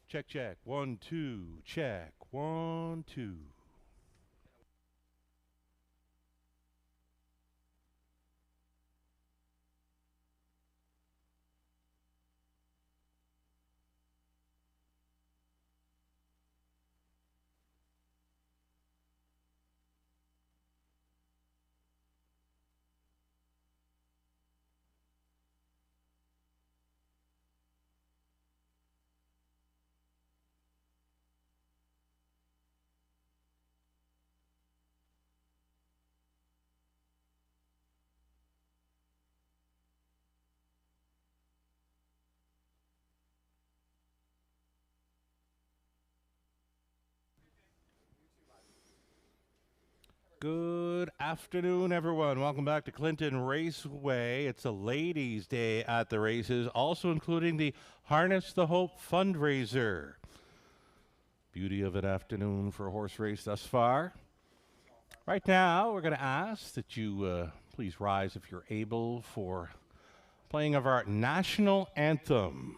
Check, check. 1, 2. Check. 1, 2. Good afternoon, everyone. Welcome back to Clinton Raceway. It's a ladies' day at the races, also including the Harness the Hope fundraiser. Beauty of an afternoon for a horse race thus far. Right now, we're going to ask that you please rise if you're able for playing of our national anthem.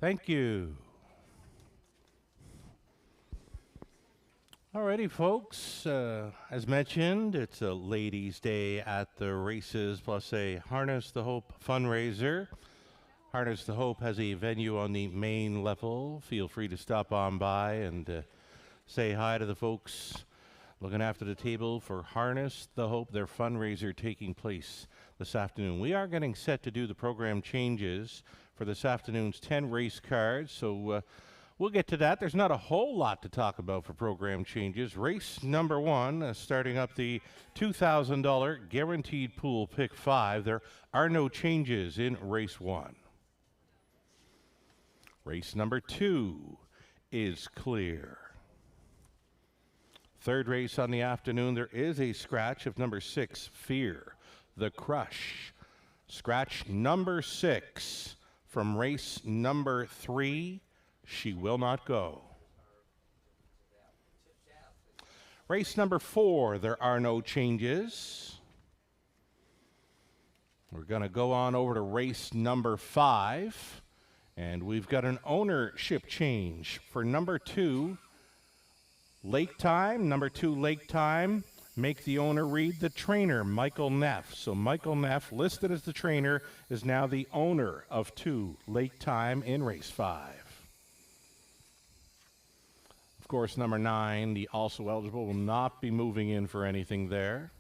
Thank you. Alrighty, folks. As mentioned, it's a ladies' day at the races, plus a Harness the Hope fundraiser. Harness the Hope has a venue on the main level. Feel free to stop on by and say hi to the folks looking after the table for Harness the Hope, their fundraiser taking place this afternoon. We are getting set to do the program changes for this afternoon's 10 race cards, so we'll get to that. There's not a whole lot to talk about for program changes. Race number 1, starting up the $2,000 guaranteed pool pick 5. There are no changes in race 1. Race number 2 is clear. Third race on the afternoon, there is a scratch of number 6, Fear the Crush. Scratch number 6 from race number 3, She Will Not Go. Race number 4, there are no changes. We're going to go on over to race number 5, and we've got an ownership change for number 2, Lake Time. Number 2, Lake Time. Make the owner read the trainer, Michael Neff. So Michael Neff, listed as the trainer, is now the owner of 2, Lake Time, in race 5. Of course, number 9, the also eligible, will not be moving in for anything there.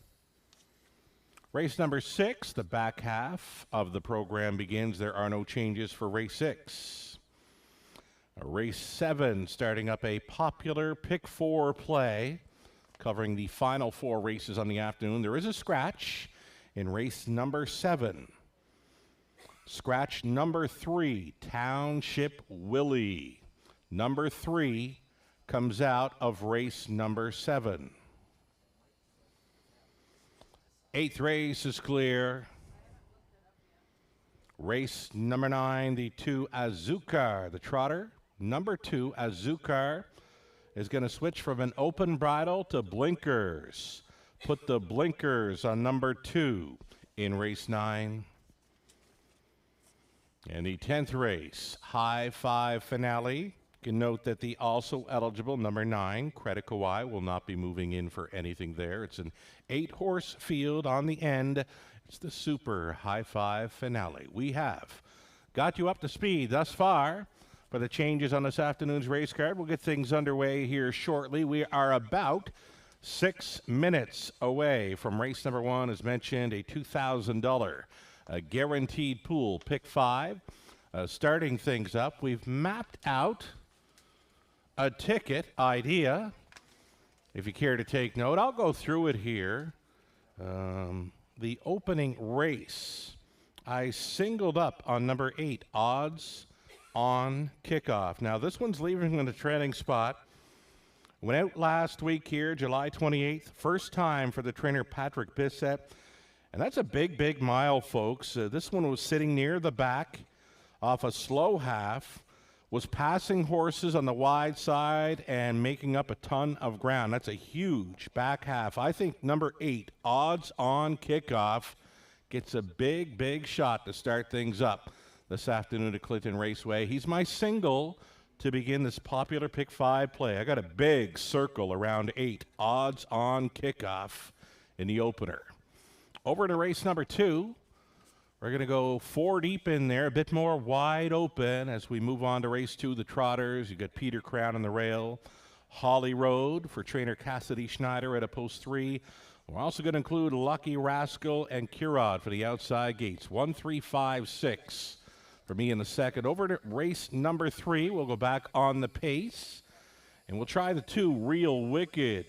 Race number 6, the back half of the program begins. There are no changes for race 6. Race 7, starting up a popular pick 4 play, covering the final 4 races on the afternoon. There is a scratch in race number 7. Scratch number 3, Township Willie. Number 3 comes out of race number 7. 8th race is clear. Race number 9, the 2, Azúcar, the trotter. Number 2, Azúcar, is going to switch from an open bridle to blinkers. Put the blinkers on number 2 in race 9. And the 10th race, High Five Finale. You can note that the also eligible number 9, Credit Kawhi, will not be moving in for anything there. It's an 8-horse field on the end. It's the Super High Five finale. We have got you up to speed thus far for the changes on this afternoon's race card. We'll get things underway here shortly. We are about 6 minutes away from race number 1, as mentioned, a $2,000 guaranteed pool, pick 5. Starting things up, we've mapped out a ticket idea. If you care to take note, I'll go through it here. The opening race, I singled up on number 8, odds on kickoff. Now, this one's leaving in the trailing spot. Went out last week here, July 28th. First time for the trainer, Patrick Bissett. And that's a big, big mile, folks. This one was sitting near the back off a slow half, was passing horses on the wide side and making up a ton of ground. That's a huge back half. I think number 8, odds on kickoff, gets a big, big shot to start things up this afternoon at Clinton Raceway. He's my single to begin this popular pick 5 play. I got a big circle around 8, odds on kickoff in the opener. Over to race number 2. We're going to go 4 deep in there, a bit more wide open as we move on to race 2, the Trotters. You got Peter Crown on the rail. Holly Road for trainer Cassidy Schneider at a post 3. We're also going to include Lucky Rascal and Curod for the outside gates. 1, 3, 5, 6 for me in the second. Over to race number 3. We'll go back on the pace, and we'll try the 2, Real Wicked.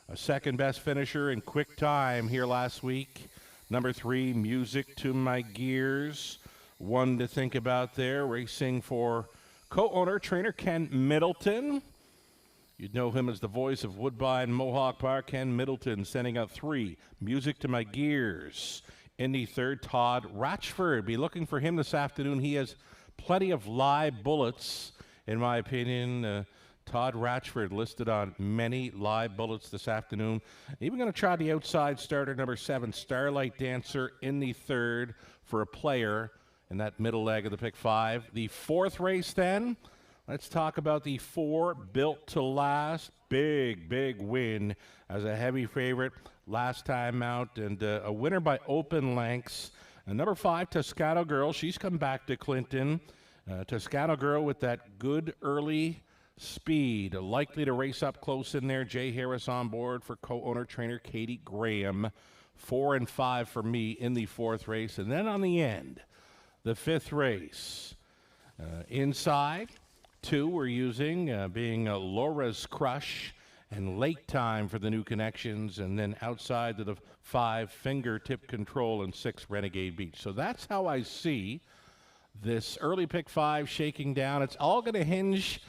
A second best finisher in quick time here last week. Number 3, Music to My Gears. One to think about there, racing for co-owner, trainer Ken Middleton. You'd know him as the voice of Woodbine Mohawk Park. Ken Middleton sending out 3, Music to My Gears. In the third, Todd Ratchford. Be looking for him this afternoon. He has plenty of live bullets, in my opinion. Todd Ratchford listed on many live bullets this afternoon. Even going to try the outside starter, number 7, Starlight Dancer, in the third for a player in that middle leg of the pick 5. The fourth race then, let's talk about the 4, Built to Last. Big, big win as a heavy favorite last time out, and a winner by open lengths. And number 5, Toscano Girl. She's come back to Clinton. Toscano Girl with that good early speed, likely to race up close in there. Jay Harris on board for co-owner trainer Katie Graham. 4 and 5 for me in the fourth race. And then on the end, the 5th race. Inside, 2 we're using, being Laura's Crush and Late Time for the new connections. And then outside to the 5, Fingertip Control, and 6, Renegade Beach. So that's how I see this early pick 5 shaking down. It's all going to hinge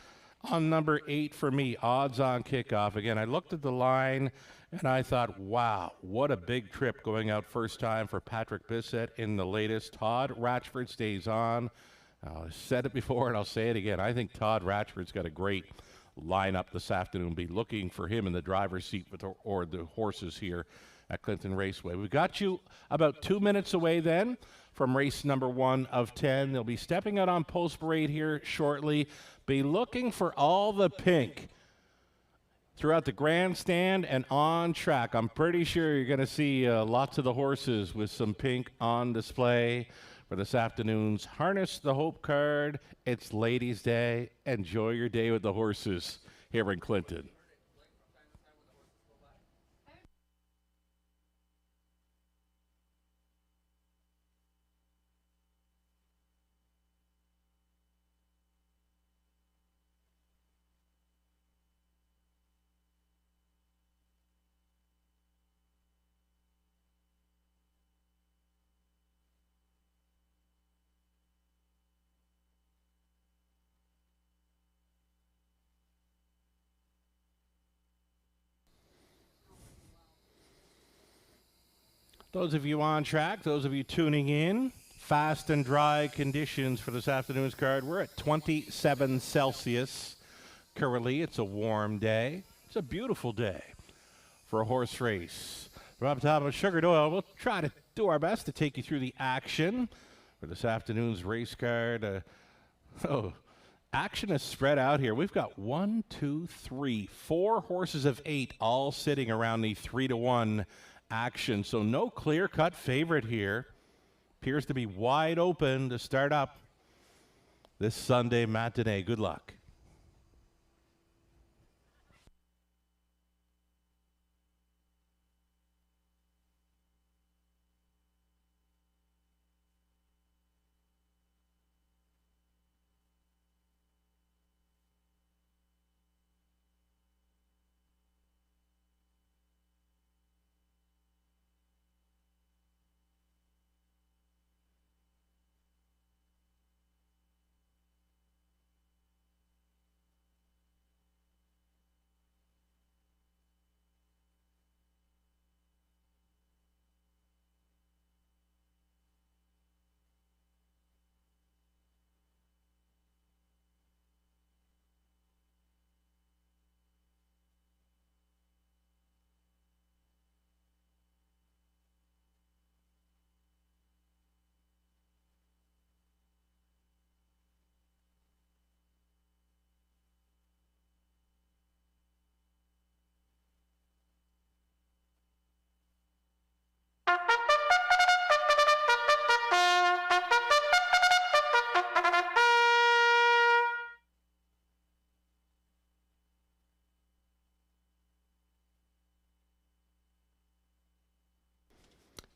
on number 8 for me, odds on kickoff. Again, I looked at the line and I thought, wow, what a big trip going out first time for Patrick Bissett in the latest. Todd Ratchford stays on. I said it before and I'll say it again. I think Todd Ratchford's got a great lineup this afternoon. Be looking for him in the driver's seat or the horses here at Clinton Raceway. We've got you about 2 minutes away then from race number 1 of 10. They'll be stepping out on post parade here shortly. Be looking for all the pink throughout the grandstand and on track. I'm pretty sure you're going to see lots of the horses with some pink on display for this afternoon's Harness the Hope card. It's Ladies' Day. Enjoy your day with the horses here in Clinton. Those of you on track, those of you tuning in, fast and dry conditions for this afternoon's card. We're at 27 Celsius. Currently, it's a warm day. It's a beautiful day for a horse race. Rob Top of Sugar Doyle, we'll try to do our best to take you through the action for this afternoon's race card. Action is spread out here. We've got 1, 2, 3, 4 horses of 8 all sitting around the 3-1 action. So no clear-cut favorite here. Appears to be wide open to start up this Sunday matinee. Good luck.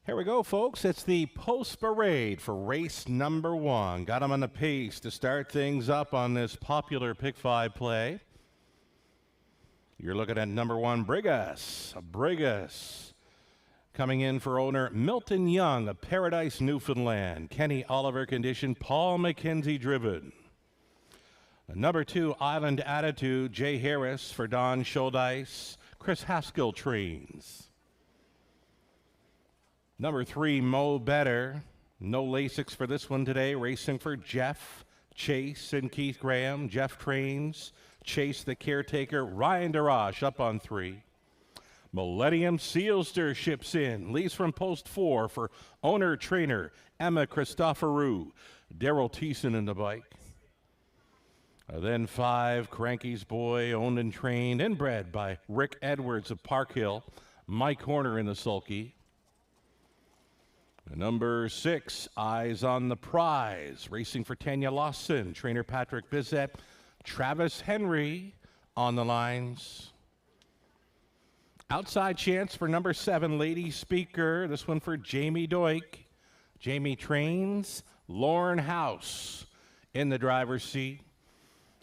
Here we go, folks. It's the post parade for race number 1. Got them on the pace to start things up on this popular pick 5 play. You're looking at number 1, Brigus. Brigus coming in for owner Milton Young of Paradise, Newfoundland. Kenny Oliver condition, Paul McKenzie driven. Number 2, Island Attitude, Jay Harris for Don Schuldice. Chris Haskell trains. Number 3, Mo Better. No Lasix for this one today. Racing for Jeff, Chase, and Keith Graham. Jeff trains. Chase the caretaker. Ryan DeRoche up on 3. Millennium Sealster ships in. Leaves from post 4 for owner-trainer Emma Christoforou. Daryl Thiessen in the bike. Then 5, Cranky's Boy, owned and trained and bred by Rick Edwards of Park Hill. Mike Horner in the sulky. Number 6, Eyes on the Prize, racing for Tanya Lawson, trainer Patrick Bissett, Travis Henry on the lines. Outside chance for number 7, Lady Speaker, this one for Jamie Doik. Jamie trains, Lauren House in the driver's seat.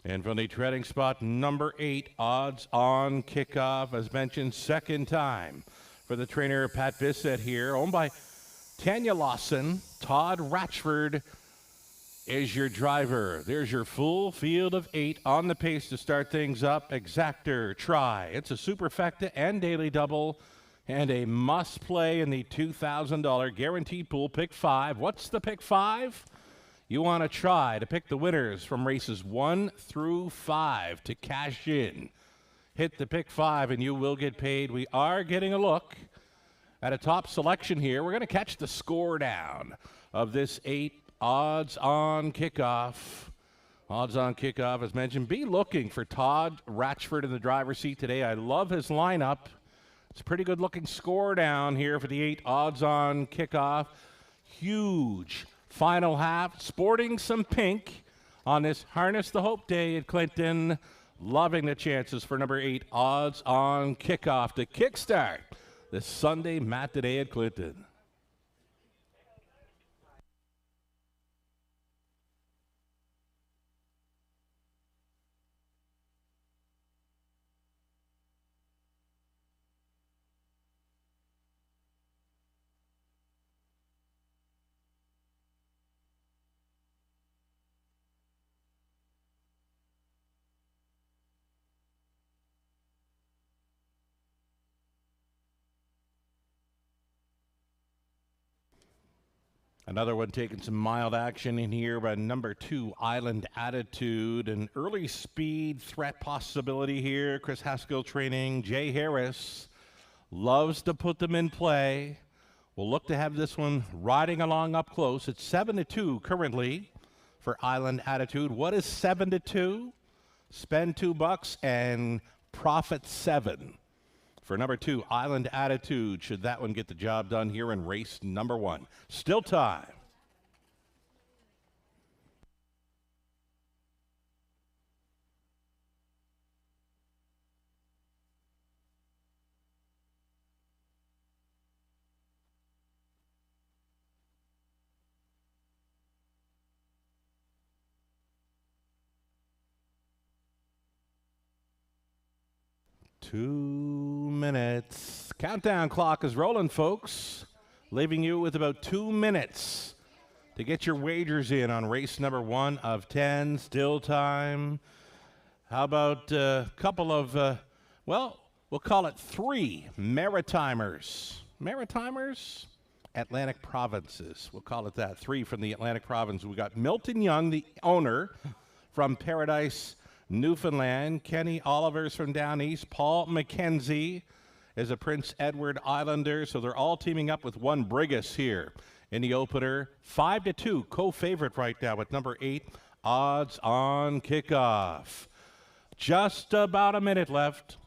And from the treading spot, number 8, Odds on Kickoff, as mentioned, second time for the trainer Pat Bissett here, owned by Tanya Lawson. Todd Ratchford is your driver. There's your full field of 8 on the pace to start things up. Exactor, Try. It's a superfecta and daily double and a must play in the $2,000 guaranteed pool pick 5. What's the pick 5? You want to try to pick the winners from races 1 through 5 to cash in. Hit the pick 5 and you will get paid. We are getting a look at a top selection here. We're going to catch the score down of this 8 odds on kickoff. Odds on kickoff, as mentioned. Be looking for Todd Ratchford in the driver's seat today. I love his lineup. It's a pretty good looking score down here for the 8 odds on kickoff. Huge final half, sporting some pink on this Harness the Hope Day at Clinton. Loving the chances for number 8 odds on kickoff to kickstart this Sunday matinee at Clinton. Another one taking some mild action in here by number 2, Island Attitude. An early speed threat possibility here. Chris Haskell training. Jay Harris loves to put them in play. We'll look to have this one riding along up close. It's 7-2 currently for Island Attitude. What is 7 to 2? Spend $2 and profit 7. For number 2, Island Attitude, should that one get the job done here in race number 1. Still time. Two minutes. Countdown clock is rolling, folks. Leaving you with about 2 minutes to get your wagers in on race number 1 of 10. Still time. How about a couple of, well, we'll call it 3 Maritimers. Maritimers? Atlantic provinces. We'll call it that. 3 from the Atlantic province. We got Milton Young, the owner, from Paradise, Newfoundland. Kenny Oliver's from down east. Paul McKenzie is a Prince Edward Islander. So they're all teaming up with one Brigus here in the opener. 5 to 2, co-favorite right now with number 8, Odds on Kickoff. Just about a minute left.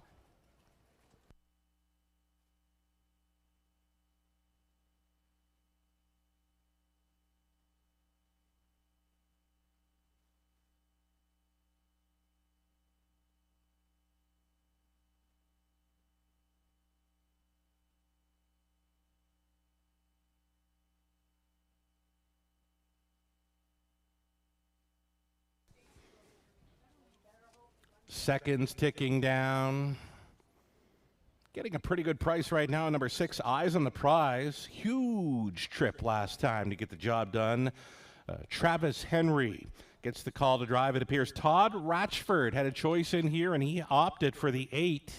Seconds ticking down. Getting a pretty good price right now. Number 6, Eyes on the Prize. Huge trip last time to get the job done. Travis Henry gets the call to drive. It appears Todd Ratchford had a choice in here, and he opted for the 8.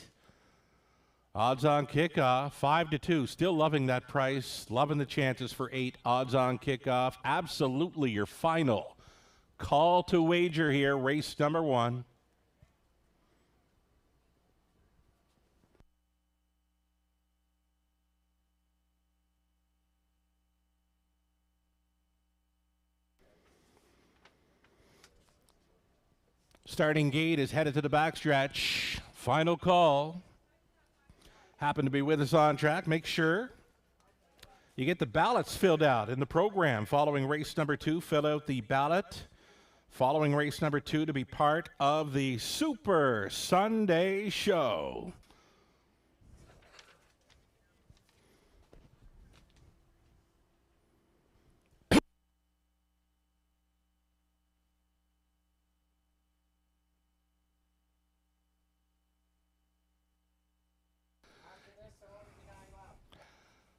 Odds on Kickoff, 5 to 2. Still loving that price. Loving the chances for 8. Odds on Kickoff. Absolutely your final call to wager here. Race number 1. Starting gate is headed to the backstretch. Final call. Happen to be with us on track. Make sure you get the ballots filled out in the program following race number 2. Fill out the ballot following race number 2 to be part of the Super Sunday Show.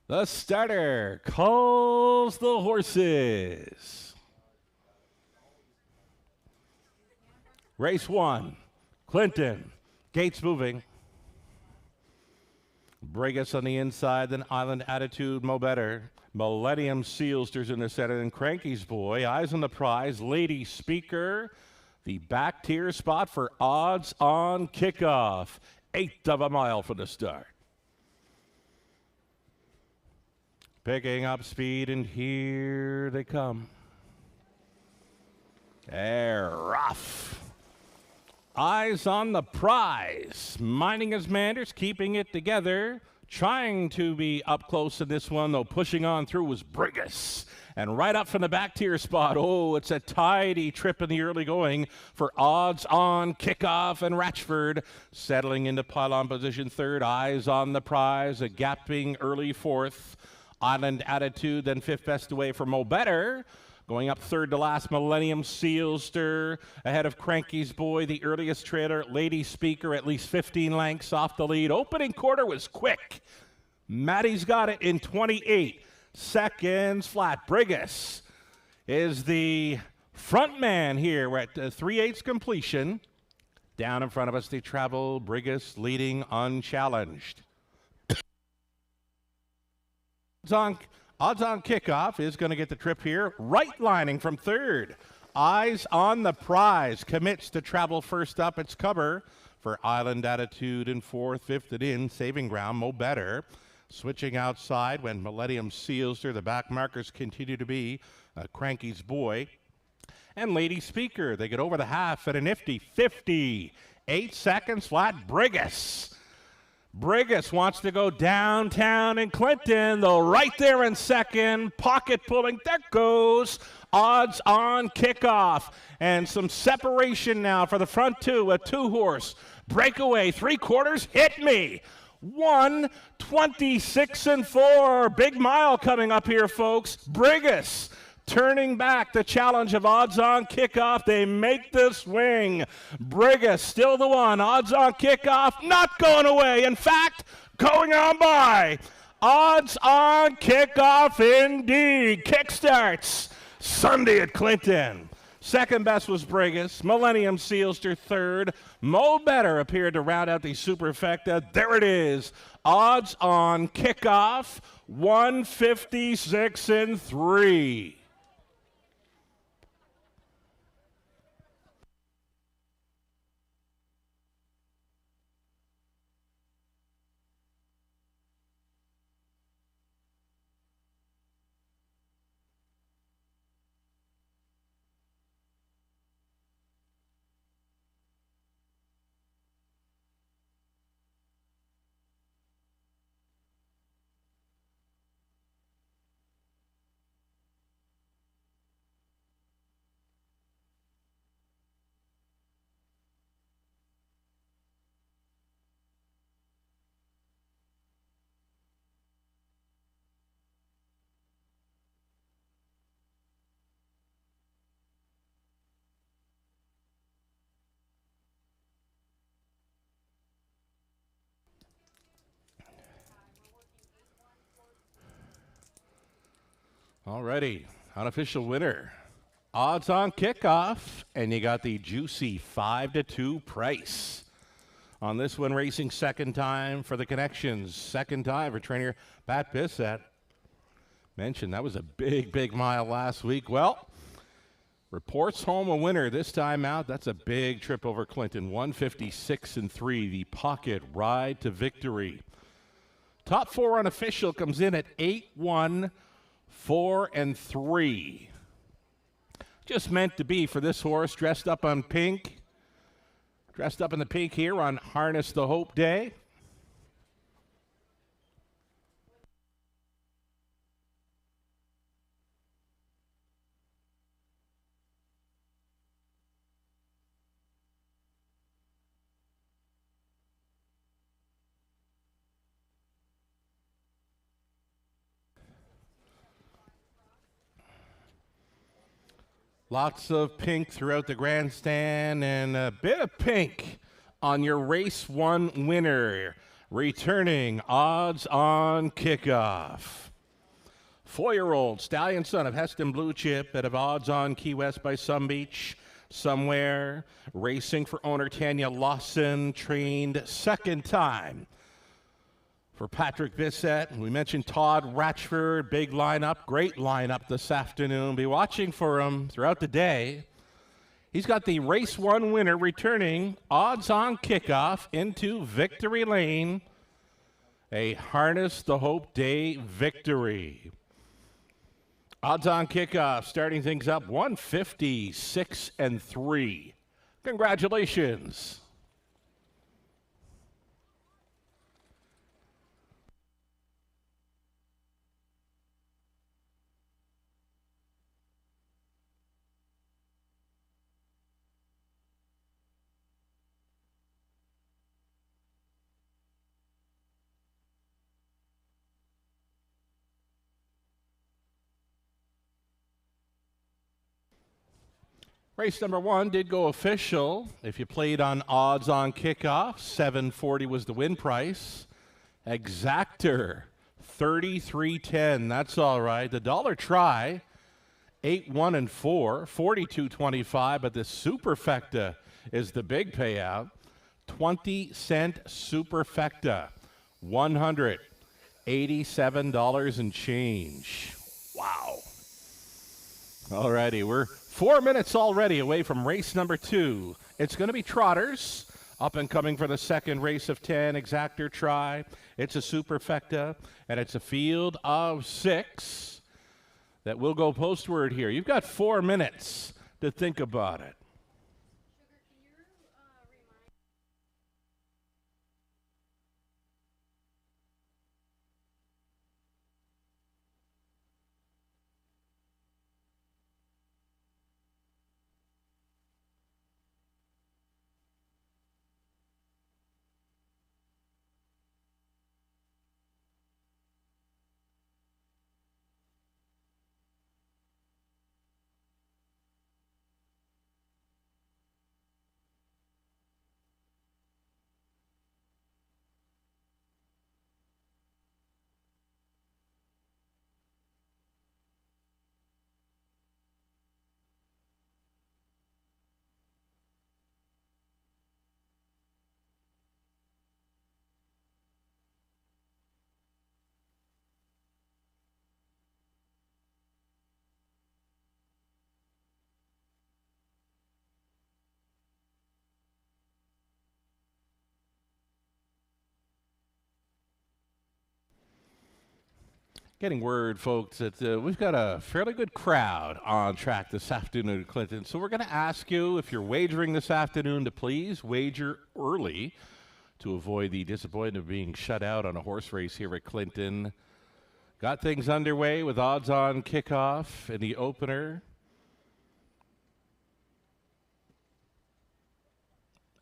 The starter calls the horses. Race 1, Clinton. Gates moving. Brigus on the inside, then Island Attitude, Mo Better. Millennium Sealster's in the center, and Cranky's Boy. Eyes on the Prize, Lady Speaker. The back tier spot for Odds on Kickoff. 1/8 of a mile from the start. Picking up speed, and here they come. They're rough. Eyes on the Prize. Minding his manners, keeping it together. Trying to be up close in this one, though pushing on through was Brigus. And right up from the back tier spot, oh, it's a tidy trip in the early going for Odds on Kickoff, and Ratchford settling into pylon position 3rd. Eyes on the Prize, a gapping early 4th. Island Attitude, then 5th best away for Mo Better. Going up 3rd to last, Millennium Sealster. Ahead of Cranky's Boy, the earliest trailer. Lady Speaker, at least 15 lengths off the lead. Opening quarter was quick. Maddie's got it in 28 seconds flat. Brigus is the front man here. We're at 3/8 completion. Down in front of us, they travel. Brigus leading unchallenged. Odds on Kickoff is going to get the trip here. Right lining from 3rd. Eyes on the Prize commits to travel first up. It's cover for Island Attitude in 4th. 5th and in. Saving ground, Mo Better. Switching outside when Millennium Sealster. The back markers continue to be Cranky's Boy. And Lady Speaker, they get over the half at a nifty 58 seconds flat. Brigus wants to go downtown in Clinton, though right there in second, pocket pulling, there goes Odds On Kickoff, and some separation now for the front two, a two-horse breakaway, 3/4, hit me. 1:26.4, big mile coming up here, folks. Brigus turning back the challenge of Odds On Kickoff. They make the swing. Brigus still the one. Odds On Kickoff not going away. In fact, going on by. Odds On Kickoff indeed. Kickstarts Sunday at Clinton. Second best was Brigus. Millennium Sealster third. Mo Better appeared to round out the superfecta. There it is. Odds On Kickoff, 156.3. Alrighty, unofficial winner. Odds On Kickoff, and you got the juicy 5-2 price. On this one, racing second time for the Connections, second time for trainer Pat Bissett. Mentioned that was a big mile last week. Well, reports home a winner this time out. That's a big trip over Clinton, 156.3, the pocket ride to victory. Top four unofficial comes in at 8-1, 4-3. Just meant to be for this horse, dressed up in pink. Dressed up in the pink here on Harness the Hope Day. Lots of pink throughout the grandstand and a bit of pink on your race one winner. Returning Odds On Kickoff. 4-year-old stallion son of Heston Blue Chip out of Odds On Key West by Sun Beach. Somewhere racing for owner Tanya Lawson, trained second time for Patrick Bissett. We mentioned Todd Ratchford, big lineup, great lineup this afternoon. Be watching for him throughout the day. He's got the race one winner returning Odds On Kickoff into victory lane. A Harness the Hope Day victory. Odds On Kickoff starting things up 156.3. Congratulations. Race number one did go official. If you played on Odds On Kickoff, $7.40 was the win price. Exactor, $33.10. That's all right. The dollar try, 8-1 and 4, $42.25. But the superfecta is the big payout. 20-cent superfecta, $187 and change. Wow. All righty, we're 4 minutes already away from race number two. It's going to be trotters, up and coming for the second race of 10, exactor try. It's a superfecta, and it's a field of 6 that will go postward here. You've got 4 minutes to think about it. Getting word, folks, that we've got a fairly good crowd on track this afternoon, Clinton. So we're going to ask you, if you're wagering this afternoon, to please wager early to avoid the disappointment of being shut out on a horse race here at Clinton. Got things underway with odds on kickoff in the opener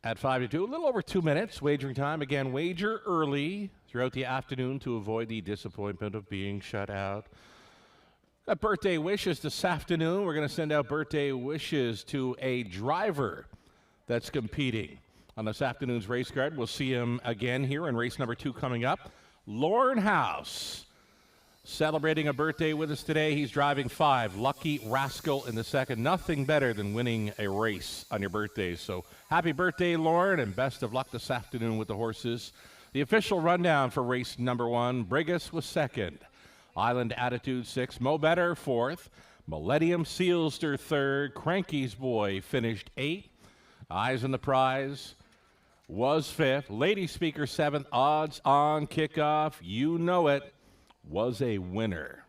at 5-2, a little over 2 minutes wagering time. Again, wager early throughout the afternoon to avoid the disappointment of being shut out. Got birthday wishes this afternoon. We're going to send out birthday wishes to a driver that's competing on this afternoon's race card. We'll see him again here in race number 2 coming up. Lauren House celebrating a birthday with us today. He's driving 5, Lucky Rascal in the second. Nothing better than winning a race on your birthday. So happy birthday, Lauren, and best of luck this afternoon with the horses. The official rundown for race number 1, Brigus was second, Island Attitude 6th, Mo Better 4th, Millennium Sealster 3rd, Cranky's Boy finished 8th, Eyes on the Prize was 5th, Lady Speaker 7th, Odds on Kickoff, you know it, was a winner.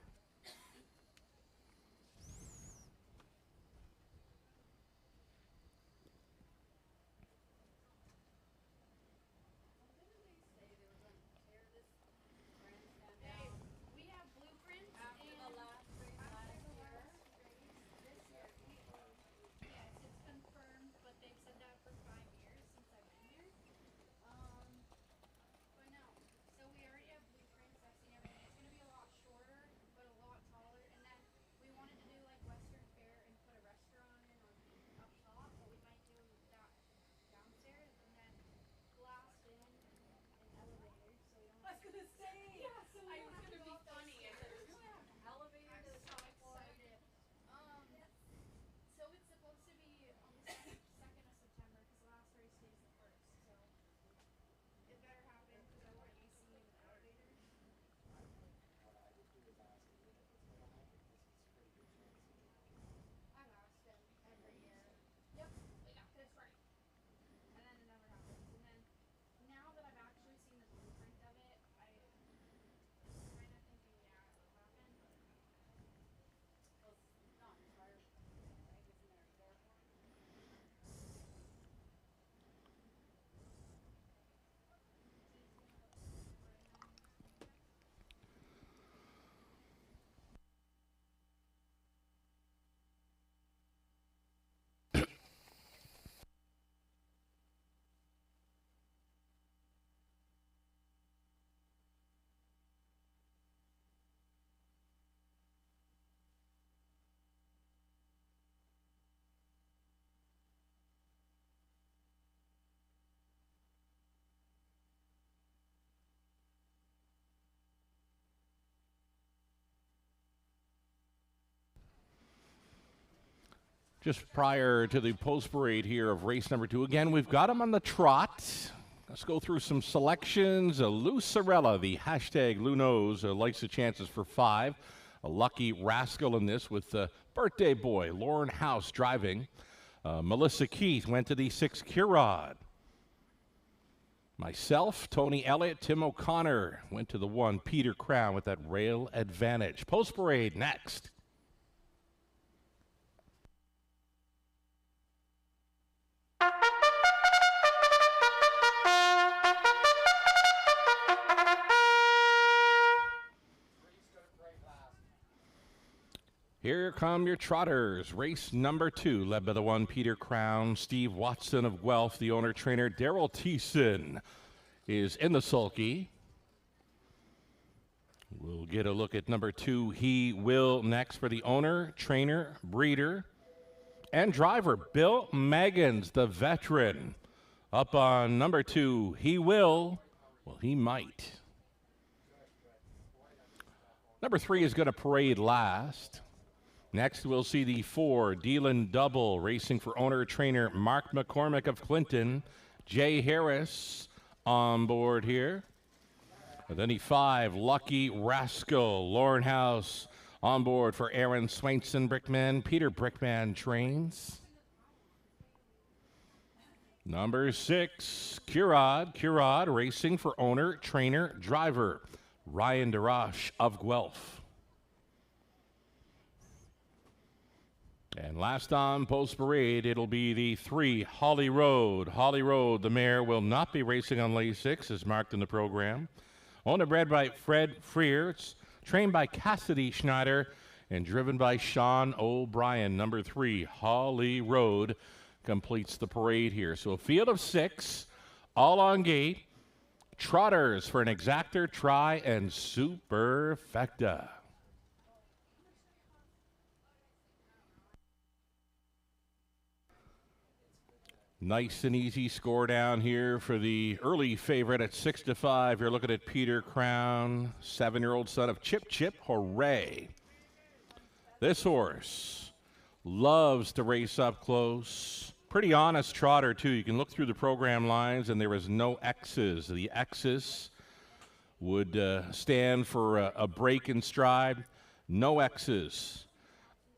Just prior to the post parade here of race number 2, again, we've got him on the trot. Let's go through some selections. Lou Sorella, the hashtag Lou Knows, likes the chances for 5. A Lucky Rascal in this with birthday boy Lauren House driving. Melissa Keith went to the 6 Curod. Myself, Tony Elliott, Tim O'Connor went to the 1 Peter Crown with that rail advantage. Post parade next. Here come your trotters. Race number 2, led by the 1 Peter Crown. Steve Watson of Guelph, the owner-trainer. Daryl Thiessen is in the sulky. We'll get a look at number 2, He Will, next for the owner, trainer, breeder, and driver, Bill Meggins, the veteran. Up on number 2, He Will. Well, he might. Number 3 is going to parade last. Next, we'll see the 4, Dealan Double, racing for owner-trainer Mark McCormick of Clinton. Jay Harris on board here. And then the 5, Lucky Rascal, Lauren House on board for Aaron Swainson Brickman. Peter Brickman trains. Number 6, Curad racing for owner, trainer, driver, Ryan DeRoche of Guelph. And last on post parade, it'll be the 3, Holly Road. Holly Road, the mare, will not be racing on lane 6, as marked in the program. Owned and bred by Fred Freer. It's trained by Cassidy Schneider and driven by Sean O'Brien. Number 3, Holly Road, completes the parade here. So a field of 6, all on gate. Trotters for an exactor, try, and superfecta. Nice and easy score down here for the early favorite at 6-5. You're looking at Peter Crown, 7-year-old son of Chip Chip Hooray. This horse loves to race up close. Pretty honest trotter, too. You can look through the program lines, and there is no X's. The X's would stand for a break in stride. No X's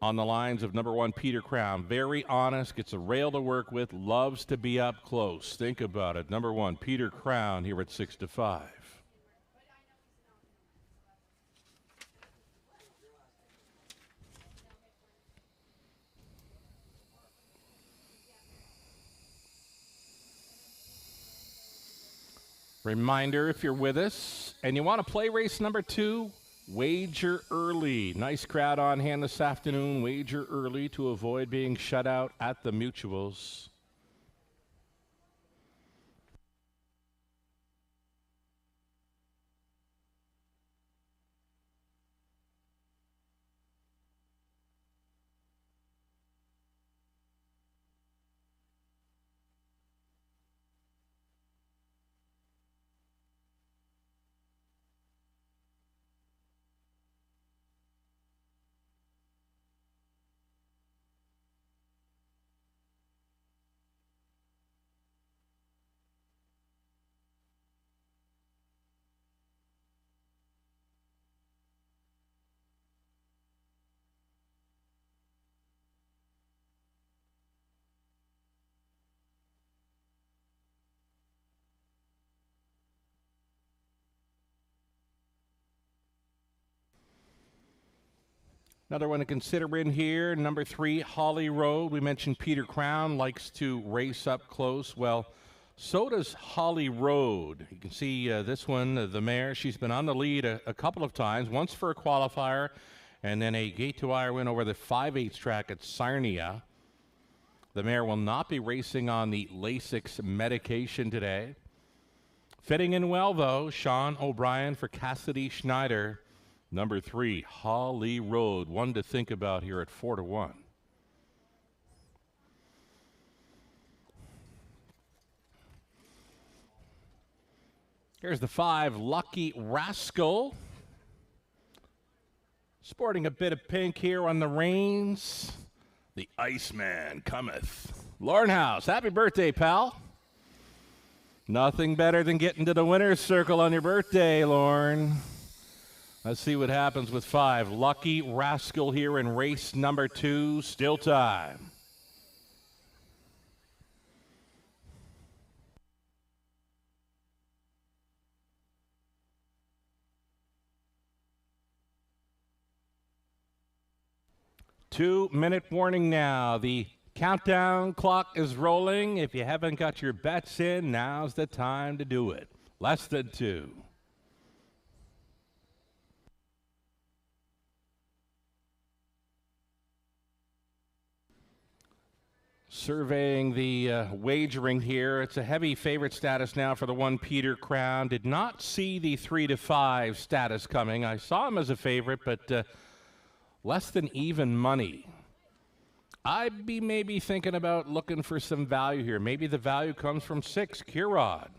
on the lines of number 1, Peter Crown. Very honest, gets a rail to work with, loves to be up close. Think about it. Number 1, Peter Crown here at 6-5. Reminder, if you're with us and you want to play race number 2, wager early. Nice crowd on hand this afternoon. Wager early to avoid being shut out at the mutuals. Another one to consider in here, number 3, Holly Road. We mentioned Peter Crown likes to race up close. Well, so does Holly Road. You can see this one, the mare. She's been on the lead a couple of times, once for a qualifier and then a gate-to-wire win over the 5/8 track at Sarnia. The mare will not be racing on the Lasix medication today. Fitting in well, though, Sean O'Brien for Cassidy Schneider. Number 3, Holly Road, one to think about here at 4-1. Here's the 5, Lucky Rascal. Sporting a bit of pink here on the reins. The Iceman cometh. Lauren House, happy birthday, pal. Nothing better than getting to the winner's circle on your birthday, Lauren. Let's see what happens with 5. Lucky Rascal here in race number 2. Still time. Two-minute warning now. The countdown clock is rolling. If you haven't got your bets in, now's the time to do it. Less than 2. Surveying the wagering here, it's a heavy favorite status now for the one Peter Crown. Did not see the 3-5 status coming. I saw him as a favorite, but less than even money. I'd be maybe thinking about looking for some value here. Maybe the value comes from 6, Kurod.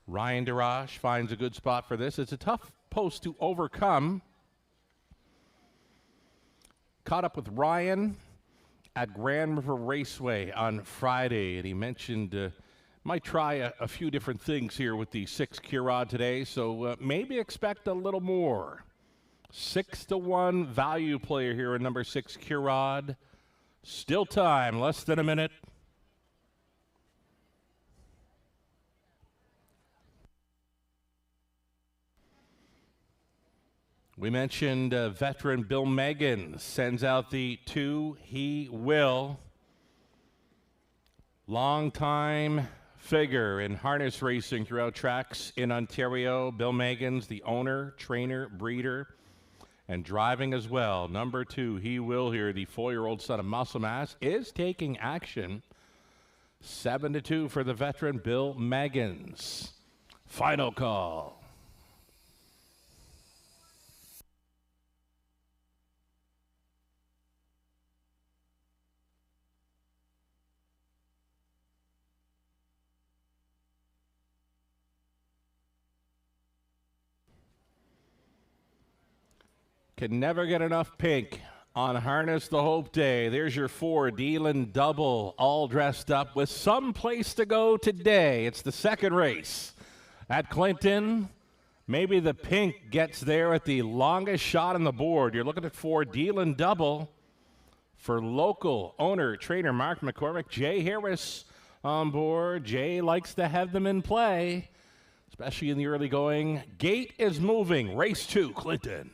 Ryan DeRoche finds a good spot for this. It's a tough post to overcome. Caught up with Ryan at Grand River Raceway on Friday, and he mentioned might try a few different things here with the 6 Kurod today, so maybe expect a little more. 6-1 value player here in number 6 Kurod. Still time, less than a minute. We mentioned veteran Bill Megan sends out the 2, He Will. Long-time figure in harness racing throughout tracks in Ontario. Bill Megan's the owner, trainer, breeder, and driving as well. Number 2, He Will here, the 4-year-old son of Muscle Mass, is taking action. 7-2 for the veteran Bill Megan's. Final call. Can never get enough pink on Harness the Hope Day. There's your 4, Dealin' Double, all dressed up with some place to go today. It's the second race at Clinton. Maybe the pink gets there at the longest shot on the board. You're looking at 4, Dealin' Double for local owner, trainer Mark McCormick. Jay Harris on board. Jay likes to have them in play, especially in the early going. Gate is moving. Race 2, Clinton.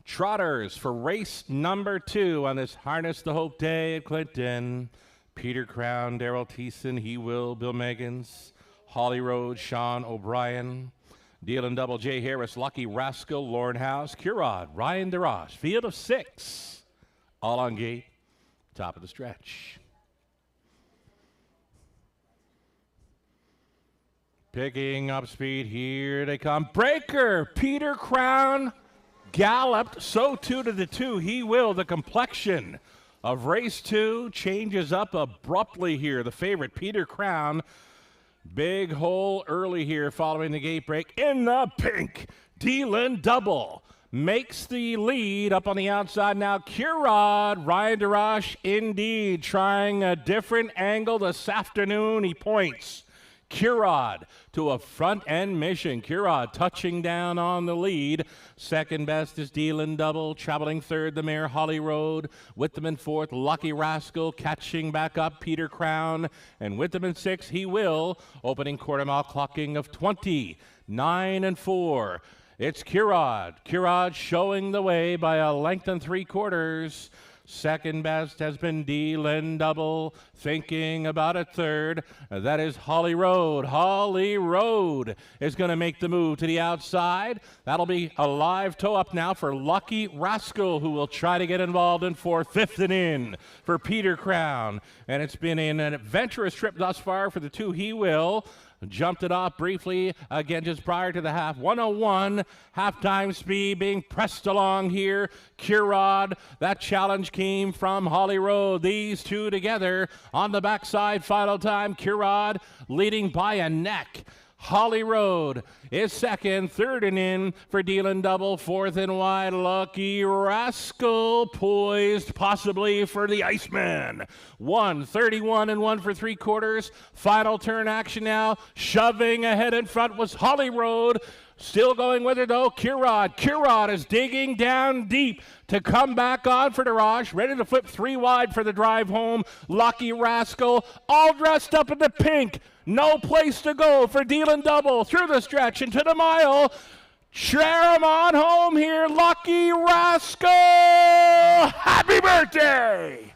Trotters for race number 2 on this Harness the Hope Day at Clinton. Peter Crown, Daryl Thiessen, He Will, Bill Megan's, Holly Road, Sean O'Brien, Dealin' Double, Jay Harris, Lucky Rascal, Lauren House, Kurod, Ryan DeRoche. Field of 6, all on gate, top of the stretch. Picking up speed, here they come. Breaker, Peter Crown. Galloped, so too to the 2, He Will. The complexion of race 2 changes up abruptly here. The favorite, Peter Crown. Big hole early here following the gate break. In the pink, Dealin' Double makes the lead up on the outside now. Kurod, Ryan DeRoche, indeed, trying a different angle this afternoon. He points Kurod to a front-end mission. Kurod touching down on the lead. Second best is Dealin' Double. Traveling third, the mare Holly Road. With them in fourth, Lucky Rascal. Catching back up, Peter Crown. And with them in 6, He Will. Opening quarter mile clocking of 29-4. It's Kurod. Kurod showing the way by a length and 3/4. Second best has been Dealin' Double. Thinking about a third. That is Holly Road. Holly Road is going to make the move to the outside. That'll be a live toe up now for Lucky Rascal, who will try to get involved in 4th. 5th and in for Peter Crown. And it's been an adventurous trip thus far for the 2, He Will. Jumped it off briefly again just prior to the half. 101 halftime speed being pressed along here. Kurod, that challenge came from Holly Road. These 2 together on the backside. Final time, Kurod leading by a neck. Holly Road is second, 3rd and in for Dealin' Double, 4th and wide. Lucky Rascal poised possibly for the Iceman. 1:31 and 1 for 3/4. Final turn action now. Shoving ahead in front was Holly Road. Still going with it though, Kurod. Kurod is digging down deep to come back on for DeRoche. Ready to flip 3 wide for the drive home. Lucky Rascal all dressed up in the pink. No place to go for Dealin' Double through the stretch into the mile. Cheer him on home here, Lucky Rascal. Happy birthday!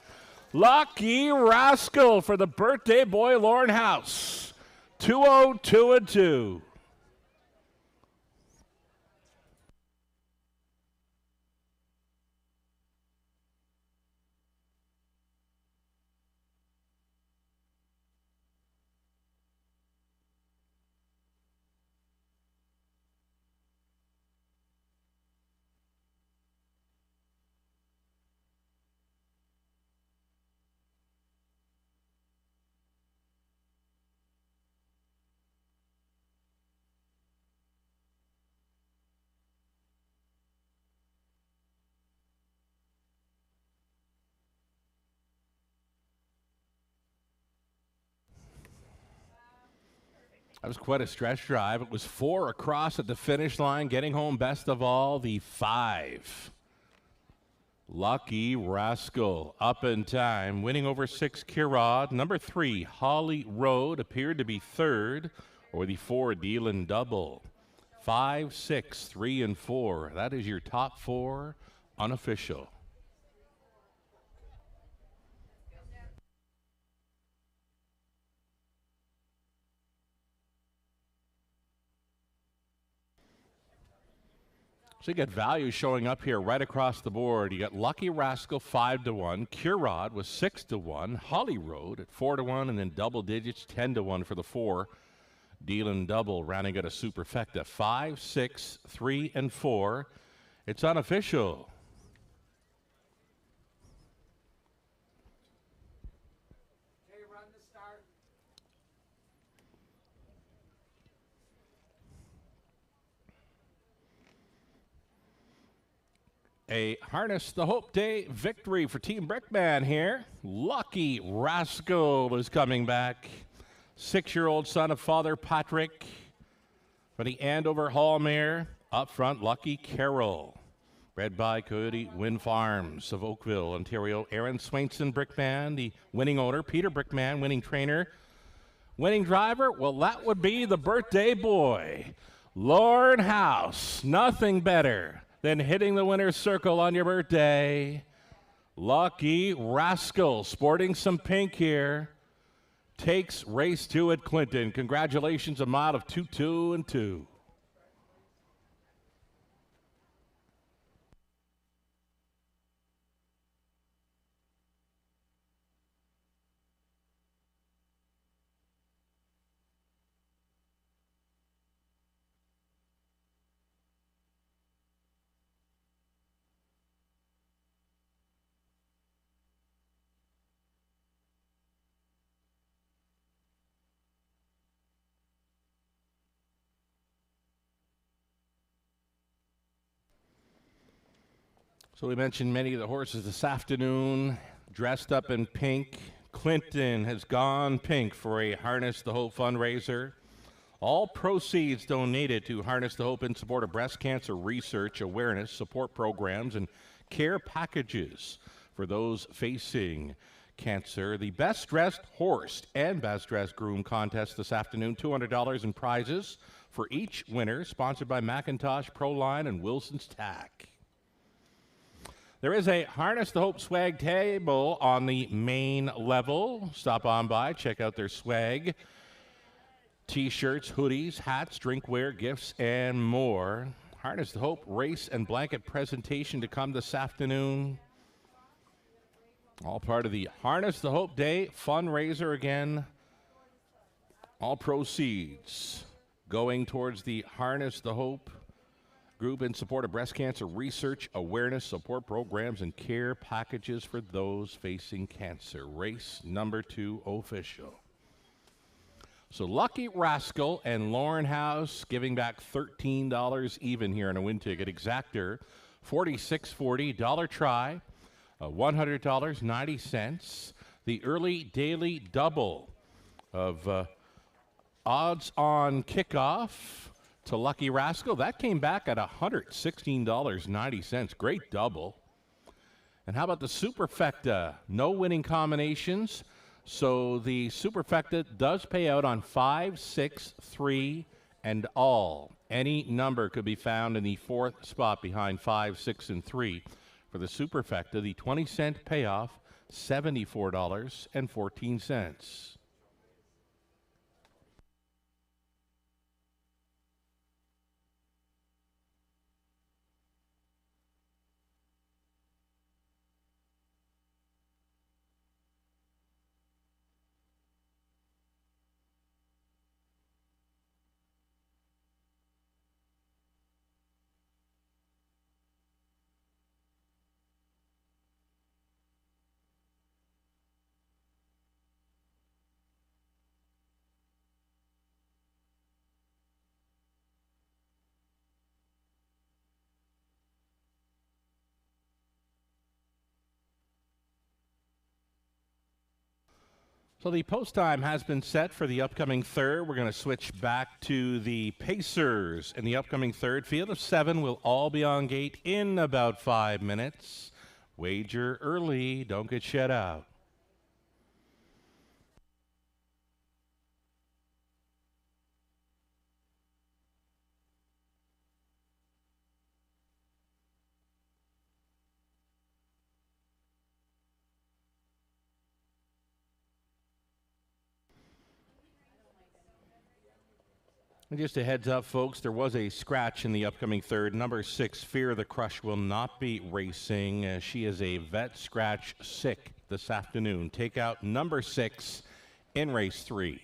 Lucky Rascal for the birthday boy, Lauren House. 202 and 2. That was quite a stretch drive. It was 4 across at the finish line, getting home best of all, the 5. Lucky Rascal up in time, winning over 6 Kirod. Number 3, Holly Road, appeared to be third, or the 4, Dealin' Double. 5, 6, 3, and 4. That is your top 4 unofficial. So you get value showing up here right across the board. You got Lucky Rascal 5-1, Curod was 6-1, Holly Road at 4-1, and then double digits 10-1 for the 4. Dealin' Double rounding out a superfecta 5, 6, 3, and 4. It's unofficial. A Harness the Hope Day victory for Team Brickman here. Lucky Rascal is coming back. 6-year-old son of Father Patrick for the Andover Hall mare. Up front, Lucky Carroll. Bred by Coyote Wind Farms of Oakville, Ontario. Aaron Swainson Brickman, the winning owner. Peter Brickman, winning trainer. Winning driver, well, that would be the birthday boy. Lorne House, nothing better than hitting the winner's circle on your birthday. Lucky Rascal, sporting some pink here, takes race 2 at Clinton. Congratulations, a mile of 2-2 and 2. So we mentioned many of the horses this afternoon dressed up in pink. Clinton has gone pink for a Harness the Hope fundraiser. All proceeds donated to Harness the Hope in support of breast cancer research, awareness, support programs, and care packages for those facing cancer. The Best Dressed Horse and Best Dressed Groom contest this afternoon, $200 in prizes for each winner, sponsored by Macintosh, Proline, and Wilson's Tack. There is a Harness the Hope swag table on the main level. Stop on by, check out their swag. T-shirts, hoodies, hats, drinkware, gifts, and more. Harness the Hope race and blanket presentation to come this afternoon. All part of the Harness the Hope Day fundraiser again. All proceeds going towards the Harness the Hope group in support of breast cancer research, awareness, support programs, and care packages for those facing cancer. Race number 2 official. So Lucky Rascal and Lorne House giving back $13 even here on a win ticket. Exactor, $46.40. Dollar try, $100, 90 cents. The early daily double of odds on kickoff to Lucky Rascal. That came back at $116.90. Great double. And how about the Superfecta? No winning combinations. So the Superfecta does pay out on 5, 6, 3, and all. Any number could be found in the 4th spot behind 5, 6, and 3. For the Superfecta, the 20-cent payoff, $74.14. So the post time has been set for the upcoming third. We're going to switch back to the Pacers in the upcoming third. Field of 7 will all be on gate in about 5 minutes. Wager early, don't get shut out. And just a heads up, folks, there was a scratch in the upcoming third. Number 6, Fear the Crush, will not be racing. She is a vet scratch sick this afternoon. Take out number 6 in race 3.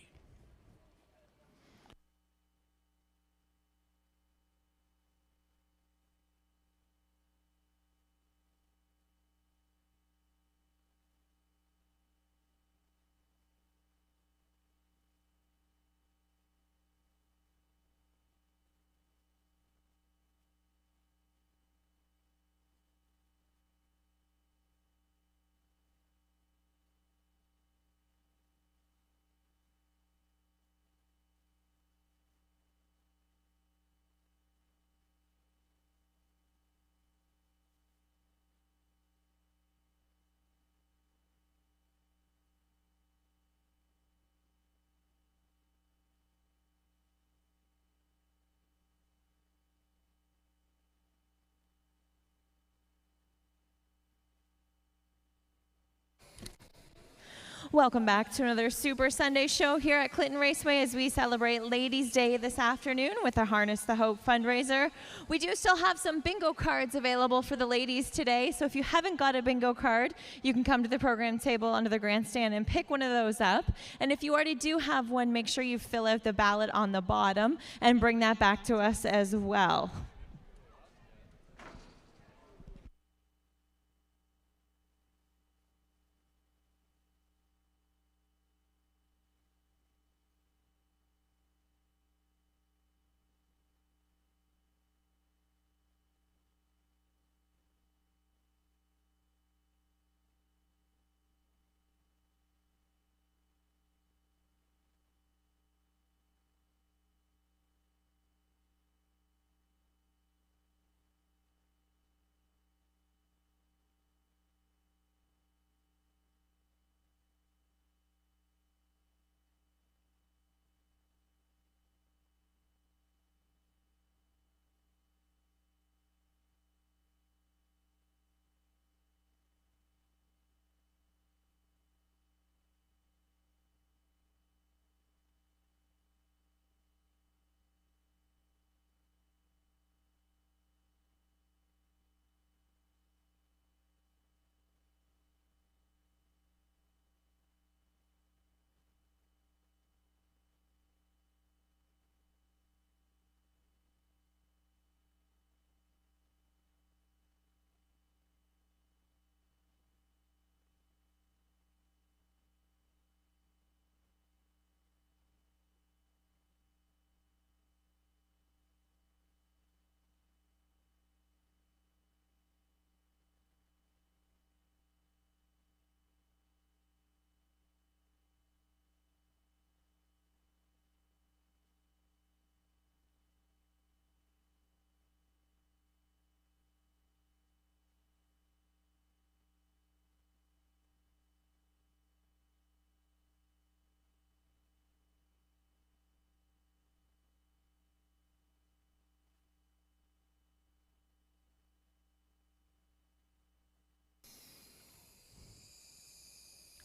Welcome back to another Super Sunday show here at Clinton Raceway as we celebrate Ladies' Day this afternoon with the Harness the Hope fundraiser. We do still have some bingo cards available for the ladies today, so if you haven't got a bingo card, you can come to the program table under the grandstand and pick one of those up. And if you already do have one, make sure you fill out the ballot on the bottom and bring that back to us as well.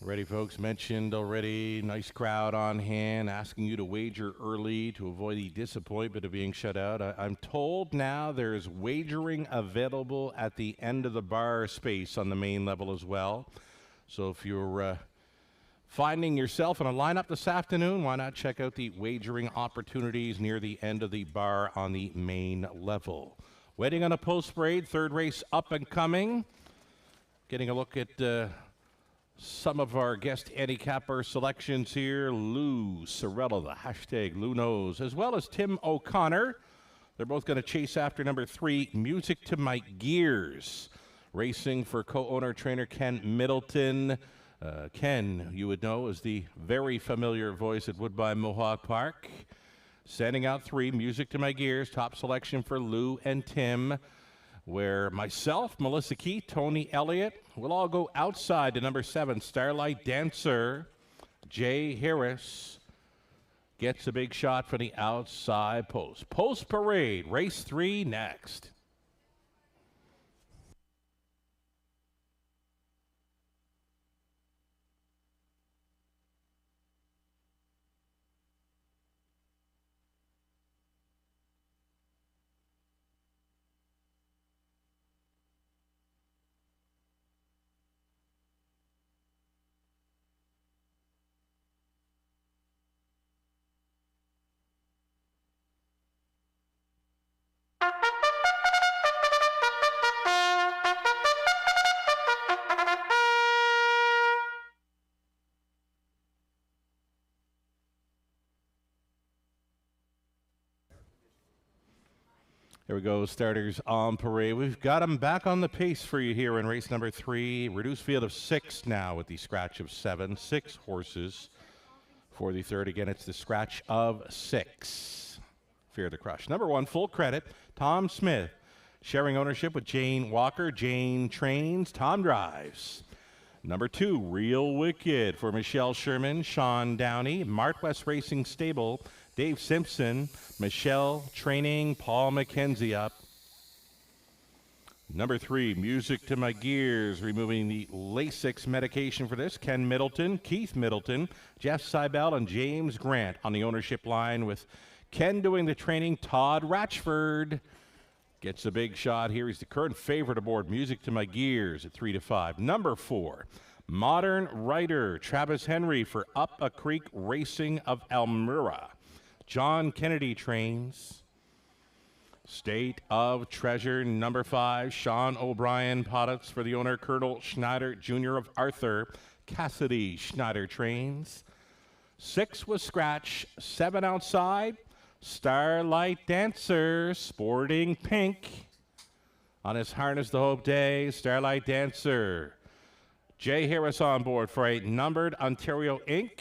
Ready, folks? Mentioned already, nice crowd on hand, asking you to wager early to avoid the disappointment of being shut out. I'm told now there's wagering available at the end of the bar space on the main level as well. So if you're finding yourself in a lineup this afternoon, why not check out the wagering opportunities near the end of the bar on the main level. Waiting on a post parade, third race up and coming. Getting a look at some of our guest handicapper selections here. Lou Sorella, the hashtag Lou knows, as well as Tim O'Connor. They're both going to chase after number 3, Music to My Gears. Racing for co-owner trainer Ken Middleton. Ken, you would know, is the very familiar voice at Woodbine Mohawk Park. Sending out 3, Music to My Gears, top selection for Lou and Tim, where myself, Melissa Key, Tony Elliott will all go outside to number 7, Starlight Dancer. Jay Harris gets a big shot for the outside post. Post Parade, race 3 next. Here we go, starters on parade. We've got them back on the pace for you here in race number 3. Reduced field of 6 now with the scratch of 7. 6 horses for the third. Again, it's the scratch of 6. Fear the Crush. Number 1, full credit, Tom Smith. Sharing ownership with Jane Walker. Jane trains, Tom drives. Number 2, Real Wicked for Michelle Sherman, Sean Downey. Mart West Racing Stable, Dave Simpson, Michelle training, Paul McKenzie up. Number 3, Music to My Gears, removing the Lasix medication for this. Ken Middleton, Keith Middleton, Jeff Seibel, and James Grant on the ownership line, with Ken doing the training. Todd Ratchford gets a big shot here. He's the current favorite aboard Music to My Gears at 3-5. Number 4, Modern Rider, Travis Henry for Up a Creek Racing of Elmira. John Kennedy trains. State of Treasure, number 5, Sean O'Brien Pottitz for the owner, Colonel Schneider Jr. of Arthur. Cassidy Schneider trains. 6 was scratch, 7 outside. Starlight Dancer, sporting pink. On his Harness the Hope day, Starlight Dancer. Jay Harris on board for a numbered Ontario Inc.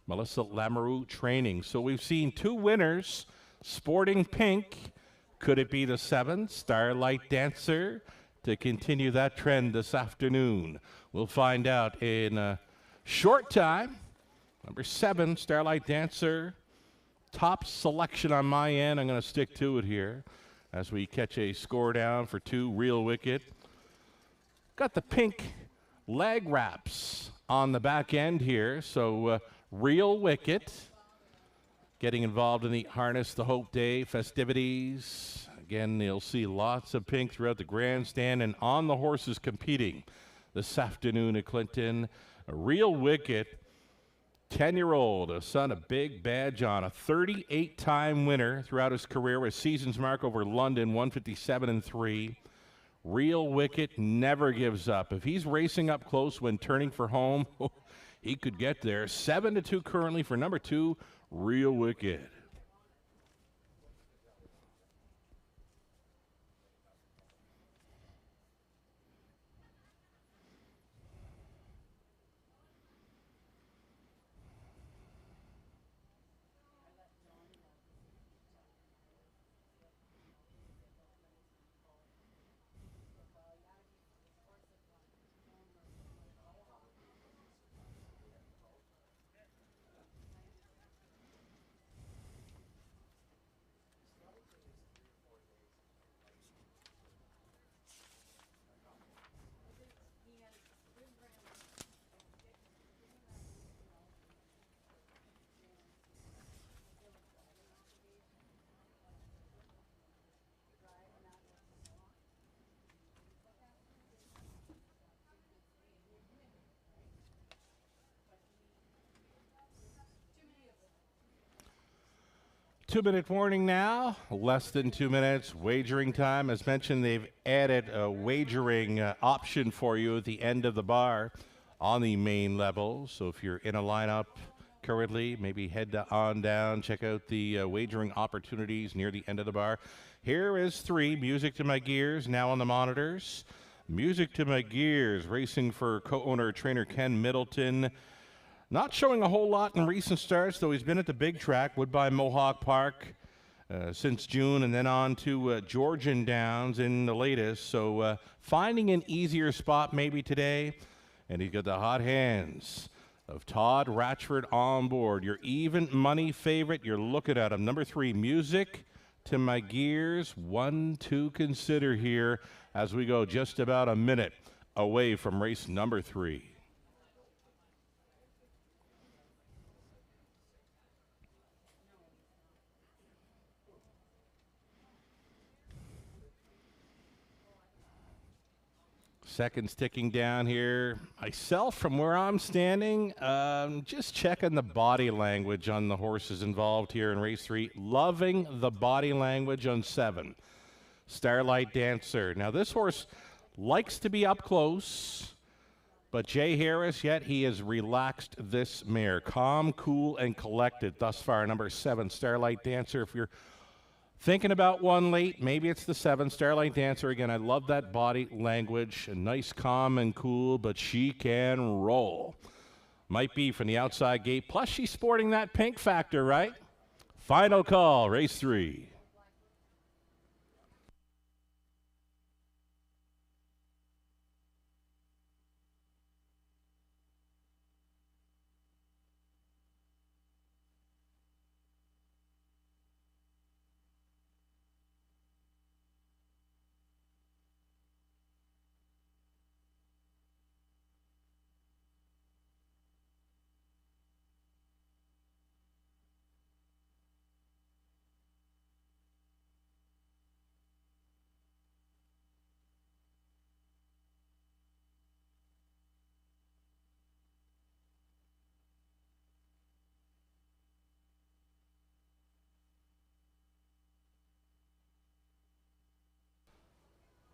Melissa Lamoureux training. So we've seen 2 winners, sporting pink. Could it be the 7, Starlight Dancer, to continue that trend this afternoon? We'll find out in a short time. Number 7, Starlight Dancer, top selection on my end. I'm going to stick to it here as we catch a score down for 2, Real Wicked. Got the pink leg wraps on the back end here, so Real Wicked getting involved in the Harness the Hope Day festivities. Again, you'll see lots of pink throughout the grandstand and on the horses competing this afternoon at Clinton. Real Wicked, 10-year-old, a son of Big Bad John, a 38-time winner throughout his career with seasons mark over London, 157-3. Real Wicked never gives up. If he's racing up close when turning for home, he could get there. 7-2 currently for number 2, Real Wicked. Two-minute warning now, less than 2 minutes, wagering time. As mentioned, they've added a wagering option for you at the end of the bar on the main level. So if you're in a lineup currently, maybe head on down, check out the wagering opportunities near the end of the bar. Here is 3, Music to My Gears, now on the monitors. Music to My Gears, racing for co-owner trainer Ken Middleton. Not showing a whole lot in recent starts, though he's been at the big track, Woodbine Mohawk Park, since June, and then on to Georgian Downs in the latest. So finding an easier spot maybe today. And he's got the hot hands of Todd Ratchford on board. Your even money favorite, you're looking at him. Number 3, Music to My Gears. One to consider here as we go just about a minute away from race number 3. Seconds ticking down here. Myself, from where I'm standing, just checking the body language on the horses involved here in race 3. Loving the body language on 7. Starlight Dancer. Now, this horse likes to be up close, but Jay Harris, yet he has relaxed this mare. Calm, cool, and collected thus far. Number 7, Starlight Dancer. If you're thinking about one late, maybe it's the 7, Starlight Dancer. Again, I love that body language. A nice, calm, and cool, but she can roll. Might be from the outside gate. Plus, she's sporting that pink factor, right? Final call, race 3.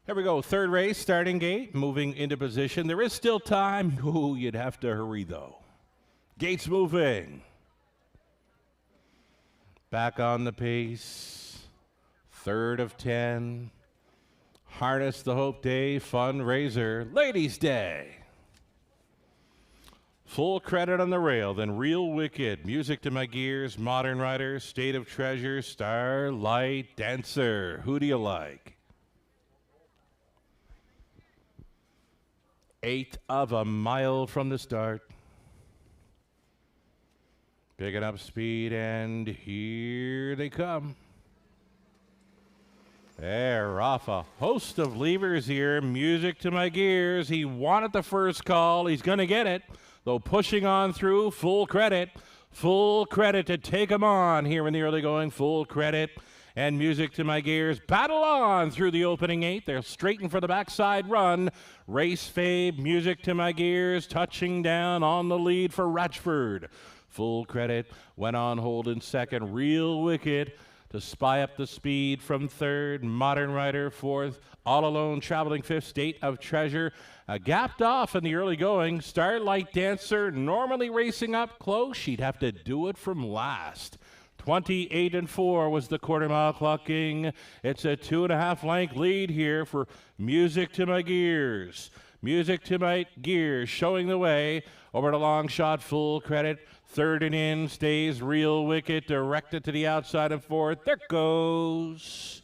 Here we go, third race, starting gate, moving into position. There is still time. Ooh, you'd have to hurry, though. Gates moving. Back on the pace. Third of 10. Harness the Hope Day fundraiser. Ladies' Day. Full credit on the rail, then Real Wicked. Music to My Gears, Modern Rider, State of Treasure, Starlight Dancer. Who do you like? 1/8 of a mile from the start. Picking up speed, and here they come. They're off a host of levers here. Music to My Gears. He wanted the first call. He's going to get it, though pushing on through. Full credit. Full credit to take him on here in the early going. Full credit. And Music to My Gears battle on through the opening 8. They're straighten for the backside run. Race Fabe, Music to My Gears, touching down on the lead for Ratchford. Full credit, went on hold in second. Real Wicked to spy up the speed from third. Modern Rider fourth. All Alone traveling fifth. State of Treasure gapped off in the early going. Starlight Dancer normally racing up close. She'd have to do it from last. 28-4 was the quarter mile clocking. It's a 2.5 length lead here for Music to My Gears. Music to My Gears showing the way over the long shot. Full credit. Third and in stays Real Wicked, directed to the outside of fourth. There goes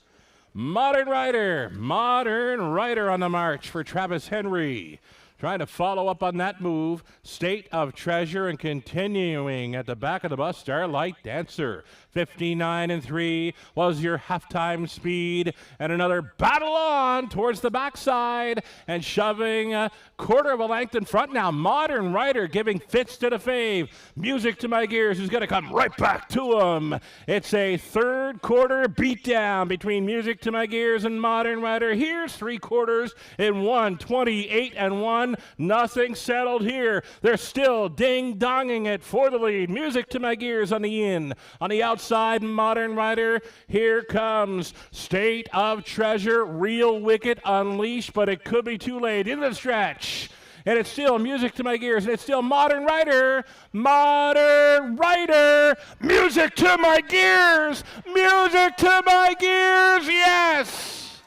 Modern Rider. Modern Rider on the march for Travis Henry. Trying to follow up on that move. State of Treasure, and continuing at the back of the bus, Starlight Dancer. 59-3 was your halftime speed, and another battle on towards the backside and shoving a quarter of a length in front now. Modern Rider giving fits to the fave. Music to My Gears is going to come right back to him. It's a third quarter beatdown between Music to My Gears and Modern Rider. Here's 3/4 in 1, 28-1. Nothing settled here. They're still ding-donging it for the lead. Music to My Gears on the in. On the outside, Modern Rider. Here comes State of Treasure. Real Wicked unleashed, but it could be too late. In the stretch. And it's still Music to My Gears. And it's still Modern Rider. Modern Rider. Music to My Gears. Music to My Gears. Yes.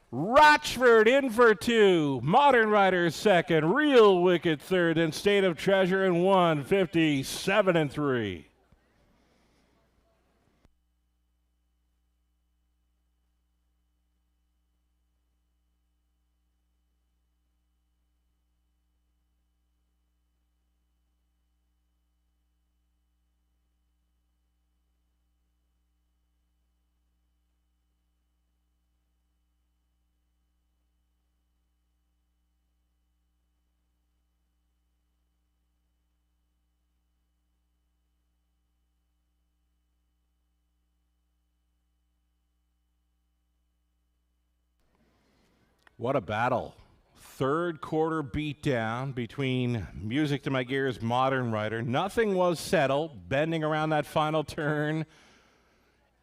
Rochford in for 2. Modern Riders second. Real Wicked third. And State of Treasure in 1:57.3. What a battle. Third quarter beatdown between Music to My Gears, Modern Rider. Nothing was settled, bending around that final turn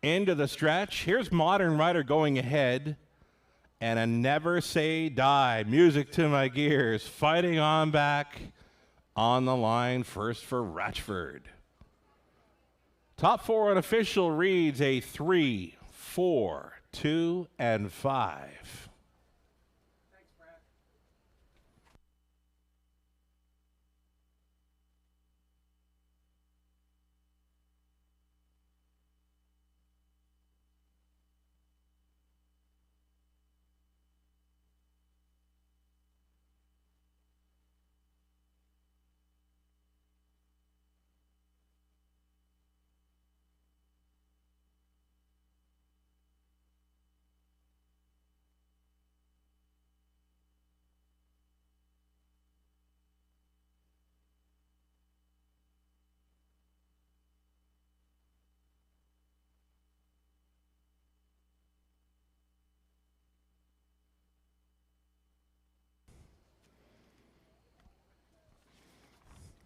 into the stretch. Here's Modern Rider going ahead, and a Never Say Die. Music to My Gears fighting on back on the line first for Rochford. Top 4 unofficial reads a 3, 4, 2, and 5.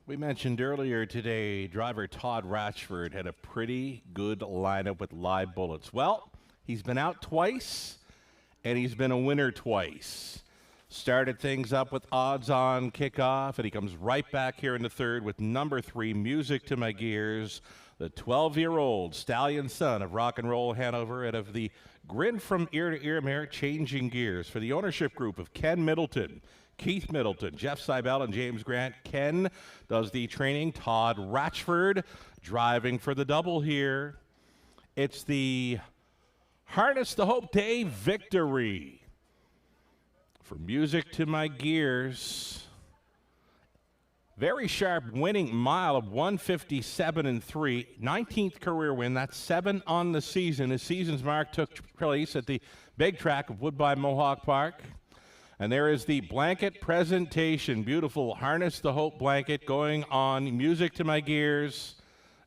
We mentioned earlier today, driver Todd Ratchford had a pretty good lineup with live bullets. Well, he's been out twice, and he's been a winner twice. Started things up with odds on kickoff, and he comes right back here in the third with number 3, Music to My Gears, the 12-year-old stallion son of rock and roll Hanover, and of the grin from ear to ear mare Changing Gears for the ownership group of Ken Middleton, Keith Middleton, Jeff Seibel, and James Grant. Ken does the training. Todd Ratchford driving for the double here. It's the Harness the Hope Day victory for Music to My Gears. Very sharp winning mile of 1:57.3. 19th career win. That's 7 on the season. His season's mark took place at the big track of Woodbine Mohawk Park. And there is the blanket presentation. Beautiful Harness the Hope blanket going on Music to My Gears.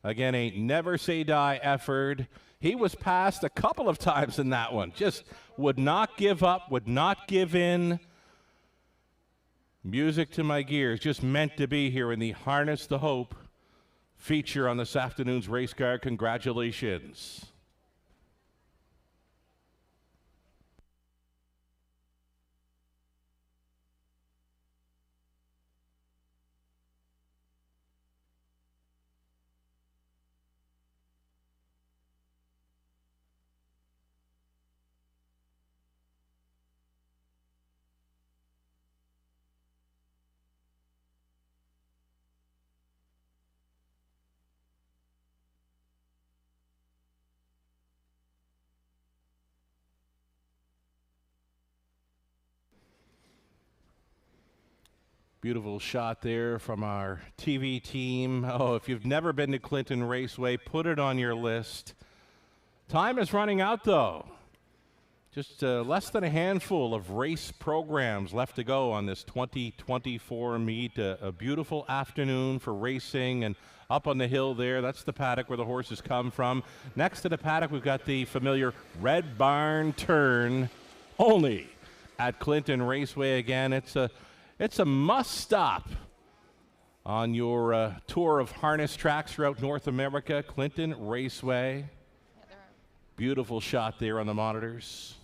Again, a Never Say Die effort. He was passed a couple of times in that one. Just would not give up, would not give in. Music to My Gears, just meant to be here in the Harness the Hope feature on this afternoon's race car. Congratulations. Beautiful shot there from our TV team. Oh, if you've never been to Clinton Raceway, put it on your list. Time is running out, though. Just less than a handful of race programs left to go on this 2024 meet. A beautiful afternoon for racing, and up on the hill there, that's the paddock where the horses come from. Next to the paddock, we've got the familiar Red Barn turn, only at Clinton Raceway. Again, it's a must-stop on your tour of harness tracks throughout North America. Clinton Raceway. Beautiful shot there on the monitors.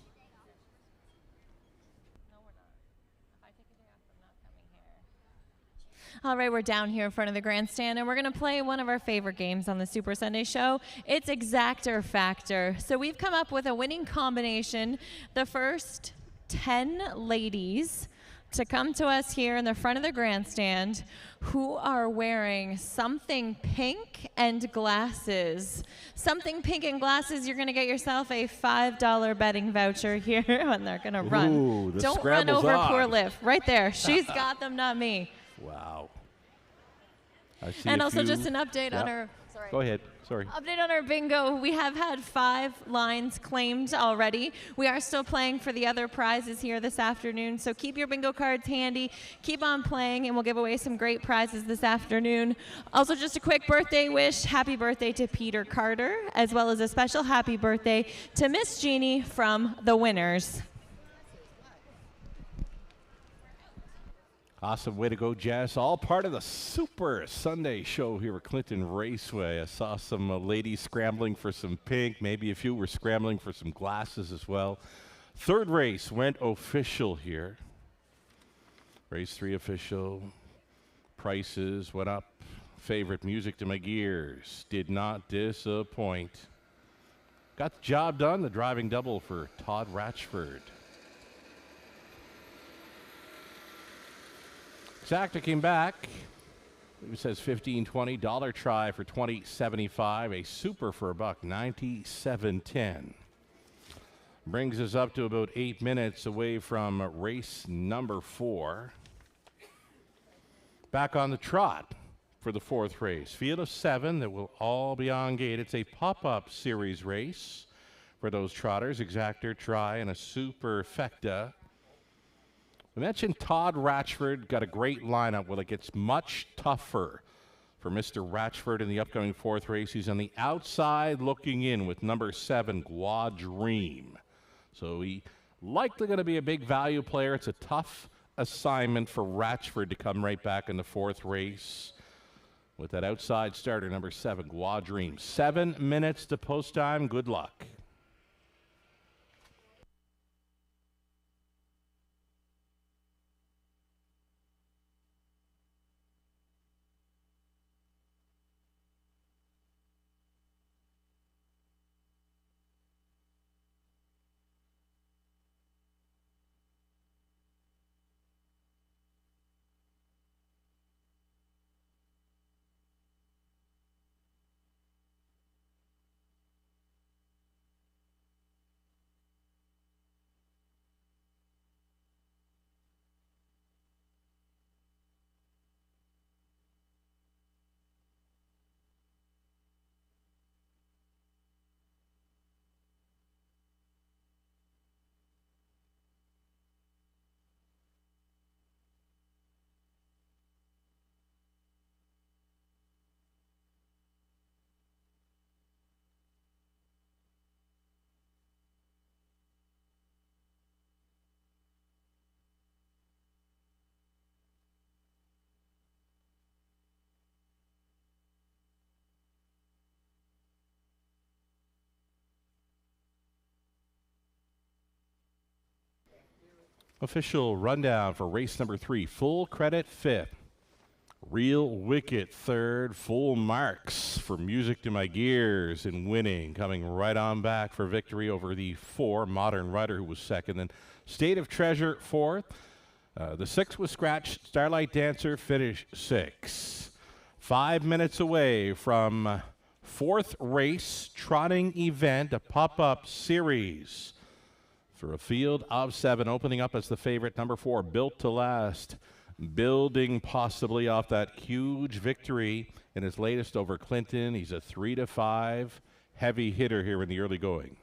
All right, we're down here in front of the grandstand, and we're going to play one of our favorite games on the Super Sunday Show. It's Exact or Factor. So we've come up with a winning combination. The first 10 ladies to come to us here in the front of the grandstand who are wearing something pink and glasses. Something pink and glasses, you're going to get yourself a $5 betting voucher here when they're going to run. Ooh, the Don't run scramble's over on. poor Liv. Right there. She's got them, not me. Wow. I see And a also few- just an update on Yep. our... Sorry. Go ahead. Sorry. Update on our bingo. We have had 5 lines claimed already. We are still playing for the other prizes here this afternoon, so keep your bingo cards handy. Keep on playing, and we'll give away some great prizes this afternoon. Also, just a quick birthday wish. Happy birthday to Peter Carter, as well as a special happy birthday to Miss Jeannie from the winners. Awesome. Way to go, Jess. All part of the Super Sunday show here at Clinton Raceway. I saw some ladies scrambling for some pink. Maybe a few were scrambling for some glasses as well. Third race went official here. Race 3 official. Prices went up. Favorite music to my gears. Did not disappoint. Got the job done. The driving double for Todd Ratchford. Exacta came back. It says $15.20. Try for $20.75. A super for $1.97.10. Brings us up to about 8 minutes away from race number 4. Back on the trot for the 4th race. Field of 7 that will all be on gate. It's a pop-up series race for those trotters. Exactor, try, and a superfecta. I mentioned Todd Ratchford got a great lineup. Well, it gets much tougher for Mr. Ratchford in the upcoming 4th race. He's on the outside looking in with number 7, Gua Dream. So he likely going to be a big value player. It's a tough assignment for Ratchford to come right back in the 4th race with that outside starter, number 7, Gua Dream. 7 minutes to post time. Good luck. Official rundown for race number 3. Full Credit 5th. Real Wicked 3rd. Full Marks for Music to My Gears in winning. Coming right on back for victory over the 4, Modern Rider, who was 2nd. Then State of Treasure 4th. The 6 was scratched. Starlight Dancer finished 6. 5 minutes away from 4th race, trotting event, a pop-up series. For a field of 7, opening up as the favorite, number 4, Built to Last. Building possibly off that huge victory in his latest over Clinton. He's a 3-5 heavy hitter here in the early going.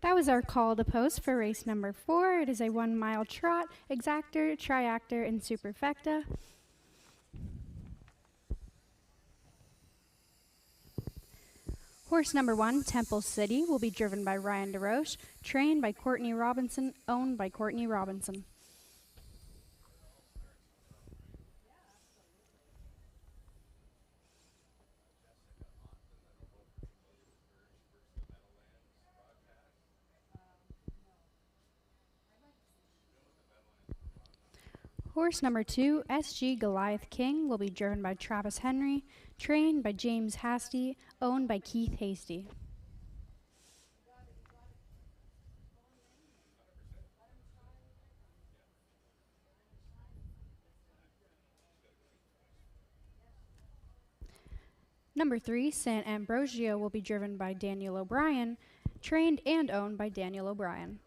That was our call to post for race number 4. It is a 1 mile trot, exactor, triactor, and superfecta. Horse number 1, Temple City, will be driven by Ryan DeRoche, trained by Courtney Robinson, owned by Courtney Robinson. Horse number 2, SG Goliath King, will be driven by Travis Henry, trained by James Hasty, owned by Keith Hasty. Number 3, San Ambrosio, will be driven by Daniel O'Brien, trained and owned by Daniel O'Brien.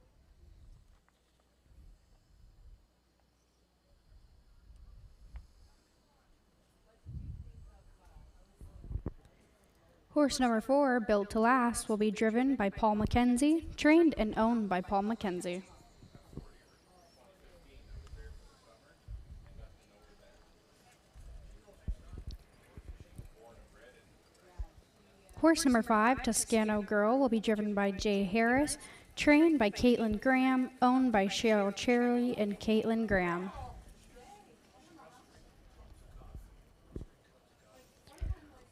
Horse number 4, Built to Last, will be driven by Paul McKenzie, trained and owned by Paul McKenzie. Horse number 5, Toscano Girl, will be driven by Jay Harris, trained by Caitlin Graham, owned by Cheryl Cherry and Caitlin Graham.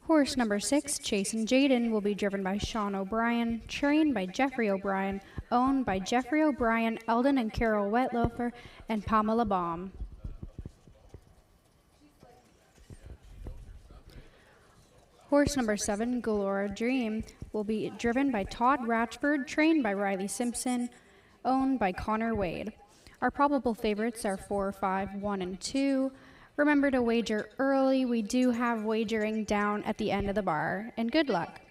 Horse number 6, Chasin' Jaden, will be driven by Sean O'Brien, trained by Jeffrey O'Brien, owned by Jeffrey O'Brien, Eldon and Carol Wetlofer, and Pamela Baum. Horse number 7, Galora Dream, will be driven by Todd Ratchford, trained by Riley Simpson, owned by Connor Wade. Our probable favorites are 4, 5, 1, and 2. Remember to wager early. We do have wagering down at the end of the bar. And good luck.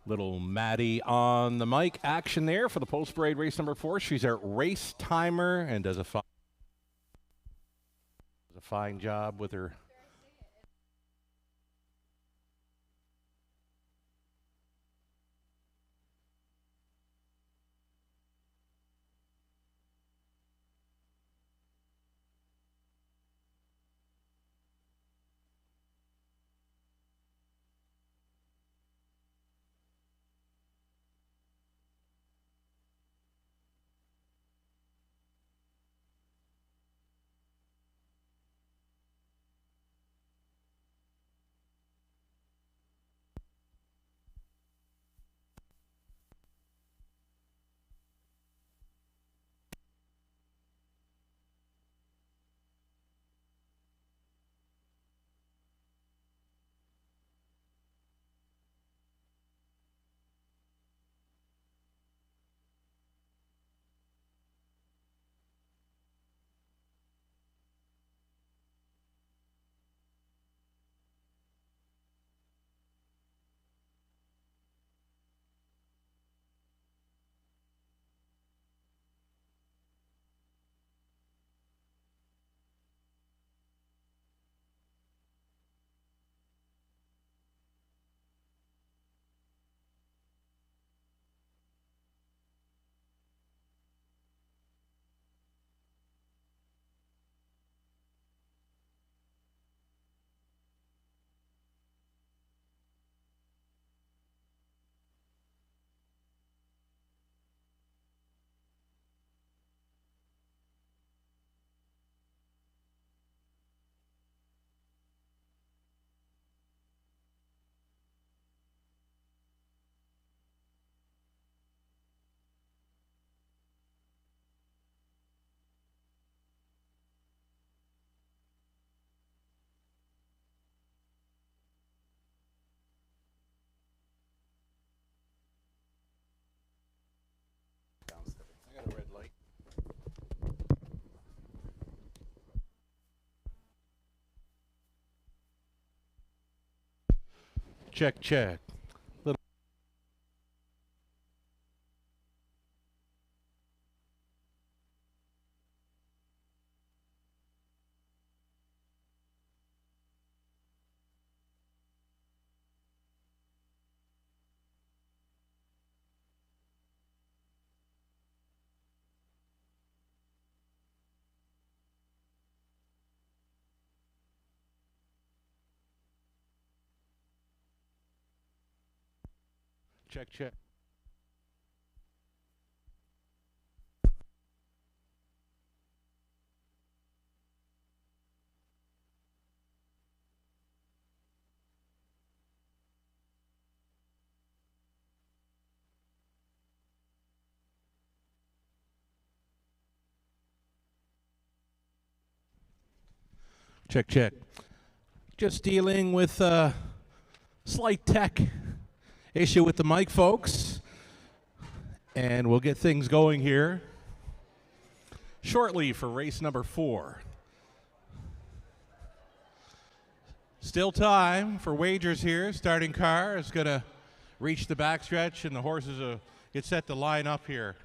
Little Maddie on the mic action there for the post parade race number 4. She's our race timer and does a fine job with her. Check, check. Little check, check. Check, check. Just dealing with a slight tech issue with the mic, folks. And we'll get things going here shortly for race number 4. Still time for wagers here. Starting car is going to reach the backstretch, and the horses get set to line up here.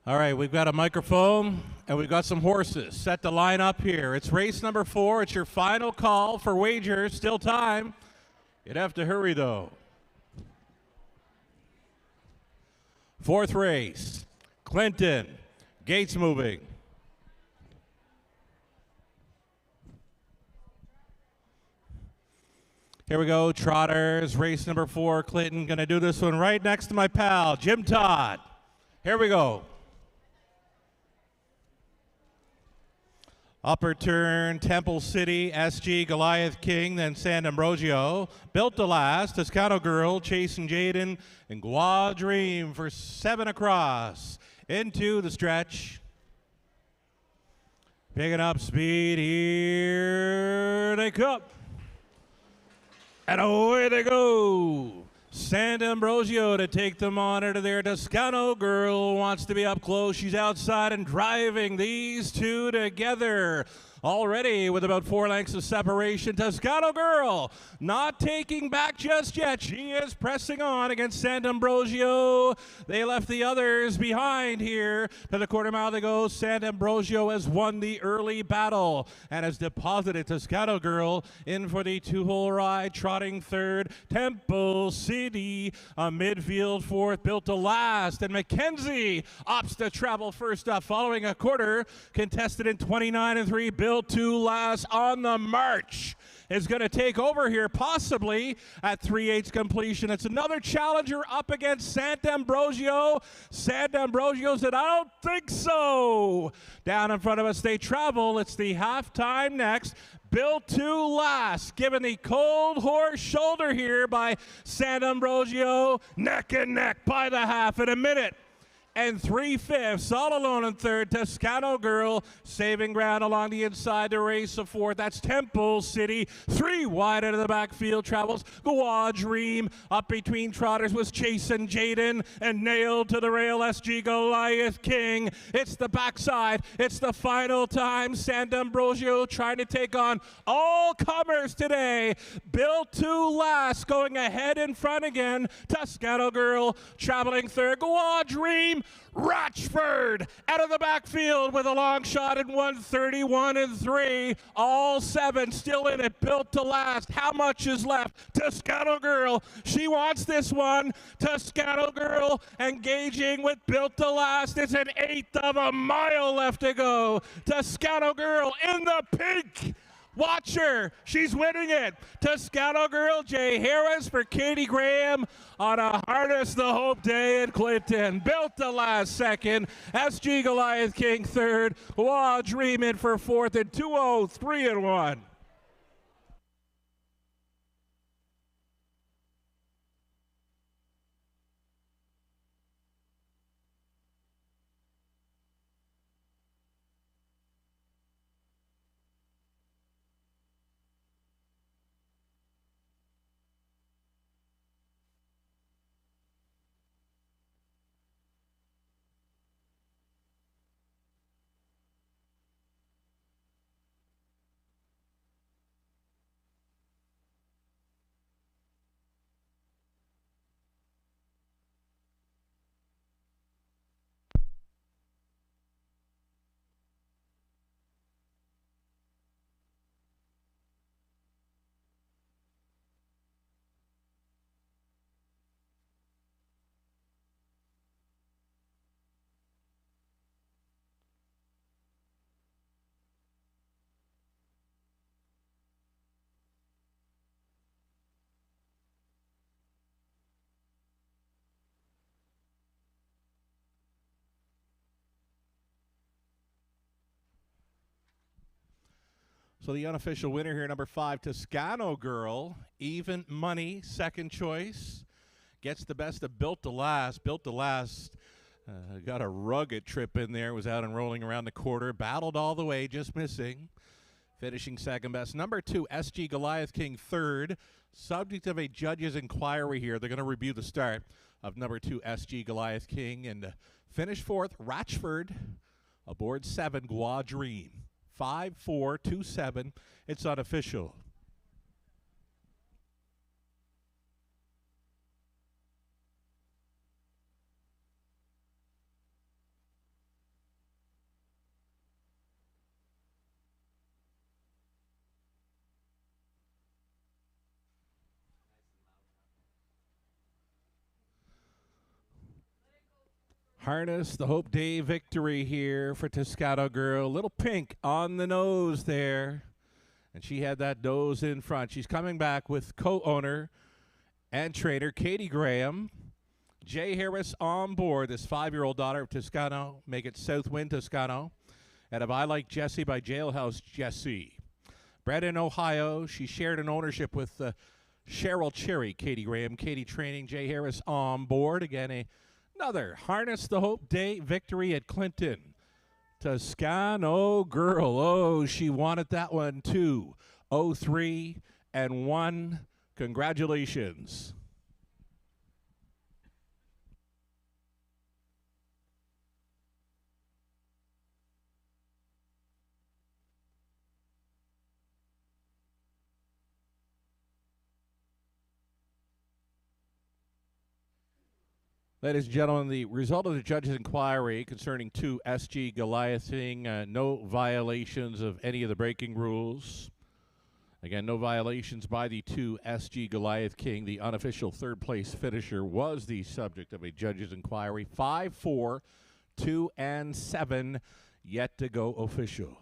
All right, we've got a microphone and we've got some horses set to line up here. It's race number 4. It's your final call for wagers. Still time. You'd have to hurry, though. 4th race, Clinton. Gates moving. Here we go, trotters. Race number 4, Clinton. Going to do this one right next to my pal, Jim Todd. Here we go. Upper turn, Temple City, SG, Goliath King, then San Ambrosio. Built to last, Toscano Girl, Chasing Jaden, and Gua Dream for 7 across. Into the stretch. Picking up speed, here they come. And away they go. San Ambrosio to take them on into there. Toscano Girl wants to be up close. She's outside and driving these two together. Already with about 4 lengths of separation. Toscano Girl not taking back just yet. She is pressing on against San Ambrosio. They left the others behind here. To the quarter mile they go. San Ambrosio has won the early battle and has deposited Toscano Girl in for the 2-hole ride. Trotting third, Temple City. A midfield 4th, Built to last. And Mackenzie opts to travel first up following a quarter. Contested in 29-3. Built to last on the march is going to take over here, possibly at 3/8 completion. It's another challenger up against Sant Ambrosio. Sant Ambrosio said, I don't think so. Down in front of us, they travel. It's the halftime next. Built to last, given the cold horse shoulder here by Sant Ambrosio. Neck and neck by the half in a minute. And 3/5, all alone in third. Toscano Girl saving ground along the inside to race a 4th. That's Temple City. 3 wide out of the backfield travels. Gua Dream up between trotters was Chasing Jaden and nailed to the rail. SG Goliath King. It's the backside. It's the final time. San Ambrosio trying to take on all comers today. Built to last, going ahead in front again. Toscano Girl traveling third. Gua Dream. Rochford out of the backfield with a long shot in 1:31-3. All 7 still in it. Built to last. How much is left? Toscano Girl. She wants this one. Toscano Girl engaging with Built to last. It's an 1/8 of a mile left to go. Toscano Girl in the pink. Watch her. She's winning it. Toscano Girl, Jay Harris for Katie Graham on a Harness the Hope day in Clinton. Built to last second. SG Goliath King third. Gua Dream in for 4th and 2-0-3-1. So the unofficial winner here, number 5, Toscano Girl. Even money, second choice. Gets the best of Built to Last. Built to Last got a rugged trip in there. Was out and rolling around the quarter. Battled all the way, just missing. Finishing second best. Number 2, SG Goliath King, third. Subject of a judge's inquiry here. They're going to review the start of number 2, SG Goliath King. And finish fourth, Ratchford, aboard 7, Gua Dream. 5-4-2-7. It's unofficial. Harness the Hope Day victory here for Toscano Girl. Little pink on the nose there. And she had that nose in front. She's coming back with co-owner and trainer Katie Graham. Jay Harris on board, this 5-year-old daughter of Toscano. Make it Southwind Toscano. Out of I Like Jesse by Jailhouse Jesse. Bred in Ohio. She shared an ownership with Cheryl Cherry, Katie Graham. Katie training, Jay Harris on board. Again, another Harness the Hope Day victory at Clinton. Toscano Girl. Oh, she wanted that one too. 0-3-1. Congratulations. Ladies and gentlemen, the result of the judge's inquiry concerning 2 SG Goliath King, no violations of any of the braking rules. Again, no violations by the 2 SG Goliath King. The unofficial third-place finisher was the subject of a judge's inquiry. 5-4-2-7, yet to go official.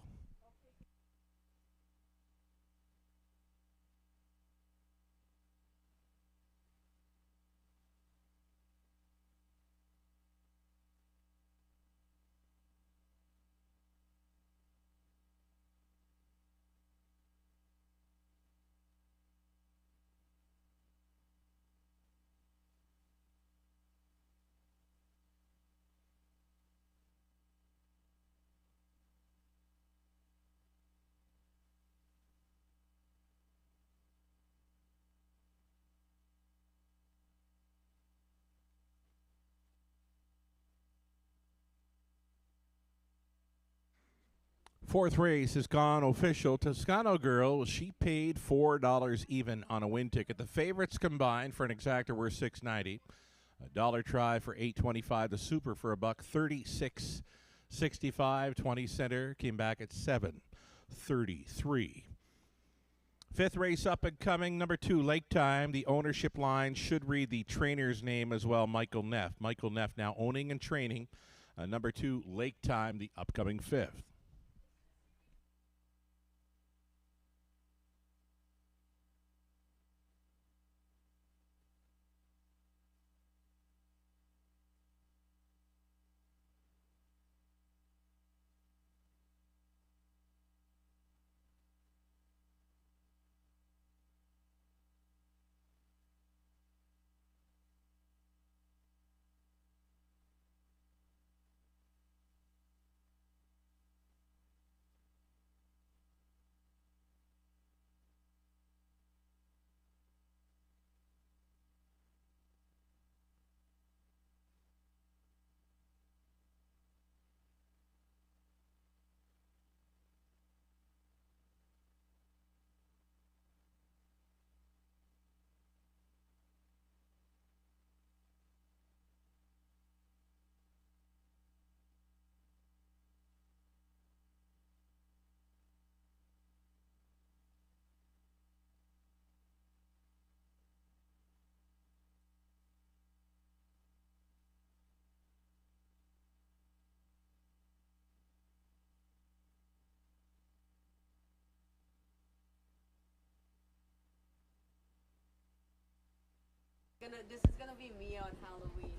Fourth race has gone official. Toscano Girl, she paid $4 even on a win ticket. The favorites combined for an exacta were $6.90. A dollar try for $8.25. The super for $36.65. 20 center came back at $7.33. Fifth race up and coming, number 2, Lake Time. The ownership line should read the trainer's name as well, Michael Neff. Michael Neff now owning and training. Number 2, Lake Time, the upcoming 5th. This is gonna be me on Halloween.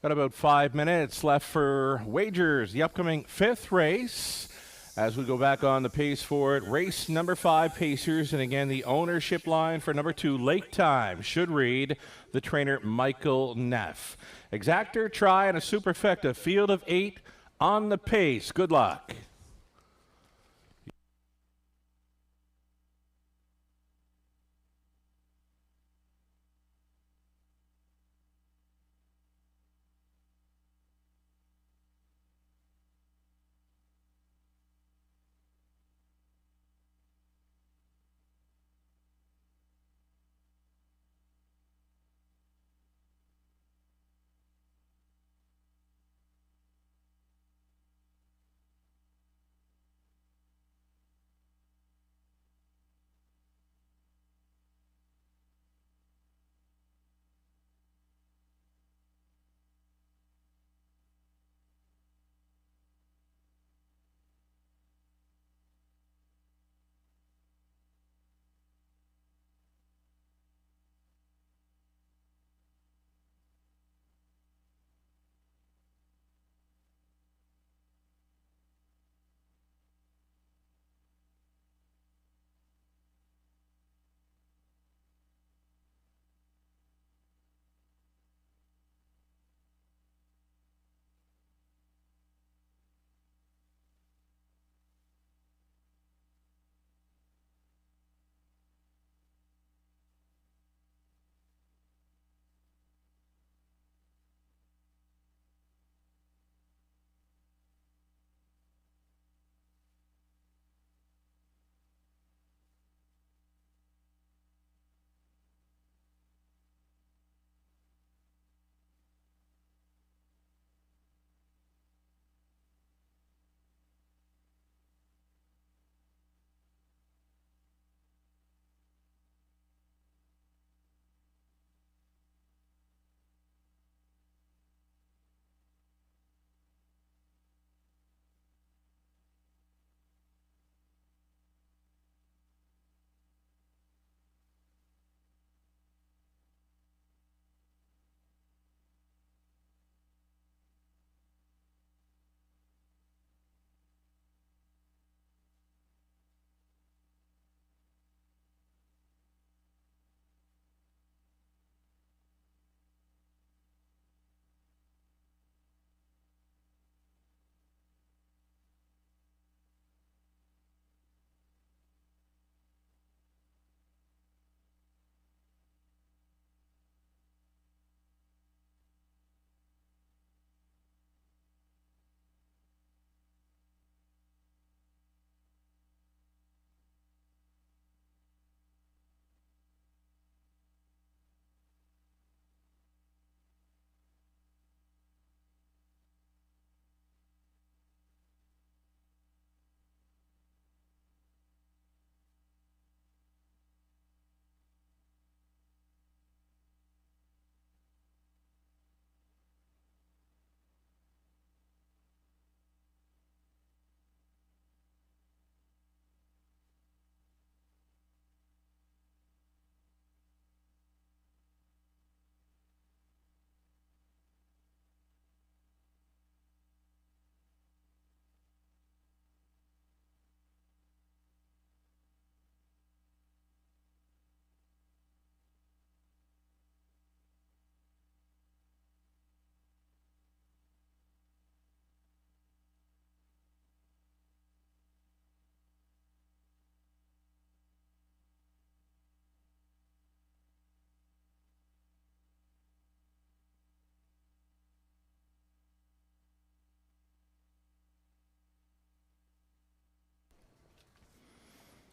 Got about 5 minutes left for wagers. The upcoming 5th race as we go back on the pace for it. Race number 5, Pacers. And again, the ownership line for number 2, Lake Time, should read the trainer Michael Neff. Exactor, try, and a superfecta. Field of 8 on the pace. Good luck.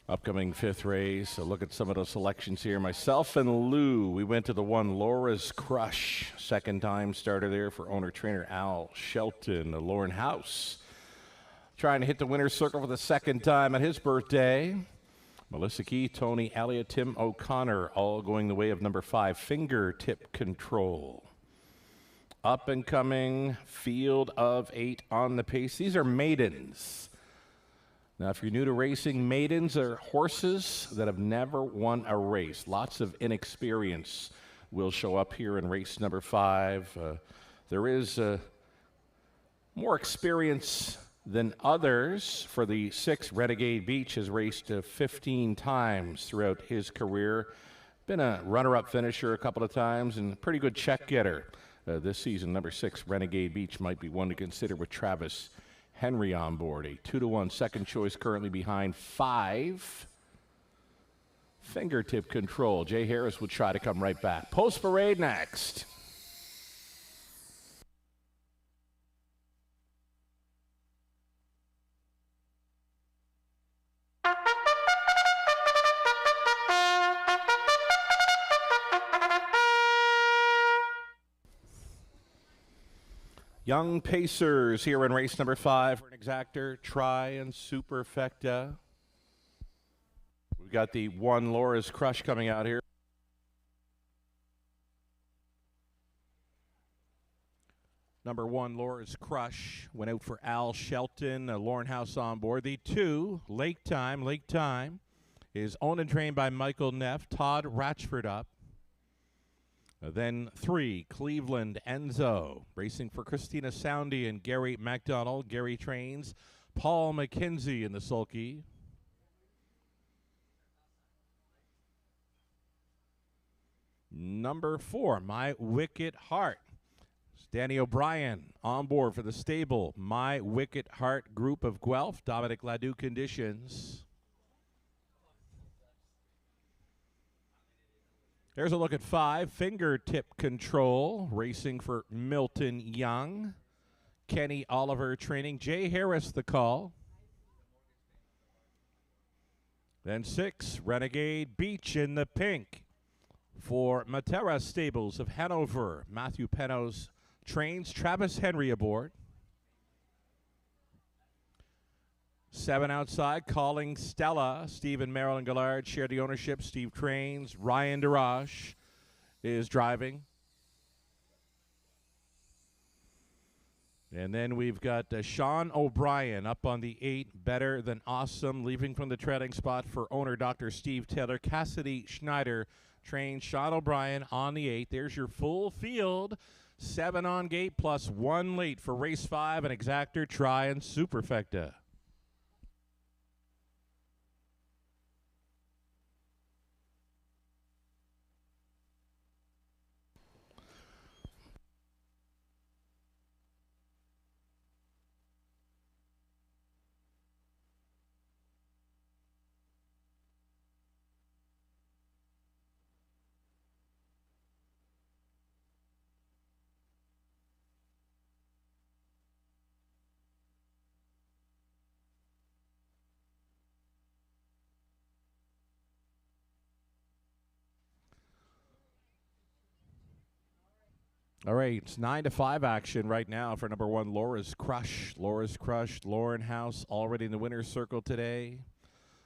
Upcoming 5th race. A look at some of the selections here. Myself and Lou, we went to the one Laura's Crush. Second time starter there for owner-trainer Al Shelton. The Lauren House trying to hit the winner's circle for the second time at his birthday. Melissa Key, Tony Elliott, Tim O'Connor, all going the way of number 5, Fingertip Control. Up and coming, Field of 8 on the pace. These are maidens. Now, if you're new to racing, maidens are horses that have never won a race. Lots of inexperience will show up here in race number 5. There is more experience than others. For the 6, Renegade Beach has raced 15 times throughout his career. Been a runner-up finisher a couple of times and a pretty good check getter. This season, number 6, Renegade Beach, might be one to consider with Travis Henry on board. A 2-1 second choice currently behind 5. Fingertip control. Jay Harris will try to come right back. Post parade next. Young Pacers here in race number 5 for an exactor, Try and Superfecta. We've got the 1 Laura's Crush coming out here. Number 1 Laura's Crush went out for Al Shelton, Lauren House on board. The 2 Lake Time is owned and trained by Michael Neff, Todd Ratchford up. Then 3, Cleveland Enzo, racing for Christina Soundy and Gary MacDonald. Gary trains Paul McKenzie in the sulky. Number 4, My Wicked Heart. It's Danny O'Brien on board for the stable My Wicked Heart group of Guelph. Dominic Ladoux conditions. Here's a look at 5, Fingertip Control, racing for Milton Young. Kenny Oliver training, Jay Harris the call. Then 6, Renegade Beach in the pink for Matera Stables of Hanover. Matthew Penos trains, Travis Henry aboard. 7 outside, Calling Stella. Steve and Marilyn Gallard share the ownership. Steve trains. Ryan Darash is driving. And then we've got Sean O'Brien up on the 8, Better Than Awesome, leaving from the trailing spot for owner Dr. Steve Taylor. Cassidy Schneider trains Sean O'Brien on the 8. There's your full field. 7 on gate plus 1 late for race 5, an exactor, Try and Superfecta. All right, it's 9-5 action right now for number 1, Laura's Crush. Laura's Crush, Lauren House already in the winner's circle today.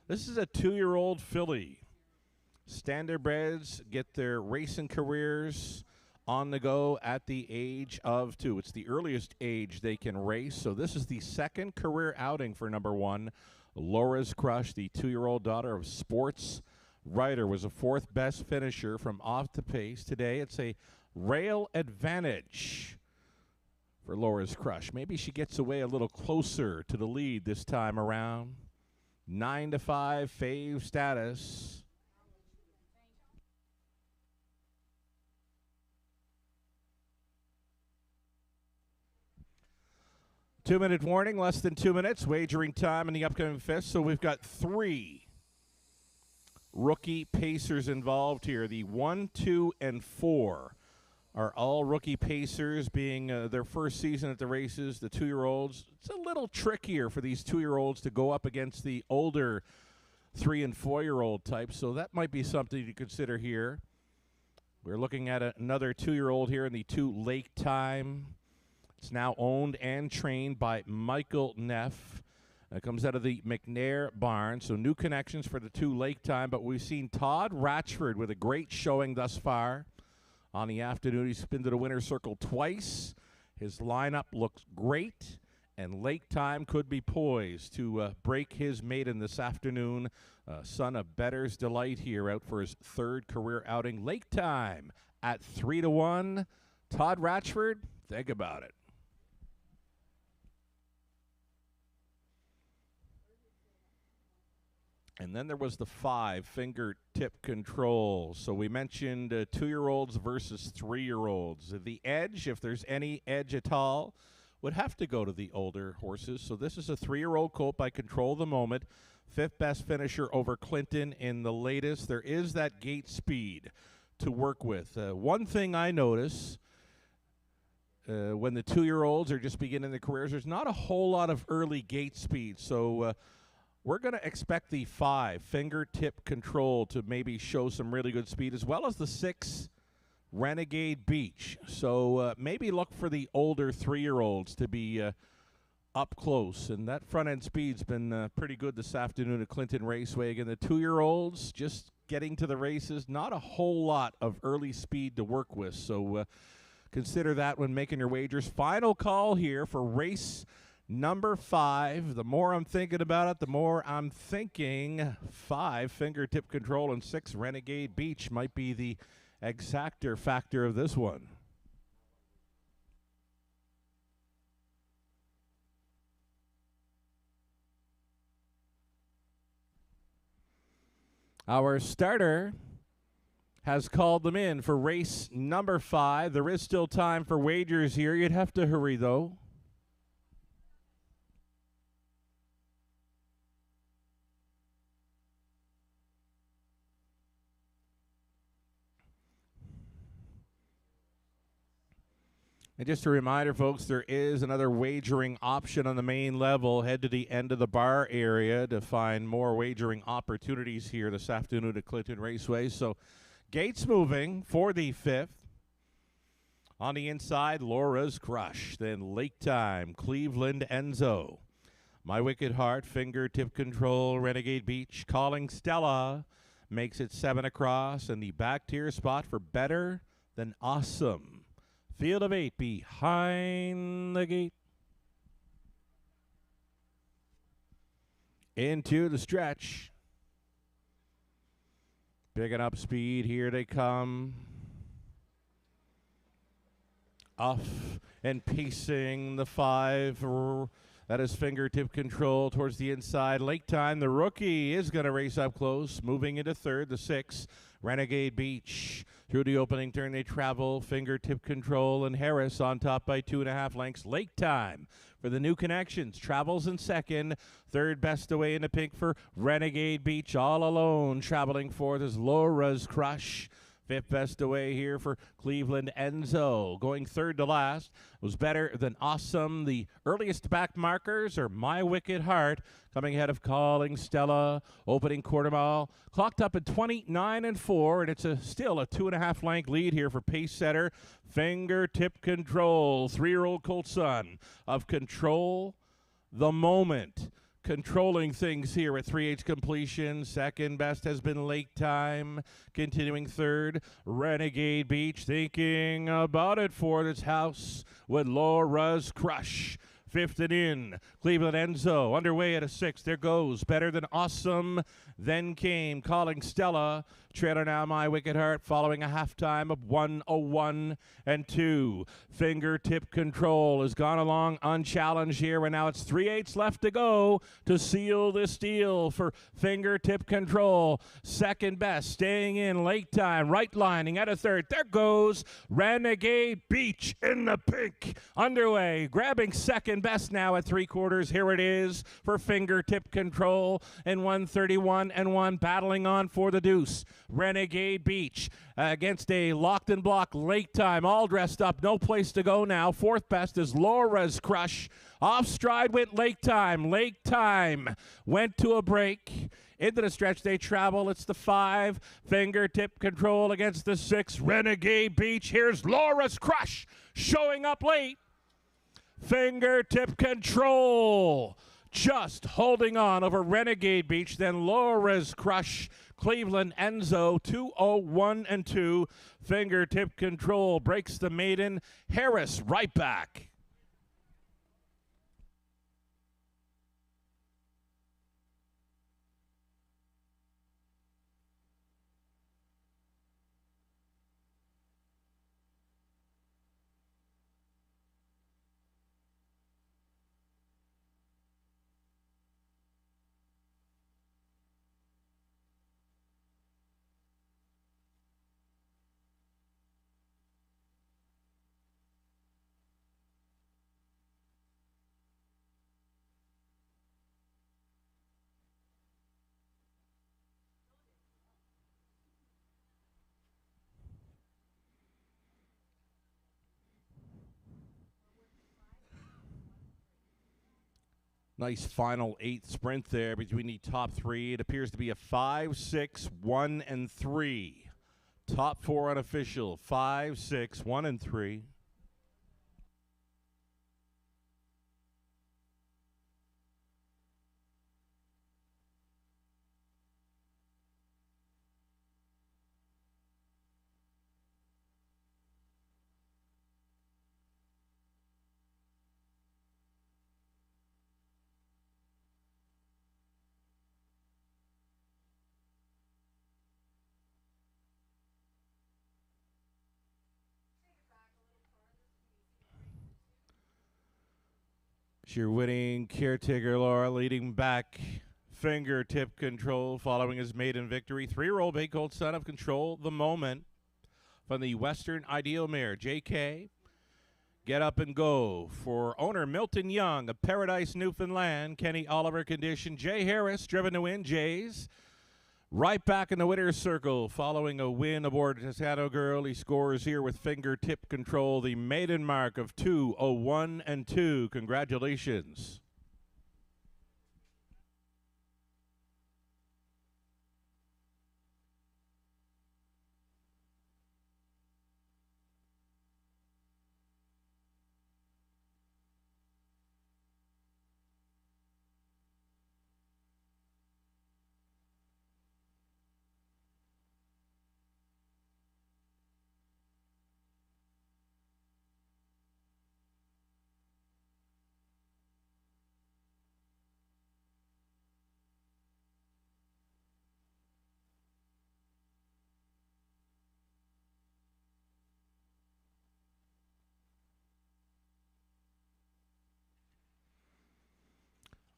This is a 2-year-old filly. Standardbreds get their racing careers on the go at the age of 2. It's the earliest age they can race, so this is the 2nd career outing for number 1, Laura's Crush, the 2-year-old daughter of Sports Writer, was a 4th best finisher from off the pace. Today it's a rail advantage for Laura's Crush. Maybe she gets away a little closer to the lead this time around. 9-5 fave status. Two-minute warning, less than 2 minutes. Wagering time in the upcoming fifth. So we've got 3 rookie pacers involved here. The 1, 2, and 4 are all rookie pacers, being their first season at the races. The 2-year-olds, it's a little trickier for these 2-year-olds to go up against the older 3- and 4-year-old types, so that might be something to consider here. We're looking at another 2-year-old here in the 2 Lake Time. It's now owned and trained by Michael Neff. It comes out of the McNair barn, so new connections for the 2 Lake Time, but we've seen Todd Ratchford with a great showing thus far. On the afternoon, he's been to the winner's circle twice. His lineup looks great, and Lake Time could be poised to break his maiden this afternoon. Son of Better's Delight here, out for his 3rd career outing. Lake Time at 3-1. Todd Ratchford, Think about it. And then there was the 5, fingertip control. So we mentioned 2-year-olds versus 3-year-olds. The edge, if there's any edge at all, would have to go to the older horses. So this is a 3-year-old colt by Control the Moment. 5th best finisher over Clinton in the latest. There is that gate speed to work with. One thing I notice when the 2-year-olds are just beginning their careers, there's not a whole lot of early gate speed. So we're going to expect the 5, fingertip control, to maybe show some really good speed, as well as the 6, Renegade Beach. So maybe look for the older 3-year-olds to be up close. And that front-end speed's been pretty good this afternoon at Clinton Raceway. Again, the 2-year-olds just getting to the races, not a whole lot of early speed to work with. So consider that when making your wagers. Final call here for race number 5. The more I'm thinking about it, the more I'm thinking 5, fingertip control, and 6, Renegade Beach might be the exactor factor of this one. Our starter has called them in for race number 5. There is still time for wagers here. You'd have to hurry, though. And just a reminder, folks, there is another wagering option on the main level. Head to the end of the bar area to find more wagering opportunities here this afternoon at Clinton Raceway. So gates moving for the 5th. On the inside, Laura's Crush. Then Lake Time, Cleveland Enzo. My Wicked Heart, fingertip control, Renegade Beach. Calling Stella makes it 7 across. And the back tier spot for Better Than Awesome. Field of 8 behind the gate. Into the stretch. Picking up speed. Here they come. Off and pacing the 5. That is fingertip control towards the inside. Lake Time, the rookie, is going to race up close. Moving into 3rd, the 6, Renegade Beach. Through the opening turn, they travel. Fingertip control, and Harris on top by 2.5 lengths. Lake Time for the new connections. Travels in 2nd. 3rd best away in the pink for Renegade Beach. All alone. Traveling 4th is Laura's Crush. 5th best away here for Cleveland Enzo. Going 3rd to last was Better Than Awesome. The earliest back markers are My Wicked Heart, coming ahead of Calling Stella. Opening quarter mile, clocked up at 29-4, and it's still a 2.5 length lead here for pace setter Fingertip Control. 3-year-old colt son of Control the Moment. Controlling things here at 3/8 completion. 2nd best has been Lake Time. Continuing 3rd, Renegade Beach. Thinking about it for this house with Laura's Crush. 5th and in, Cleveland Enzo. Underway at a 6th. There goes Better Than Awesome. Then came Calling Stella. Trailer now My Wicked Heart, following a halftime of 1:01.2. Fingertip Control has gone along unchallenged here, and now it's 3/8 left to go to seal this deal for Fingertip Control. 2nd best, staying in Lake Time, right lining at a 3rd. There goes Renegade Beach in the pink. Underway, grabbing 2nd best now at 3/4. Here it is for Fingertip Control in 1:31.1, battling on for the deuce. Renegade Beach against a locked and block Lake Time, all dressed up, no place to go now. 4th best is Laura's Crush. Off stride with Lake Time. Lake Time went to a break. Into the stretch they travel. It's the 5, Fingertip Control against the 6, Renegade Beach. Here's Laura's Crush showing up late. Fingertip Control just holding on over Renegade Beach. Then Laura's Crush, Cleveland Enzo, 2:01.2. Fingertip Control breaks the maiden. Harris right back. Nice final 8th sprint there between the top 3. It appears to be a 5, 6, 1, and 3. Top 4 unofficial, 5, 6, 1, and 3. Your winning caretaker Laura leading back, fingertip control following his maiden victory. 3-year-old Bay Colt son of Control the Moment from the Western Ideal mare, JK. Get Up and Go for owner Milton Young of Paradise, Newfoundland. Kenny Oliver condition. Jay Harris driven to win. Jays right back in the winner's circle following a win aboard Toscano Girl. He scores here with fingertip control, the maiden mark of 2:01 and 2. Congratulations.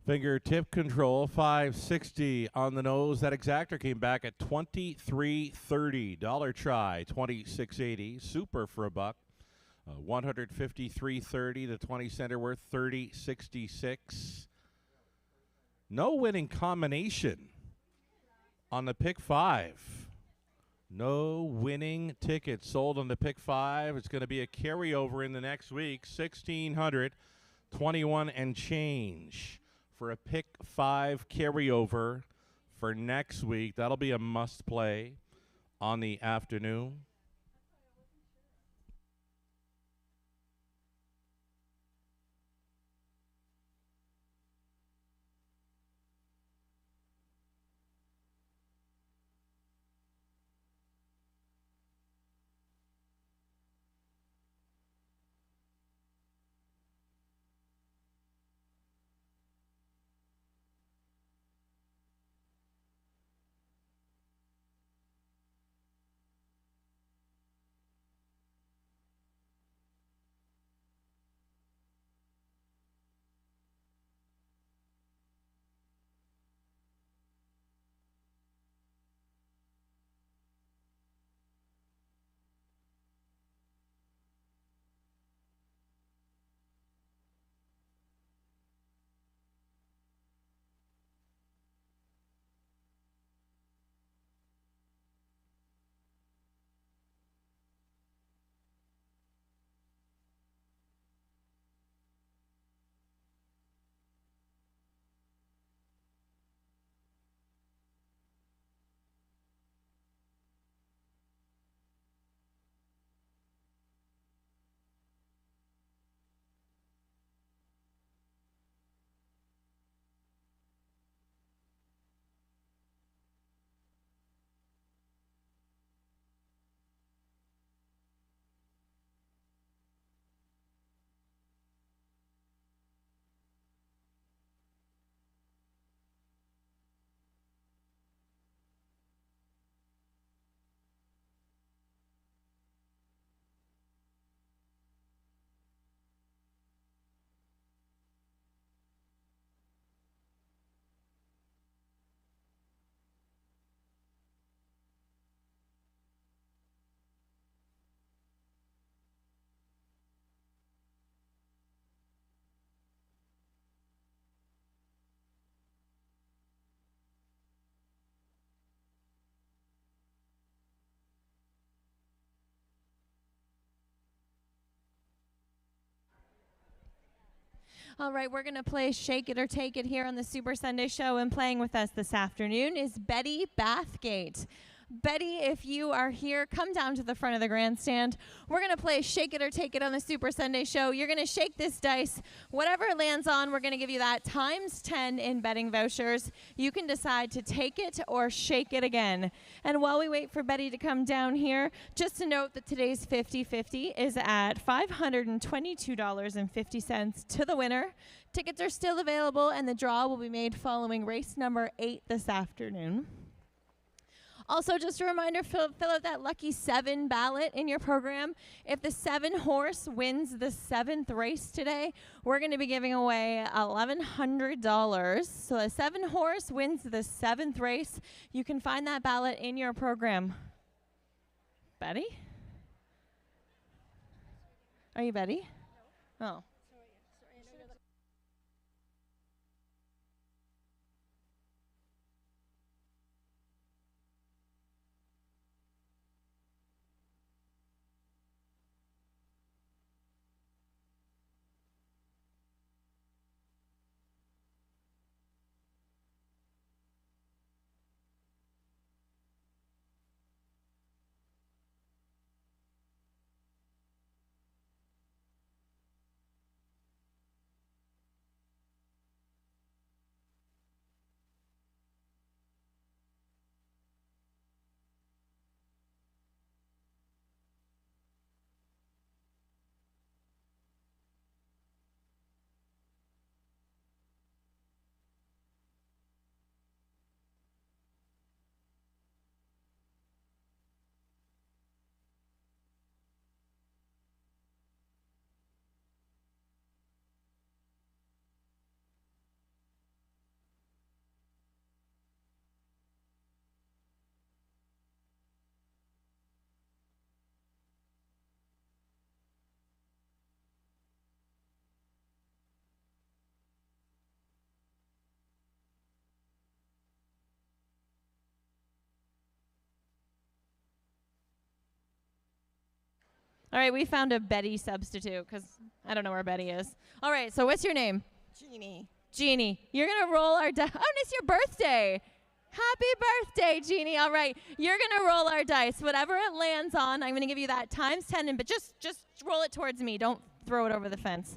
Fingertip control, 560 on the nose. That exactor came back at $23.30. Dollar try, $26.80. Super for a buck. $153.30. The 20 center worth $30.66. No winning combination on the pick 5. No winning tickets sold on the pick 5. It's going to be a carryover in the next week. 1,621 and change for a pick 5 carryover for next week. That'll be a must play on the afternoon. All right, we're going to play Shake It or Take It here on the Super Sunday Show, and playing with us this afternoon is Betty Bathgate. Betty, if you are here, come down to the front of the grandstand. We're going to play Shake It or Take It on the Super Sunday Show. You're going to shake this dice. Whatever it lands on, we're going to give you that times 10 in betting vouchers. You can decide to take it or shake it again. And while we wait for Betty to come down here, just to note that today's 50-50 is at $522.50 to the winner. Tickets are still available, and the draw will be made following race number 8 this afternoon. Also, just a reminder, fill out that lucky 7 ballot in your program. If the 7 horse wins the 7th race today, we're going to be giving away $1,100. So the 7 horse wins the 7th race. You can find that ballot in your program. Betty? Are you Betty? No. Oh. All right, we found a Betty substitute because I don't know where Betty is. All right, so what's your name? Jeannie. Jeannie. You're going to roll our dice. Oh, and it's your birthday. Happy birthday, Jeannie. All right, you're going to roll our dice. Whatever it lands on, I'm going to give you that times 10, but just roll it towards me. Don't throw it over the fence.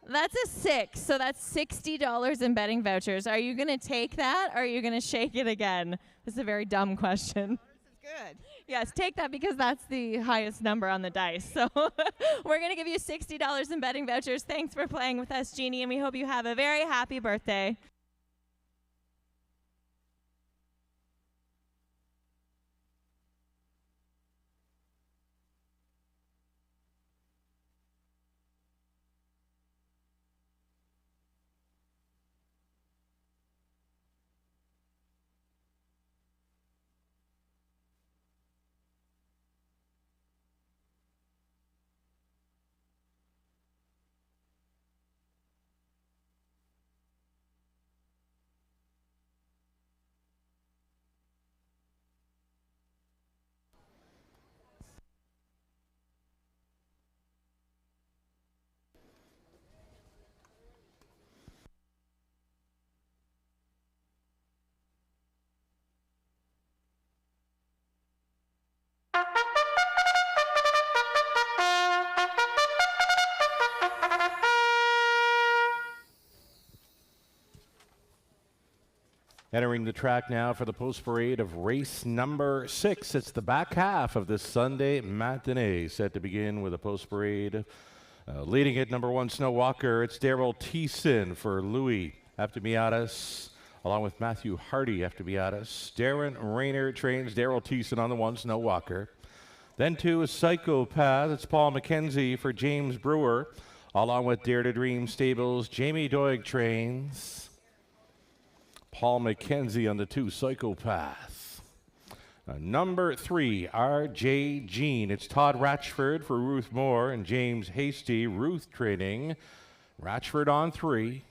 That's a 6, so that's $60 in betting vouchers. Are you going to take that, or are you going to shake it again? This is a very dumb question. This is good. Yes, take that because that's the highest number on the dice. So we're going to give you $60 in betting vouchers. Thanks for playing with us, Jeannie, and we hope you have a very happy birthday. Entering the track now for the post parade of race number 6. It's the back half of this Sunday matinee, set to begin with a post parade. Leading it, number 1, Snow Walker. It's Daryl Thiessen for Louis After-Miatas, along with Matthew Hardy After-Miatas. Darren Rayner trains Daryl Thiessen on the 1, Snow Walker. Then 2 is Psychopath. It's Paul McKenzie for James Brewer, along with Dare to Dream Stables. Jamie Doig trains Paul McKenzie on the 2, Psychopath. Number 3, R.J. Jean. It's Todd Ratchford for Ruth Moore and James Hasty. Ruth training Ratchford on 3.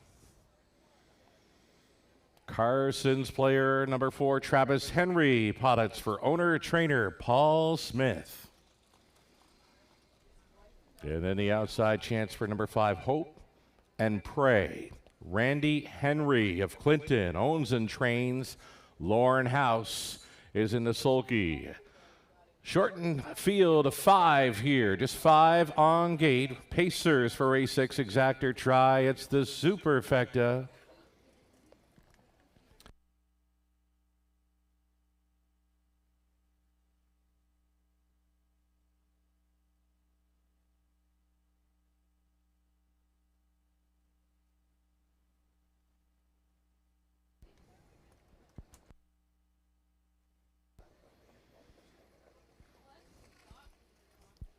Carson's player, number 4, Travis Henry. Pilots for owner-trainer Paul Smith. And then the outside chance for number 5, Hope and Pray. Randy Henry of Clinton owns and trains. Lauren House is in the sulky. Shortened field of 5 here, just 5 on gate. Pacers for race 6, exactor try. It's the Superfecta.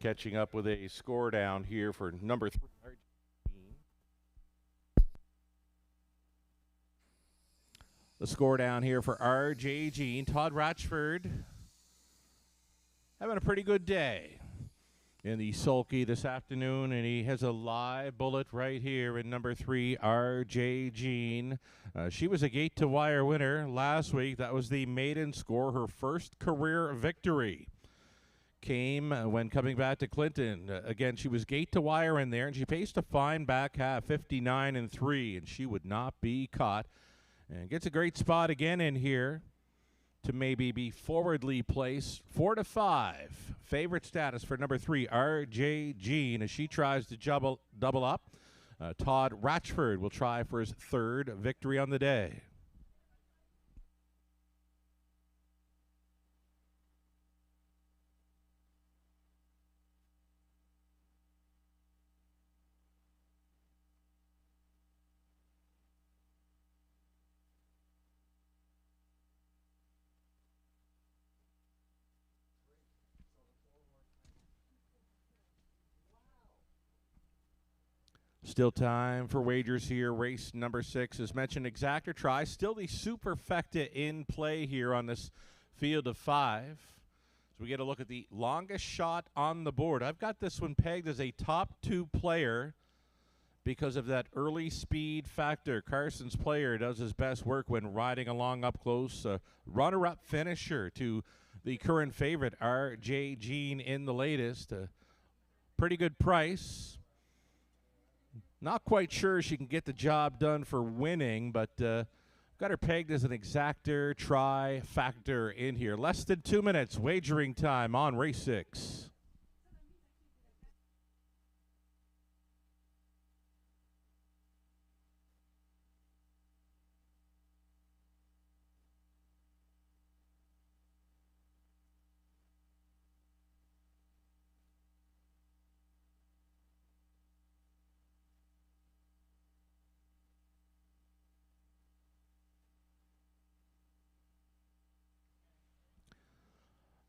Catching up with a score down here for number 3. The score down here for RJ Jean. Todd Ratchford having a pretty good day in the sulky this afternoon, and he has a live bullet right here in number 3, RJ Jean. She was a gate-to-wire winner last week. That was the maiden score, her first career victory. Came when coming back to Clinton. Again, she was gate to wire in there, and she paced a fine back half, 59-3, and she would not be caught. And gets a great spot again in here to maybe be forwardly placed. 4-5. Favorite status for number 3, RJ Jean, as she tries to double up. Todd Ratchford will try for his 3rd victory on the day. Still time for wagers here. Race number 6, as mentioned, exactor try. Still the Superfecta in play here on this field of 5. So we get a look at the longest shot on the board. I've got this one pegged as a top 2 player because of that early speed factor. Carson's player does his best work when riding along up close. Runner-up finisher to the current favorite, RJ Jean, in the latest. Pretty good price. Not quite sure she can get the job done for winning, but got her pegged as an exactor try factor in here. Less than 2 minutes wagering time on race 6.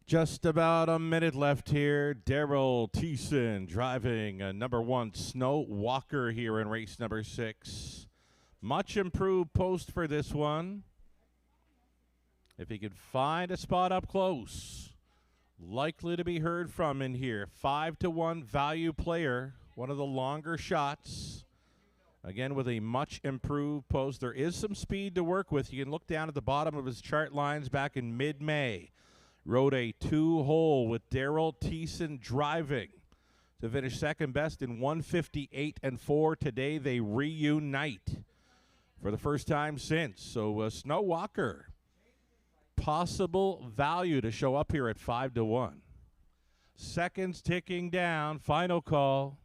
Just about a minute left here. Daryl Thiessen driving number 1, Snow Walker, here in race number 6. Much improved post for this one. If he could find a spot up close, likely to be heard from in here. 5-1 value player, one of the longer shots. Again, with a much improved post. There is some speed to work with. You can look down at the bottom of his chart lines back in mid-May. Rode a 2-hole with Daryl Thiessen driving to finish second best in 158-4. Today they reunite for the first time since. So Snow Walker, possible value to show up here at 5-1. Seconds ticking down. Final call.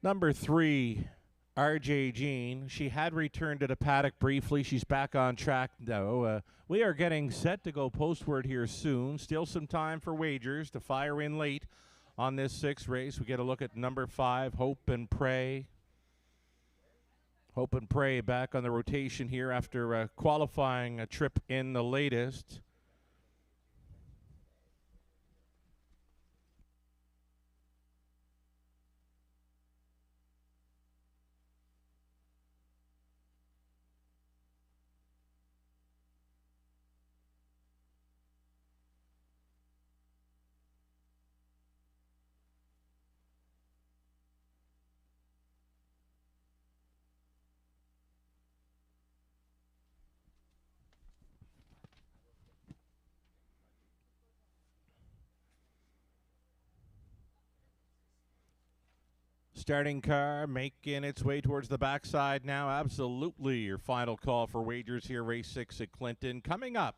Number 3, RJ Jean. She had returned to the paddock briefly. She's back on track now. We are getting set to go postward here soon. Still some time for wagers to fire in late on this 6th race. We get a look at number 5, Hope and Pray. Hope and Pray back on the rotation here after qualifying a trip in the latest. Starting car making its way towards the backside now. Absolutely your final call for wagers here, race 6 at Clinton. Coming up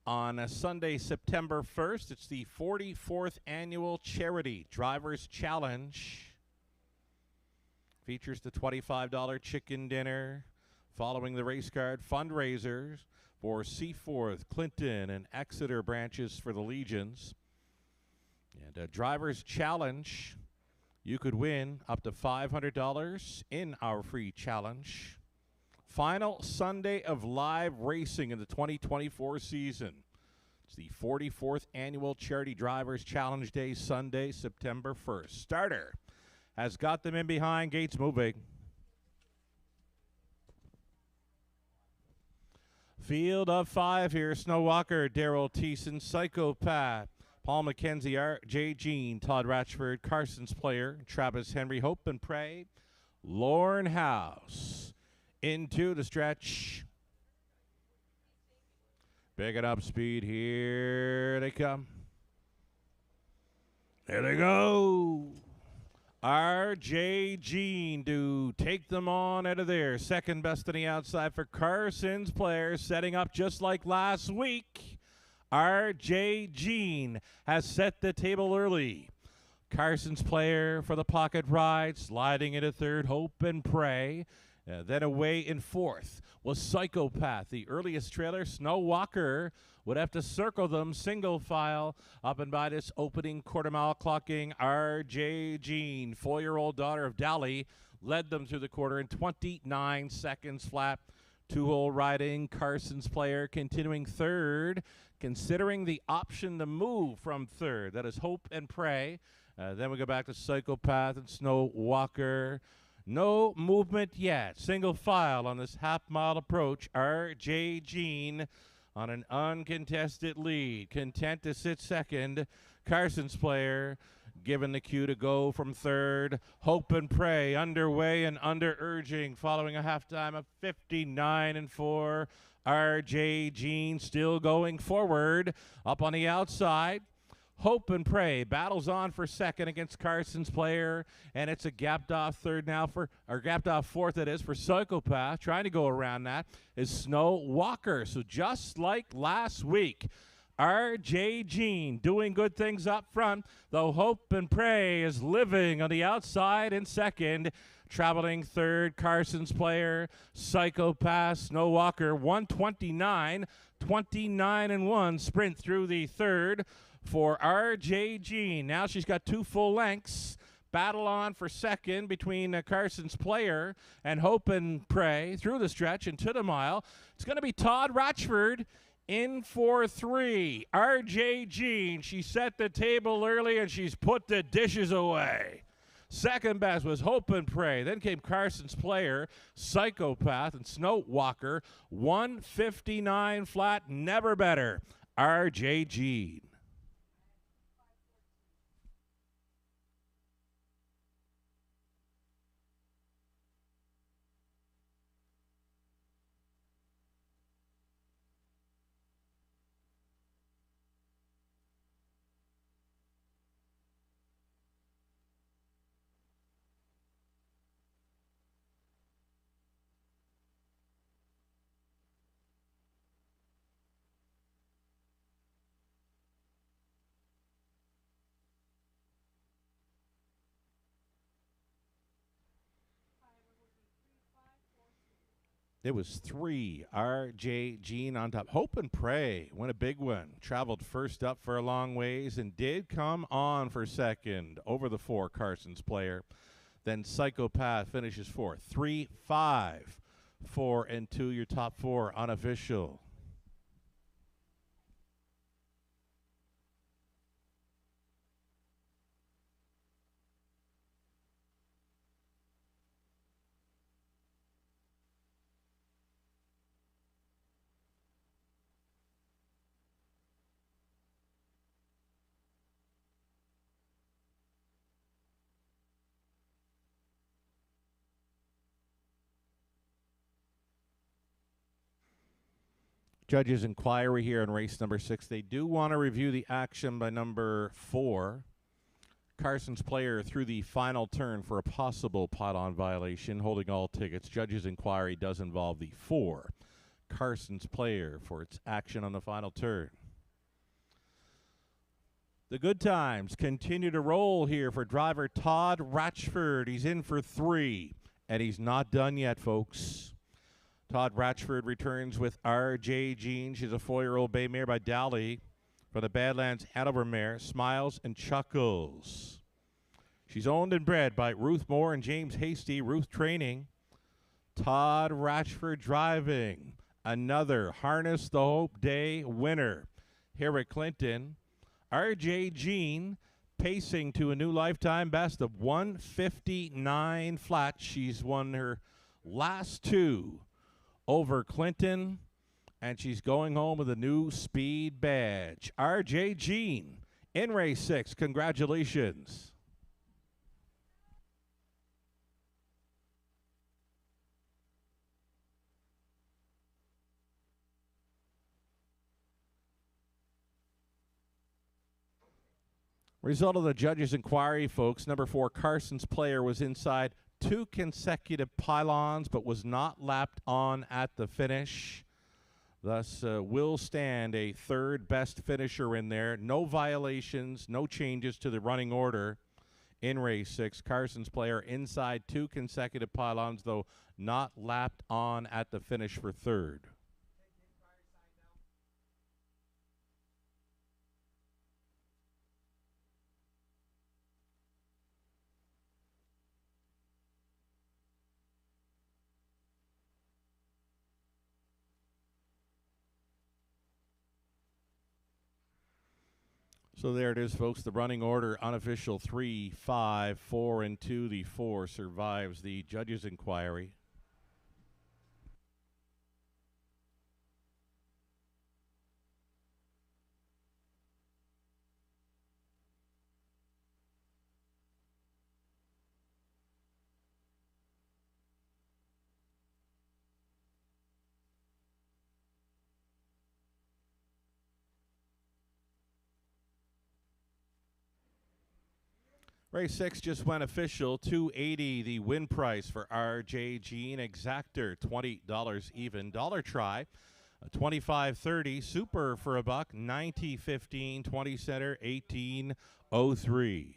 on a Sunday, September 1st, it's the 44th Annual Charity Drivers Challenge. Features the $25 chicken dinner following the race card fundraisers for Seaforth, Clinton, and Exeter branches for the Legions. And a Drivers Challenge, you could win up to $500 in our free challenge. Final Sunday of live racing in the 2024 season. It's the 44th Annual Charity Drivers Challenge Day, Sunday, September 1st. Starter has got them in behind, gates moving. Field of 5 here. Snow Walker, Daryl Thiessen, Psychopath, Paul McKenzie, R.J. Jean, Todd Ratchford, Carson's Player, Travis Henry, Hope and Pray, Lorne House. Into the stretch. Picking up speed. Here they come. There they go. R.J. Jean to take them on out of there. Second best on the outside for Carson's Player, setting up just like last week. R.J. Jean has set the table early. Carson's Player for the pocket ride, sliding into third, Hope and Pray. Then away in fourth was Psychopath. The earliest trailer, Snow Walker, would have to circle them single file up and by this opening quarter mile, clocking R.J. Jean. 4-year-old daughter of Dali led them through the quarter in 29 seconds flat. Two-hole riding, Carson's Player continuing third, considering the option to move from third. That is Hope and Pray. Then we go back to Psychopath and Snow Walker. No movement yet. Single file on this half-mile approach. R.J. Jean on an uncontested lead. Content to sit second. Carson's Player given the cue to go from third. Hope and Pray underway and under urging following a halftime of 59-4. R.J. Jean still going forward. Up on the outside, Hope and Pray battles on for second against Carson's Player, and it's a gapped off third now or gapped off fourth, that is, for Psychopath. Trying to go around that is Snow Walker. So just like last week, R.J. Jean doing good things up front, though Hope and Pray is living on the outside in second. Traveling third, Carson's Player, Psychopath, Snow Walker, 129, 29-1 sprint through the third for R.J. Jean. Now she's got 2 full lengths. Battle on for second between Carson's Player and Hope and Pray through the stretch and to the mile. It's going to be Todd Ratchford in for 3. R.J. Jean, she set the table early and she's put the dishes away. Second best was Hope and Pray. Then came Carson's Player, Psychopath, and Snow Walker. 159 flat, never better. R.J. Jean. It was 3. R.J. Jean on top. Hope and Pray won a big one. Traveled first up for a long ways and did come on for second over the 4, Carson's Player. Then Psychopath finishes fourth. 3, 5, 4, and 2, your top 4 unofficial. Judges' inquiry here in race number 6. They do want to review the action by number 4, Carson's player through the final turn for a possible pylon violation, holding all tickets. Judge's inquiry does involve the 4. Carson's player for its action on the final turn. The good times continue to roll here for driver Todd Ratchford. He's in for 3, and he's not done yet, folks. Todd Ratchford returns with R.J. Jean. She's a 4-year-old bay mare by Dally for the Badlands Hanover mare. Smiles and Chuckles. She's owned and bred by Ruth Moore and James Hasty. Ruth training. Todd Ratchford driving. Another Harness the Hope Day winner here at Clinton. R.J. Jean pacing to a new lifetime best of 159 flat. She's won her last 2 over Clinton, and she's going home with a new speed badge. R.J. Jean in race 6. Congratulations. Result of the judge's inquiry, folks. Number 4, Carson's player was inside 2 consecutive pylons, but was not lapped on at the finish. Thus, will stand a 3rd best finisher in there. No violations, no changes to the running order in race 6. Carson's player inside 2 consecutive pylons, though not lapped on at the finish for 3rd. So there it is, folks. The running order, unofficial 3, 5, 4, and 2. The 4 survives the judge's inquiry. Race 6 just went official. $280 the win price for R.J. Jean. Exactor, $20 even. Dollar try, $25.30. Super for $1. $90.15. 20 center, $18.03.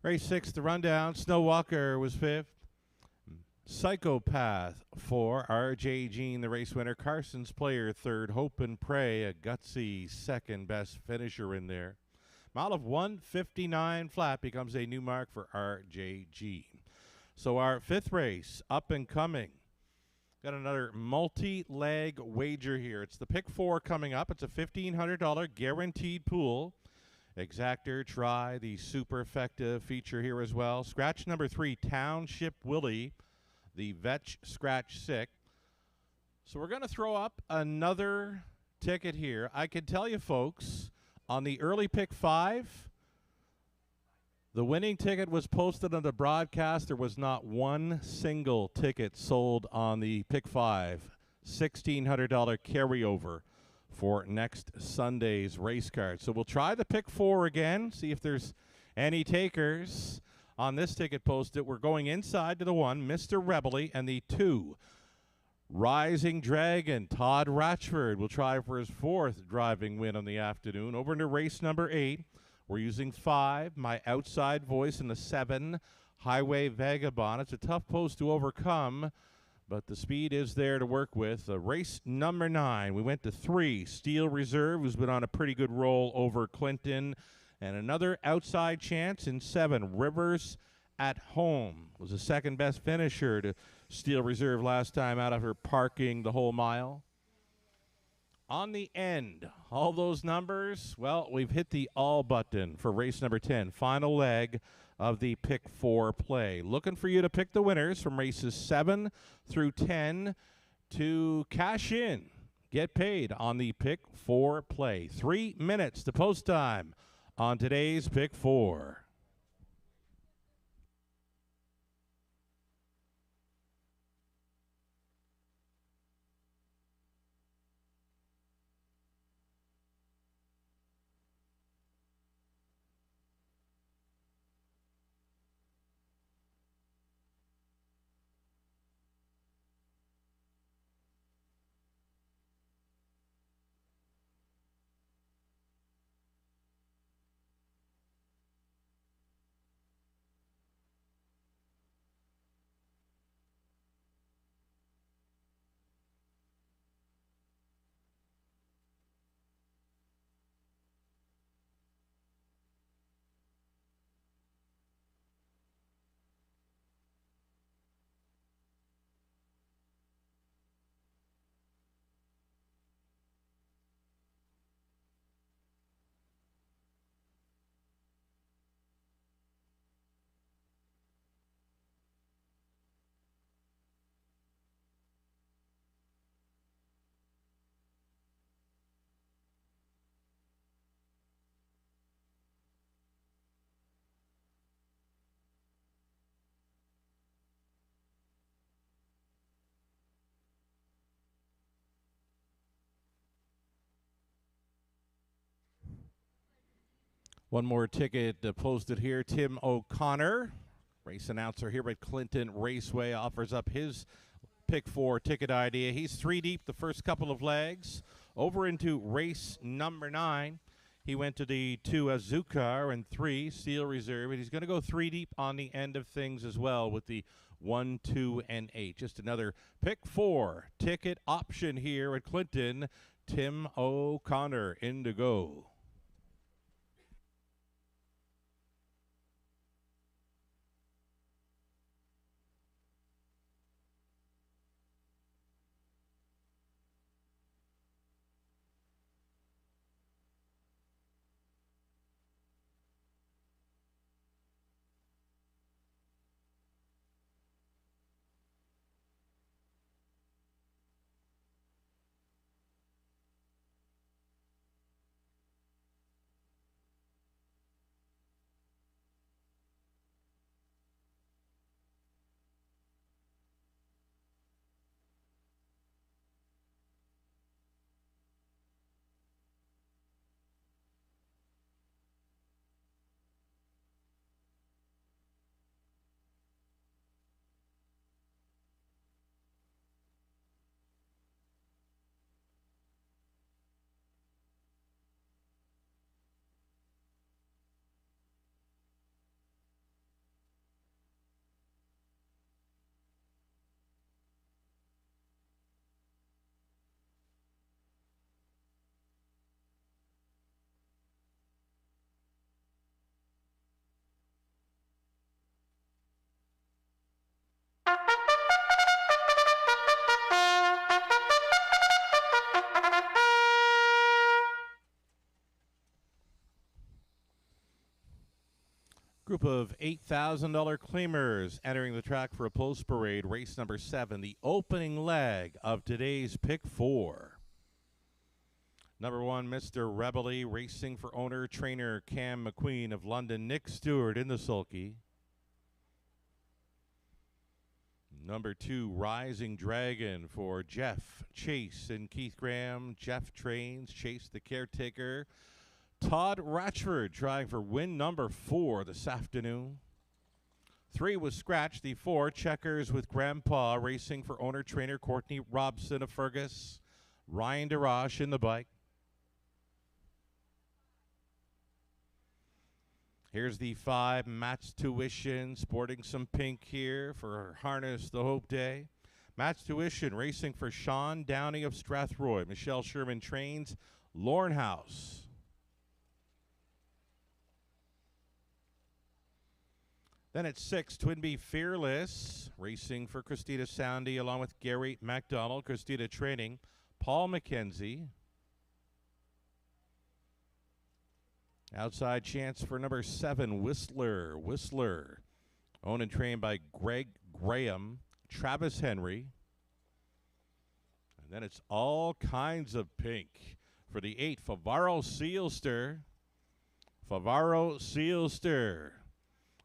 Race 6, the rundown. Snow Walker was 5th. Psychopath 4. RJ Jean, the race winner. Carson's Player 3rd. Hope and Pray, a gutsy second best finisher in there. Mile of 1:59 flat becomes a new mark for RJ Jean. So our 5th race, up and coming. Got another multi-leg wager here. It's the pick 4 coming up. It's a $1,500 guaranteed pool. Exactor, try the super effective feature here as well. Scratch number 3, Township Willie, the Vetch Scratch 6. So we're going to throw up another ticket here. I can tell you, folks, on the early pick 5, the winning ticket was posted on the broadcast. There was not one single ticket sold on the pick 5. $1,600 carryover for next Sunday's race card. So we'll try the pick 4 again, see if there's any takers on this ticket posted. We're going inside to the 1, Mr. Rebelly, and the 2, Rising Dragon. Todd Ratchford will try for his 4th driving win on the afternoon. Over into race number 8. We're using 5, My Outside Voice, and the 7, Highway Vagabond. It's a tough post to overcome, but the speed is there to work with. Race number 9, we went to 3, Steel Reserve, who's been on a pretty good roll over Clinton. And another outside chance in 7, Rivers at Home. Was the second best finisher to Steel Reserve last time out of her parking the whole mile. On the end, all those numbers, well, we've hit the all button for race number 10, final leg of the pick 4 play. Looking for you to pick the winners from races 7 through 10 to cash in, get paid on the pick 4 play. 3 minutes to post time on today's pick 4. One more ticket posted here. Tim O'Connor, race announcer here at Clinton Raceway, offers up his pick 4 ticket idea. He's 3 deep the first couple of legs. Over into race number 9. He went to the 2 Azucar and 3 Steel Reserve, and he's going to go 3 deep on the end of things as well with the 1, 2, and 8. Just another pick 4 ticket option here at Clinton. Tim O'Connor in to go. Group of $8,000 claimers entering the track for a post parade. Race number 7, the opening leg of today's Pick 4. Number 1, Mr. Rebelly, racing for owner, trainer Cam McQueen of London. Nick Stewart in the sulky. Number 2, Rising Dragon for Jeff Chase and Keith Graham. Jeff trains, Chase the caretaker. Todd Ratchford trying for win number 4 this afternoon. 3 was Scratch, the 4, Checkers with Grandpa, racing for owner, trainer Courtney Robson of Fergus. Ryan DeRoche in the bike. Here's the 5, Match Tuition, sporting some pink here for Harness the Hope Day. Match Tuition racing for Sean Downey of Strathroy. Michelle Sherman trains Lorne House. Then at 6, Twinbee Fearless, racing for Christina Soundy along with Gary MacDonald. Christina training Paul McKenzie. Outside chance for number 7, Whistler. Whistler, owned and trained by Greg Graham, Travis Henry. And then it's all kinds of pink for the 8, Favaro Sealster. Favaro Sealster.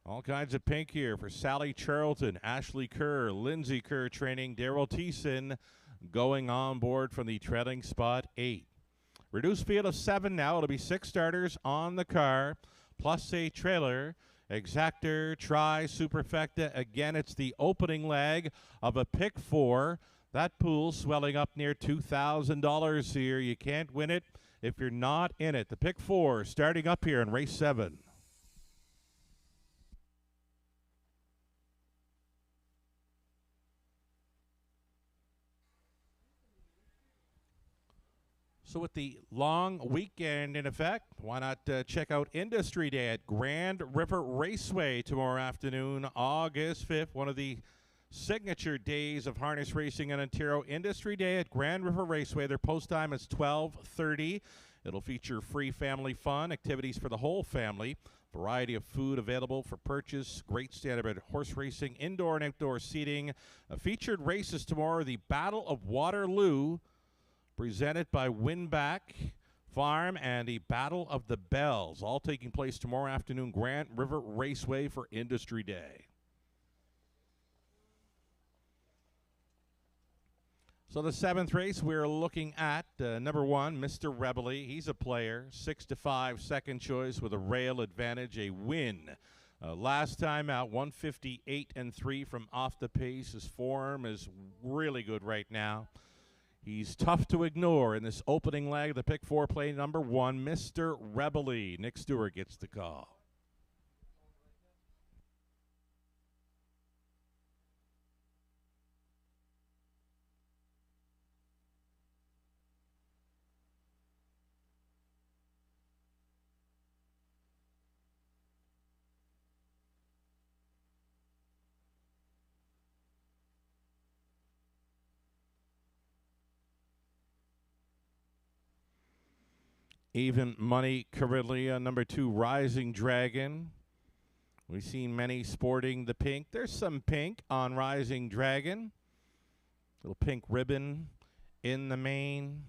All kinds of pink here for Sally Charlton, Ashley Kerr, Lindsay Kerr training, Daryl Thiessen going on board from the trailing spot 8. Reduced field of 7 now. It'll be 6 starters on the car, plus a trailer. Exactor, Tri, Superfecta. Again, it's the opening leg of a Pick 4. That pool swelling up near $2,000 here. You can't win it if you're not in it. The Pick 4 starting up here in race 7. So with the long weekend in effect, why not check out Industry Day at Grand River Raceway tomorrow afternoon, August 5th, one of the signature days of harness racing in Ontario. Industry Day at Grand River Raceway. Their post time is 12:30. It'll feature free family fun, activities for the whole family, variety of food available for purchase, great standard horse racing, indoor and outdoor seating. Featured races tomorrow, the Battle of Waterloo, presented by Winback Farm, and the Battle of the Bells, all taking place tomorrow afternoon, Grand River Raceway for Industry Day. So the 7th race, we're looking at number 1, Mr. Rebelly. He's a player, 6-5, second choice with a rail advantage, a win. Last time out, 158-3 from off the pace. His form is really good right now. He's tough to ignore in this opening leg of the Pick 4 play. Number 1, Mr. Rebelly. Nick Stewart gets the call. Even Money Carillia, number 2, Rising Dragon. We've seen many sporting the pink. There's some pink on Rising Dragon. Little pink ribbon in the mane.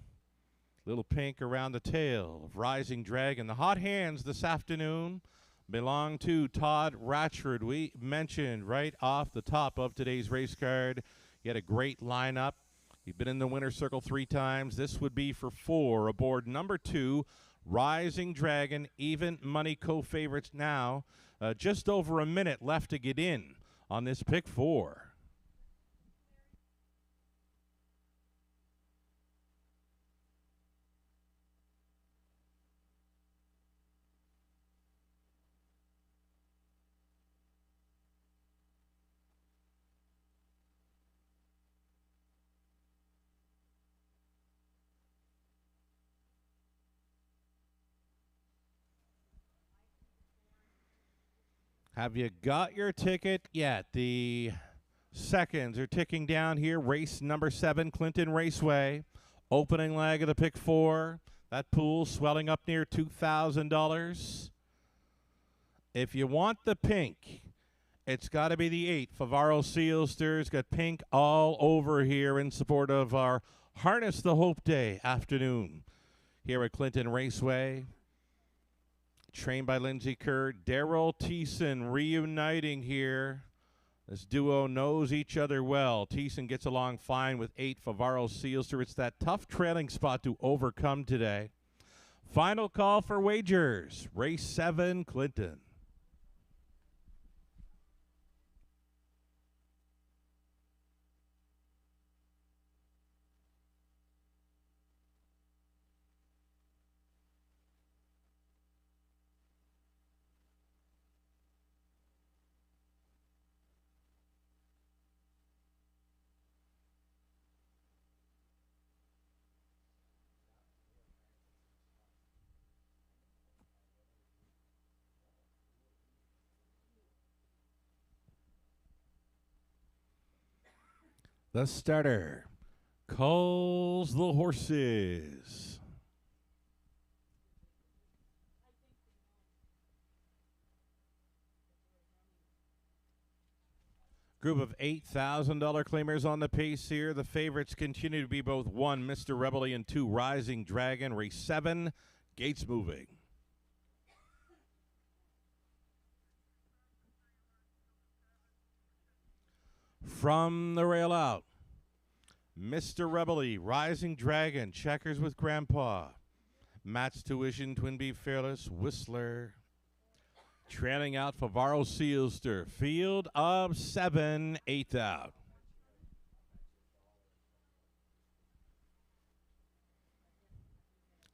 Little pink around the tail of Rising Dragon. The hot hands this afternoon belong to Todd Ratchford. We mentioned right off the top of today's race card, he had a great lineup. He's been in the winner's circle 3 times. This would be for 4 aboard number 2, Rising Dragon. Even Money co-favorites now. Just over a minute left to get in on this Pick 4. Have you got your ticket yet? The seconds are ticking down here. Race number 7, Clinton Raceway. Opening leg of the Pick 4. That pool swelling up near $2,000. If you want the pink, it's got to be the 8. Favaro Sealster's got pink all over here in support of our Harness the Hope Day afternoon here at Clinton Raceway. Trained by Lindsay Kerr, Daryl Thiessen reuniting here. This duo knows each other well. Thiessen gets along fine with 8 Favaro Sealster. It's that tough trailing spot to overcome today. Final call for wagers. Race 7, Clinton. The starter calls the horses. Group of $8,000 claimers on the pace here. The favorites continue to be both 1, Mr. Rebel, and 2, Rising Dragon. Race 7, gates moving. From the rail out, Mr. Rebel, Rising Dragon, Checkers with Grandpa, Matt's Tuition, Twin Bee Fearless, Whistler. Trailing out Favaro Sealster, field of 7, 8th out.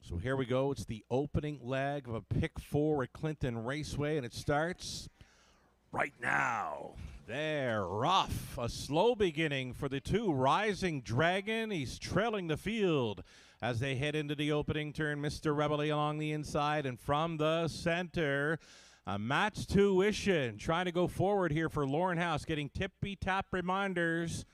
So here we go. It's the opening leg of a pick 4 at Clinton Raceway, and it starts right now. They're rough. A slow beginning for the 2. Rising Dragon. He's trailing the field as they head into the opening turn. Mr. Rebel along the inside, and from the center, Matt's Tuition trying to go forward here for Lauren House, getting tippy-tap reminders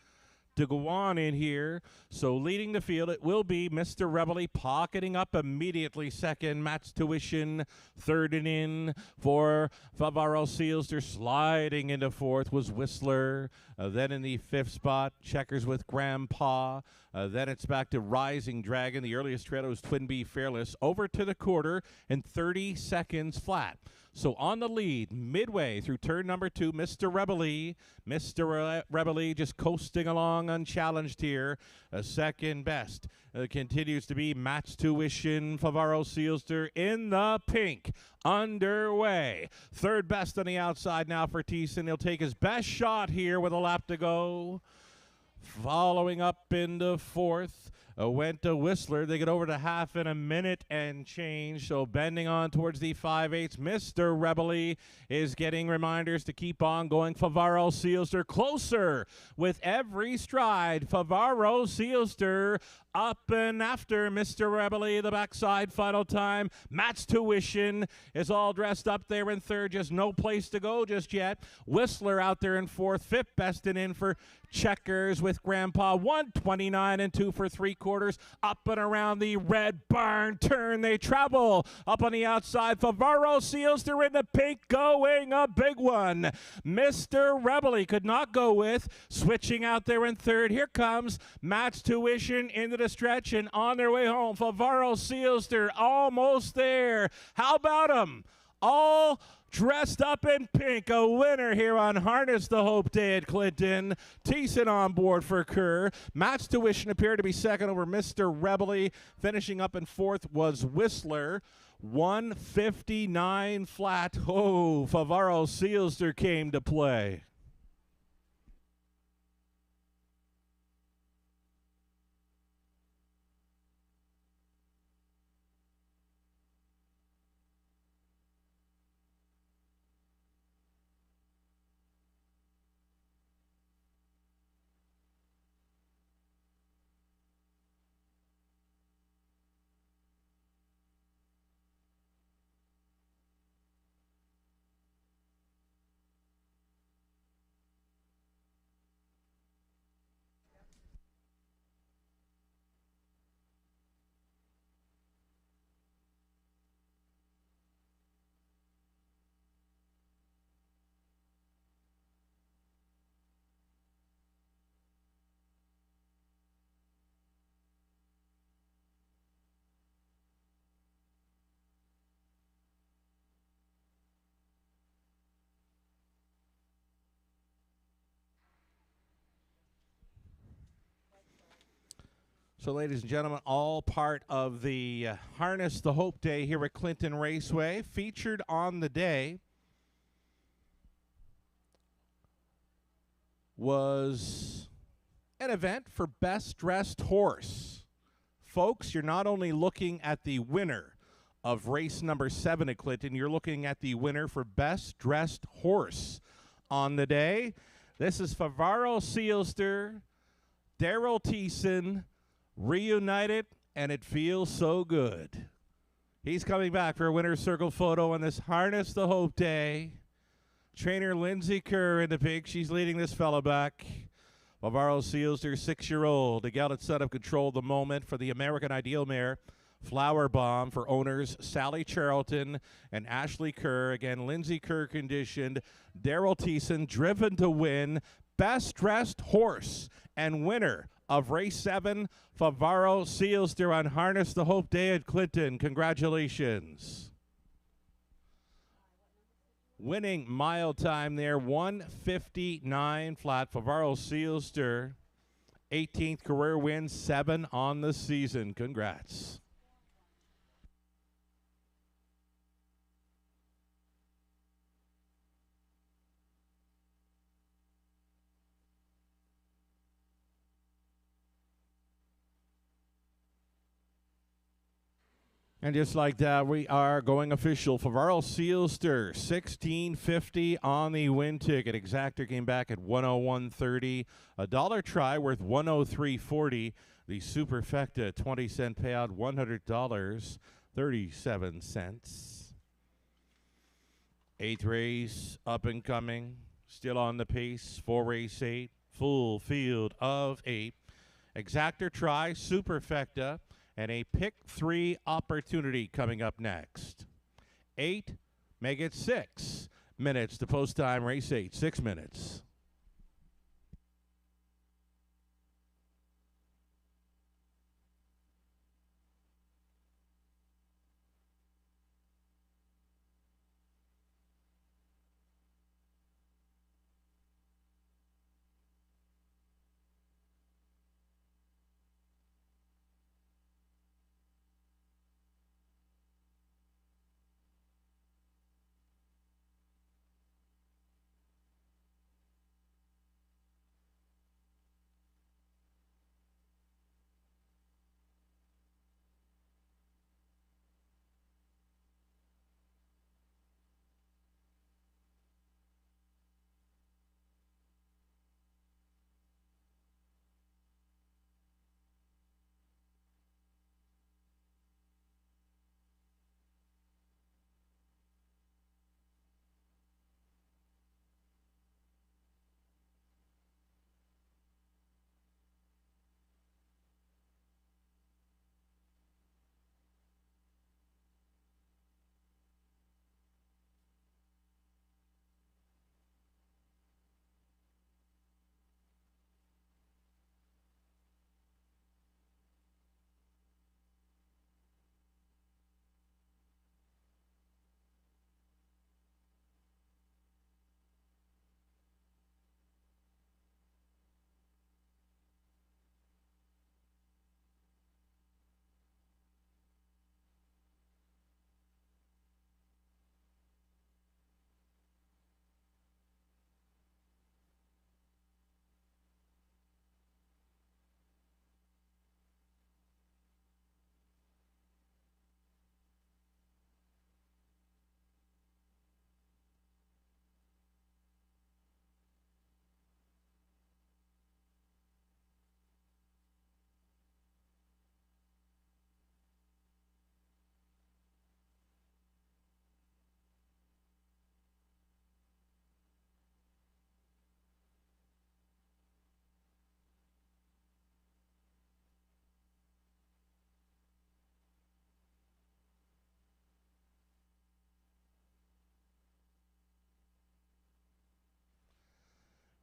to go on in here. So leading the field, it will be Mr. Rebel, pocketing up immediately second. Matt's Tuition third and in for Favaro Sealster. Sliding into fourth was Whistler. Then in the 5th spot, Checkers with Grandpa. Then it's back to Rising Dragon. The earliest trailer was Twin Bee Fearless. Over to the quarter and 30 seconds flat. So on the lead, midway through turn number 2, Mr. Rebel. Mr. Rebel just coasting along unchallenged here. Second best continues to be Matt's Tuition. Favaro Sealster in the pink. Underway. Third best on the outside now for Thiessen. He'll take his best shot here with a lap to go. Following up into fourth. Went to Whistler. They get over to half in a minute and change. So bending on towards the 5/8. Mr. Rebel is getting reminders to keep on going. Favaro Sealster closer with every stride. Favaro Sealster up and after Mr. Rebel, the backside final time. Matt's Tuition is all dressed up there in third. Just no place to go just yet. Whistler out there in fourth. Fifth best and in for Checkers with Grandpa. 129 and 2 for 3/4. Up and around the red barn turn they travel. Up on the outside, Favaro Sealster in the pink going a big one. Mr. Rebel could not go with. Switching out there in third. Here comes Matt's Tuition into the stretch and on their way home. Favaro Sealster almost there. How about them? All dressed up in pink, a winner here on Harness the Hope Day at Clinton. Thiessen on board for Kerr. Matt's Tuition appeared to be second over Mr. Rebel. Finishing up in fourth was Whistler. 159 flat. Oh, Favaro Sealster came to play. So, ladies and gentlemen, all part of the Harness the Hope Day here at Clinton Raceway. Featured on the day was an event for Best Dressed Horse. Folks, you're not only looking at the winner of race number 7 at Clinton, you're looking at the winner for Best Dressed Horse on the day. This is Favaro Sealster, Daryl Thiessen, reunited, and it feels so good. He's coming back for a winner's circle photo on this Harness the Hope Day. Trainer Lindsay Kerr in the pink. She's leading this fella back. Favaro Sealster, 6-year-old. The gal that set up control the moment for the American Ideal mare. Flower Bomb for owners Sally Charlton and Ashley Kerr. Again, Lindsay Kerr conditioned. Daryl Thiessen driven to win. Best Dressed Horse and winner of race 7, Favaro Sealster on Harness the Hope Day at Clinton. Congratulations. Winning mile time there, 1:59 flat. Favaro Sealster, 18th career win, 7 on the season. Congrats. And just like that, we are going official. Favaro Sealster, 16.50 on the win ticket. Exactor came back at 101.30. A dollar try worth 103.40. The Superfecta, 20-cent payout, $100, 37 cents. 8th race, up and coming, still on the pace for race 8. Full field of 8. Exactor try, Superfecta. And a pick 3 opportunity coming up next. 8, make it 6 minutes to post time, race 8, 6 minutes.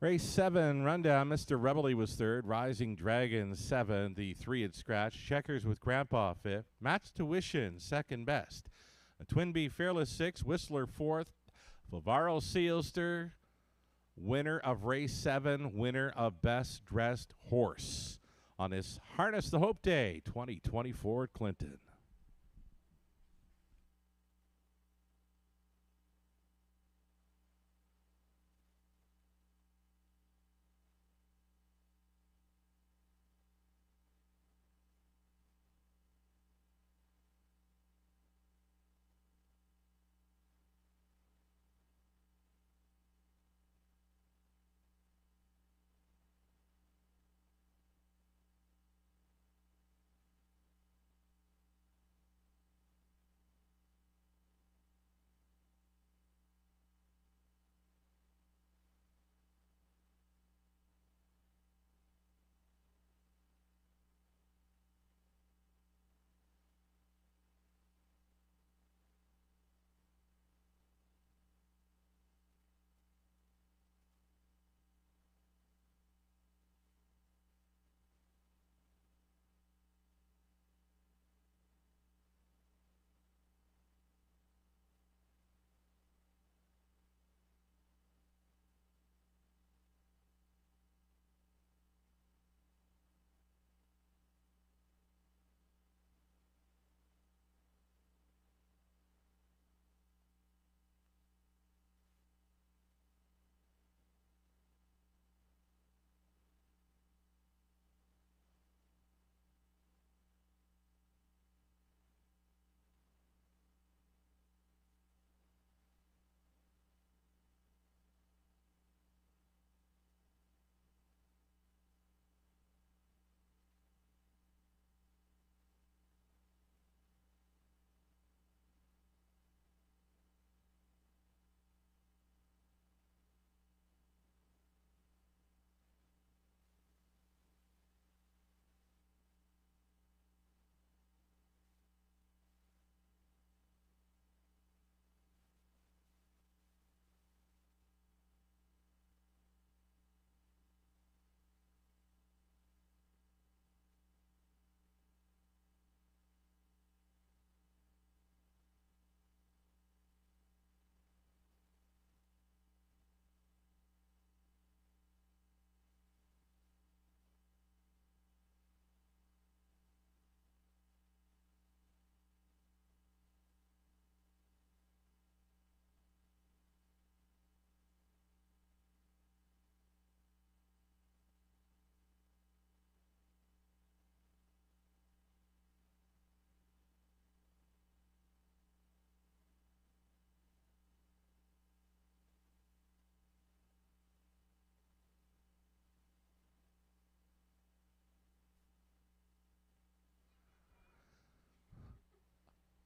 Race 7 rundown. Mr. Rebelly was 3rd. Rising Dragon 7th. The 3 had scratched. Checkers with Grandpa 5th. Match Tuition 2nd best. A Twin Bee Fearless 6th. Whistler 4th. Favaro Sealster, winner of race 7. Winner of Best Dressed Horse on this Harness the Hope Day 2024 at Clinton.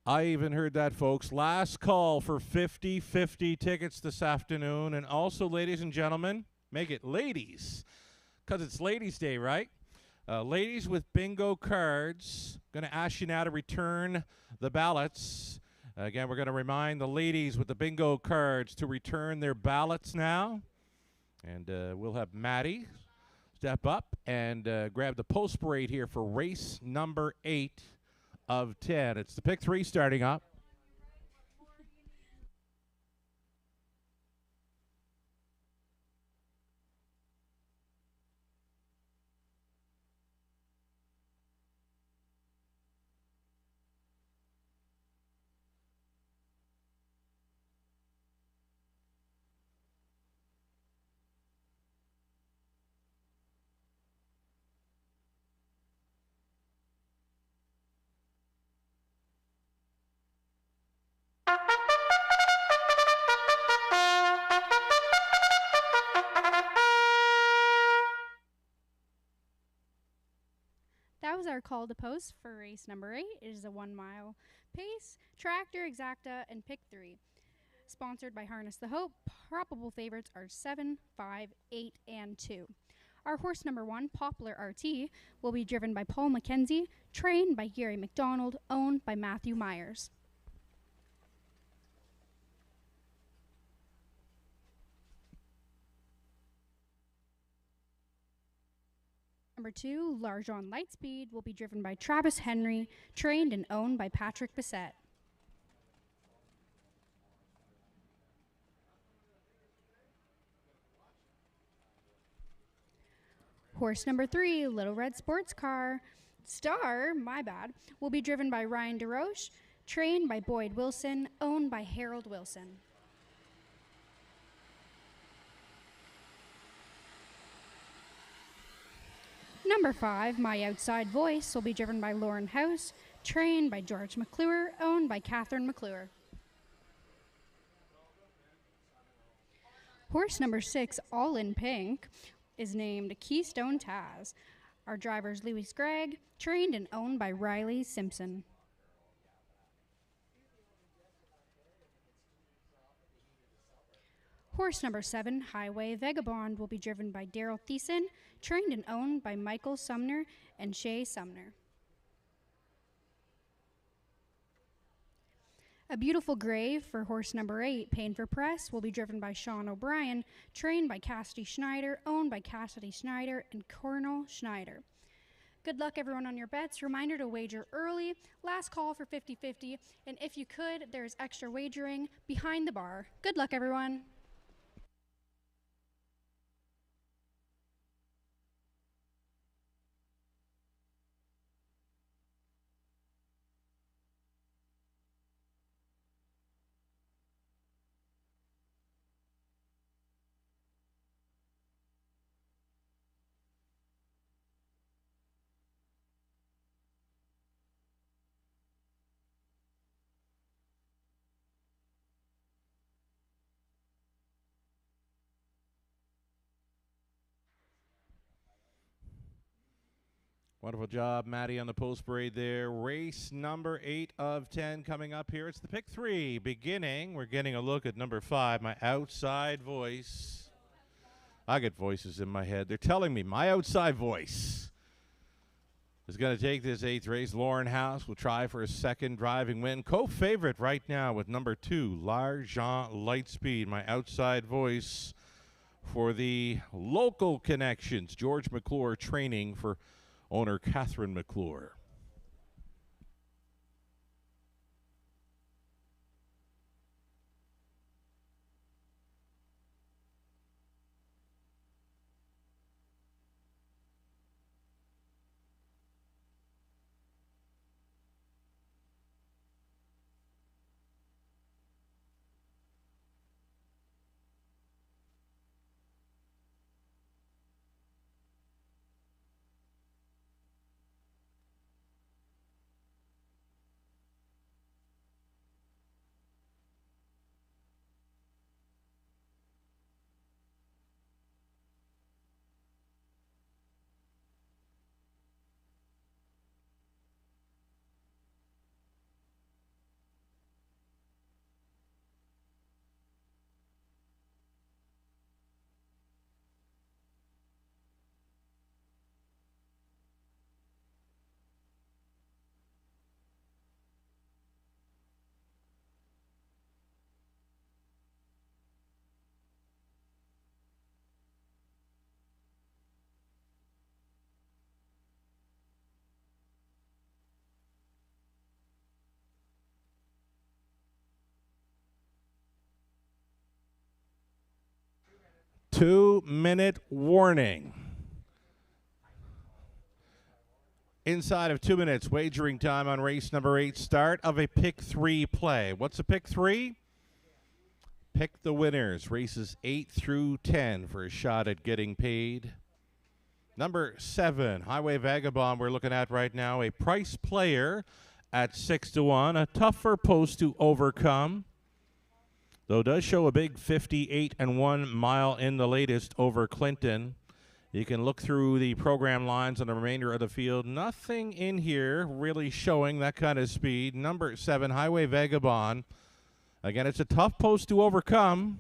I even heard that, folks. Last call for 50-50 tickets this afternoon. And also, ladies and gentlemen, make it ladies, because it's Ladies' Day, right? Ladies with bingo cards, going to ask you now to return the ballots. Again, we're going to remind the ladies with the bingo cards to return their ballots now. And we'll have Maddie step up and grab the post parade here for race number 8 of 10. It's the pick 3 starting up. That was our call to post for race number 8. It is a 1 mile pace, tractor, exacta, and pick 3. Sponsored by Harness the Hope. Probable favorites are 7, 5, 8, and 2. Our horse number 1, Poplar RT, will be driven by Paul McKenzie, trained by Gary McDonald, owned by Matthew Myers. Number 2, Larjon Lightspeed, will be driven by Travis Henry, trained and owned by Patrick Bissett. Horse number 3, Little Red Sports Car. Will be driven by Ryan DeRoche, trained by Boyd Wilson, owned by Harold Wilson. Number 5, My Outside Voice, will be driven by Lauren House, trained by George McClure, owned by Catherine McClure. Horse number 6, All in Pink, is named Keystone Taz. Our driver is Louis Gregg, trained and owned by Riley Simpson. Horse number 7, Highway Vagabond, will be driven by Daryl Thiessen, trained and owned by Michael Sumner and Shay Sumner. A Beautiful Grave for horse number 8, Pain for Press, will be driven by Sean O'Brien, trained by Cassidy Schneider, owned by Cassidy Schneider and Colonel Schneider. Good luck, everyone, on your bets. Reminder to wager early. Last call for 50-50. And if you could, there's extra wagering behind the bar. Good luck, everyone. Wonderful job, Maddie, on the post parade there. Race number 8 of 10 coming up here. It's the pick 3 beginning. We're getting a look at number 5, My Outside Voice. I get voices in my head. They're telling me My Outside Voice is going to take this 8th race. Lauren House will try for a second driving win. Co-favorite right now with number 2, L'Argent Lightspeed, My Outside Voice, for the local connections. George McClure training for owner Catherine McClure. Two-minute warning. Inside of 2 minutes, wagering time on race number 8, start of a pick 3 play. What's a pick 3? Pick the winners, races 8 through 10 for a shot at getting paid. Number 7, Highway Vagabond, we're looking at right now, a price player at 6-1, a tougher post to overcome. Though does show a big 58-1 mile in the latest over Clinton. You can look through the program lines on the remainder of the field. Nothing in here really showing that kind of speed. Number 7, Highway Vagabond. Again, it's a tough post to overcome.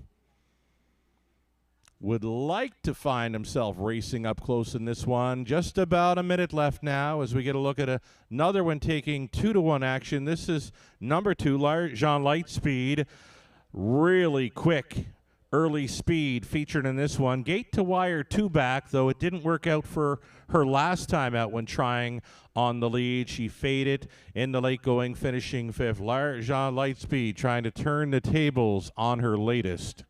Would like to find himself racing up close in this one. Just about a minute left now as we get a look at another one taking 2-1 action. This is number 2, L'Argent Lightspeed. Really quick early speed featured in this one. Gate to wire 2 back, though it didn't work out for her last time out when trying on the lead. She faded in the late going, finishing 5th. L'Argent Lightspeed trying to turn the tables on her latest.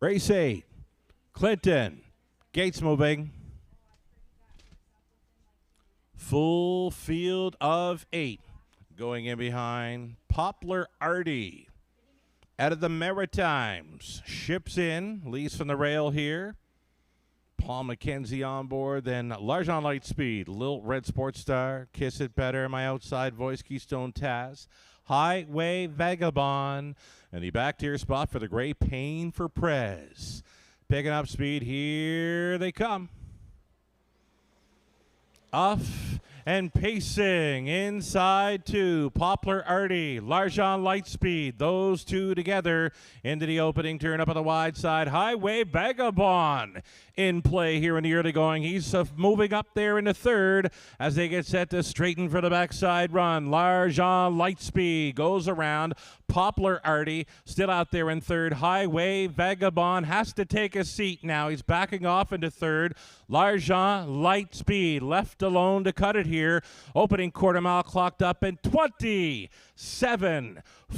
Race 8. Clinton. Gates moving. Full field of 8. Going in behind, Poplar Artie. Out of the Maritimes. Ships in. Leaves from the rail here. Paul McKenzie on board. Then Largent Lightspeed. Lil Red Sports Star. Kiss It Better. My Outside Voice. Keystone Taz. Highway Vagabond. And the back tier spot for the gray Pain for Prez. Picking up speed. Here they come. Off and pacing inside to Poplar Artie, Largent Lightspeed. Those two together into the opening turn up on the wide side. Highway Vagabond in play here in the early going. He's moving up there into third as they get set to straighten for the backside run. Largent Lightspeed goes around. Poplar Artie still out there in third. Highway Vagabond has to take a seat now. He's backing off into third. Largent Lightspeed left alone to cut it here. Opening quarter mile clocked up in 27-4.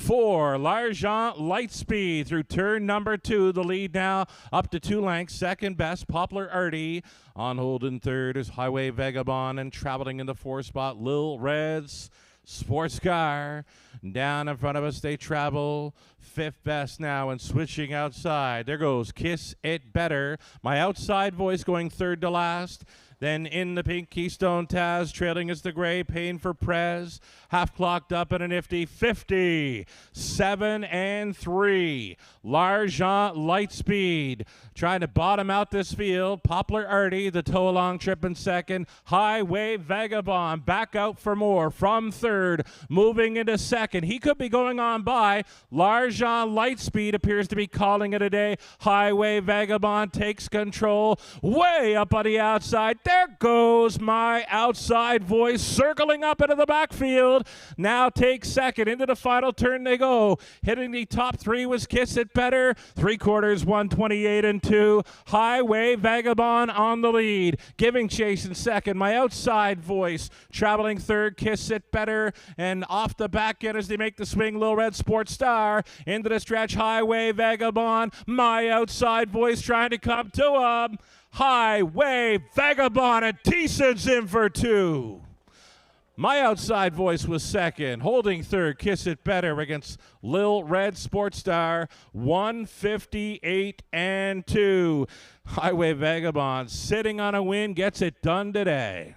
Largent Lightspeed through turn number 2. The lead now up to 2 lengths. Second best, Poplar Artie. On hold in third is Highway Vagabond, and traveling in the 4th spot, Lil Reds Sports Car. Down in front of us they travel. 5th best now, and switching outside. There goes Kiss It Better. My Outside Voice going 3rd to last. Then in the pink, Keystone Taz. Trailing is the gray Pain for Prez. Half clocked up in a nifty 50. 7-3. Largent Lightspeed trying to bottom out this field. Poplar Artie, the tow along trip in second. Highway Vagabond back out for more from third. Moving into second. He could be going on by. Largent Lightspeed appears to be calling it a day. Highway Vagabond takes control. Way up on the outside. There goes My Outside Voice circling up into the backfield. Now takes second. Into the final turn they go. Hitting the top 3 was Kiss It Better. 3/4, 128-2. Highway Vagabond on the lead. Giving chase in second. My Outside Voice traveling third. Kiss It Better. And off the back end as they make the swing, Lil Red Sports Star. Into the stretch, Highway Vagabond. My Outside Voice trying to come to him. Highway Vagabond, and Thiesen's in for 2. My Outside Voice was second. Holding third, Kiss It Better against Lil Red Sports Star. 158-2. Highway Vagabond sitting on a win, gets it done today.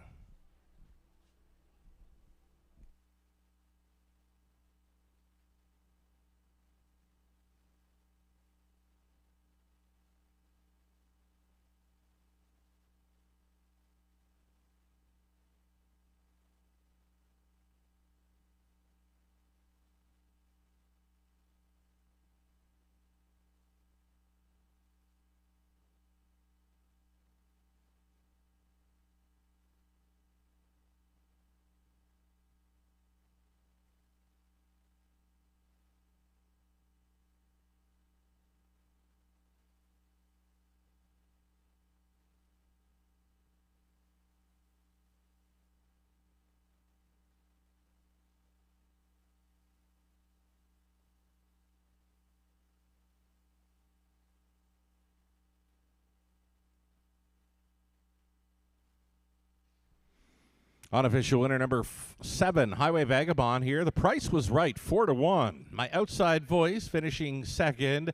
Unofficial winner number 7, Highway Vagabond here. The price was right, 4-1. My Outside Voice finishing second.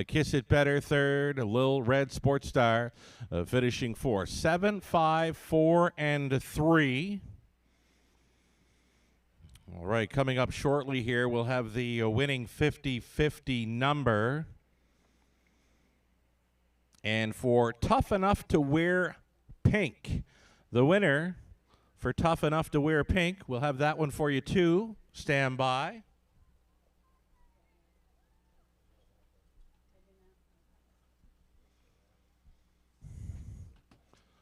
Kiss It Better third. Lil Red Sports Star finishing 4. 7, 5, 4, and 3. All right, coming up shortly here, we'll have the winning 50-50 number. And for Tough Enough to Wear Pink, the winner for Tough Enough to Wear Pink, we'll have that one for you too. Stand by.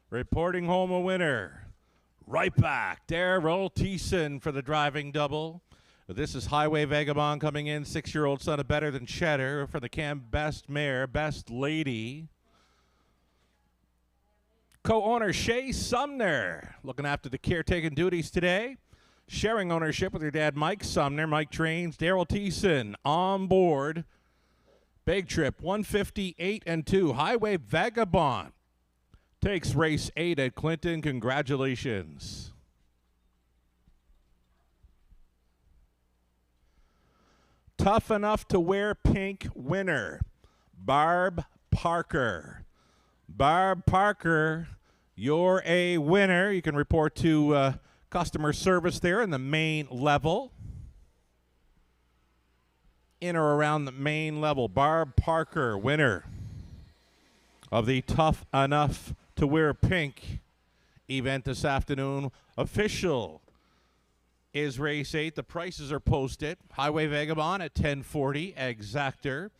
Reporting home a winner. Right back, Daryl Thiessen for the driving double. This is Highway Vagabond coming in, 6-year-old son of Better Than Cheddar for the Cam Best Mare, Best Lady. Co-owner Shay Sumner looking after the caretaking duties today. Sharing ownership with your dad Mike Sumner. Mike trains. Daryl Thiessen on board. Big Trip 158 and 2. Highway Vagabond takes race 8 at Clinton. Congratulations. Tough Enough to Wear Pink winner, Barb Parker. Barb Parker, you're a winner. You can report to customer service there in the main level. In or around the main level. Barb Parker, winner of the Tough Enough to Wear Pink event this afternoon. Official is race 8. The prices are posted. Highway Vagabond at $10.40. Exactor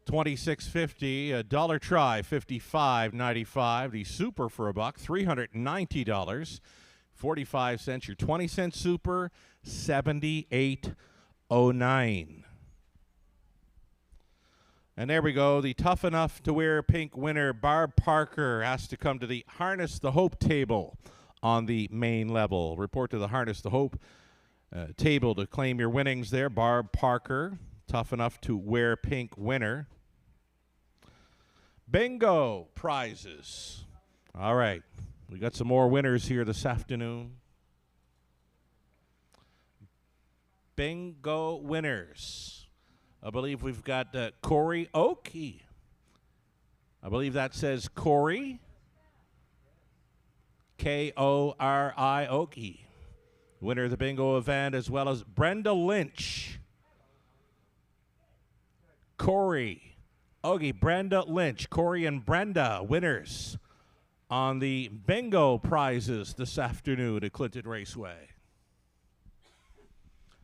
$26.50. A dollar try $55.95. The Super for $1, $390. 45 cents. Your 20-cent Super $78.09. And there we go. The Tough Enough to Wear Pink winner, Barb Parker, has to come to the Harness the Hope table on the main level. Report to the Harness the Hope table to claim your winnings there. Barb Parker, Tough Enough to Wear Pink winner. Bingo prizes. All right. We got some more winners here this afternoon. Bingo winners. I believe we've got Corey Oakey. I believe that says Corey. K-O-R-I Oakey. Winner of the bingo event, as well as Brenda Lynch. Corey Oakey, Brenda Lynch. Corey and Brenda, winners on the bingo prizes this afternoon at Clinton Raceway.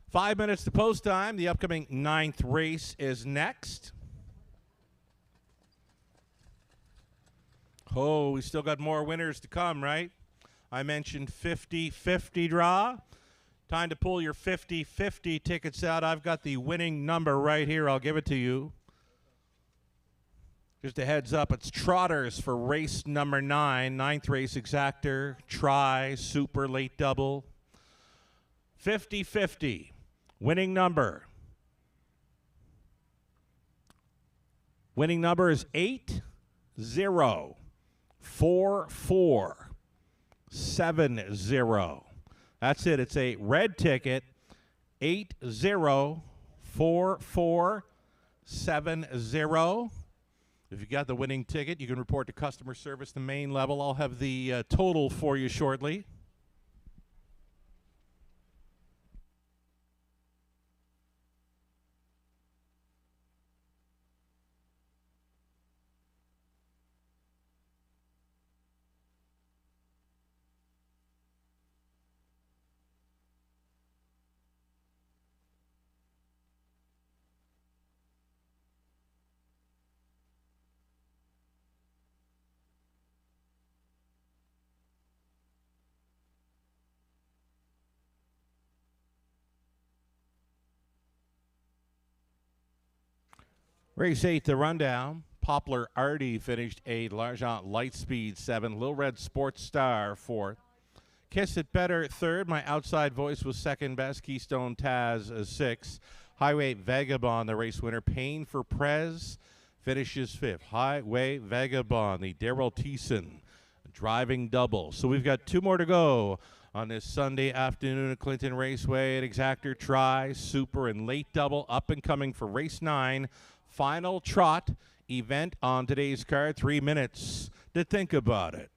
5 minutes to post time. The upcoming 9th race is next. Oh, we still got more winners to come, right? I mentioned 50-50 draw. Time to pull your 50-50 tickets out. I've got the winning number right here. I'll give it to you. Just a heads up, it's Trotters for race number 9. 9th race exactor, try, super, late double. 50-50. Winning number. Winning number is 804470. That's it. It's a red ticket. 804470. If you got the winning ticket, you can report to customer service, the main level. I'll have the total for you shortly. Race 8, the rundown. Poplar Artie finished 8. L'Argent Lightspeed 7. Little Red Sports Star 4th. Kiss It Better 3rd. My Outside Voice was 2nd best. Keystone Taz 6th. Highway Vagabond, the race winner. Pain for Prez finishes 5th. Highway Vagabond, the Daryl Thiessen driving double. So we've got 2 more to go on this Sunday afternoon at Clinton Raceway. At Exactor, try, super, and late double. Up and coming for race 9. Final trot event on today's card. 3 minutes to think about it.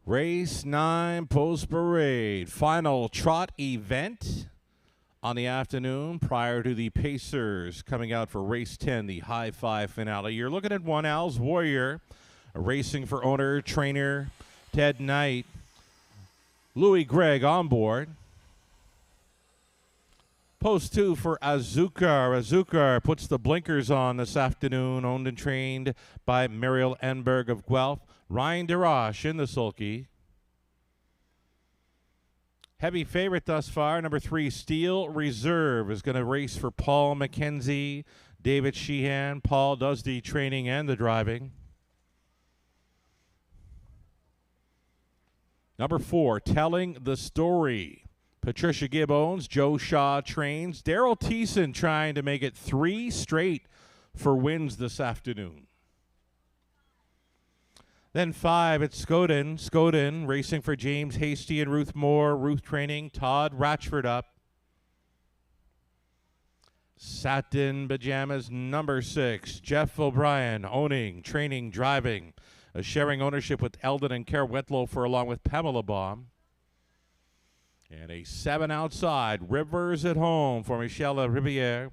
Race 9, Post Parade. Final trot event on the afternoon prior to the Pacers coming out for race 10, the high five finale. You're looking at One Al's Warrior, racing for owner, trainer Ted Knight. Louis Gregg on board. Post 2 for Azúcar. Azúcar puts the blinkers on this afternoon, owned and trained by Muriel Enberg of Guelph. Ryan DeRoche in the sulky. Heavy favorite thus far, number 3, Steel Reserve, is going to race for Paul McKenzie, David Sheehan. Paul does the training and the driving. Number 4, Telling the Story. Patricia Gibb owns, Joe Shaw trains. Daryl Thiessen trying to make it 3 straight for wins this afternoon. Then 5, it's Skoden. Skoden racing for James Hasty and Ruth Moore. Ruth training, Todd Ratchford up. Satin Pajamas, number 6, Jeff O'Brien owning, training, driving. Sharing ownership with Eldon and Care Wetlofer along with Pamela Baum. And a 7 outside, Rivers at Home for Michelle Riviere.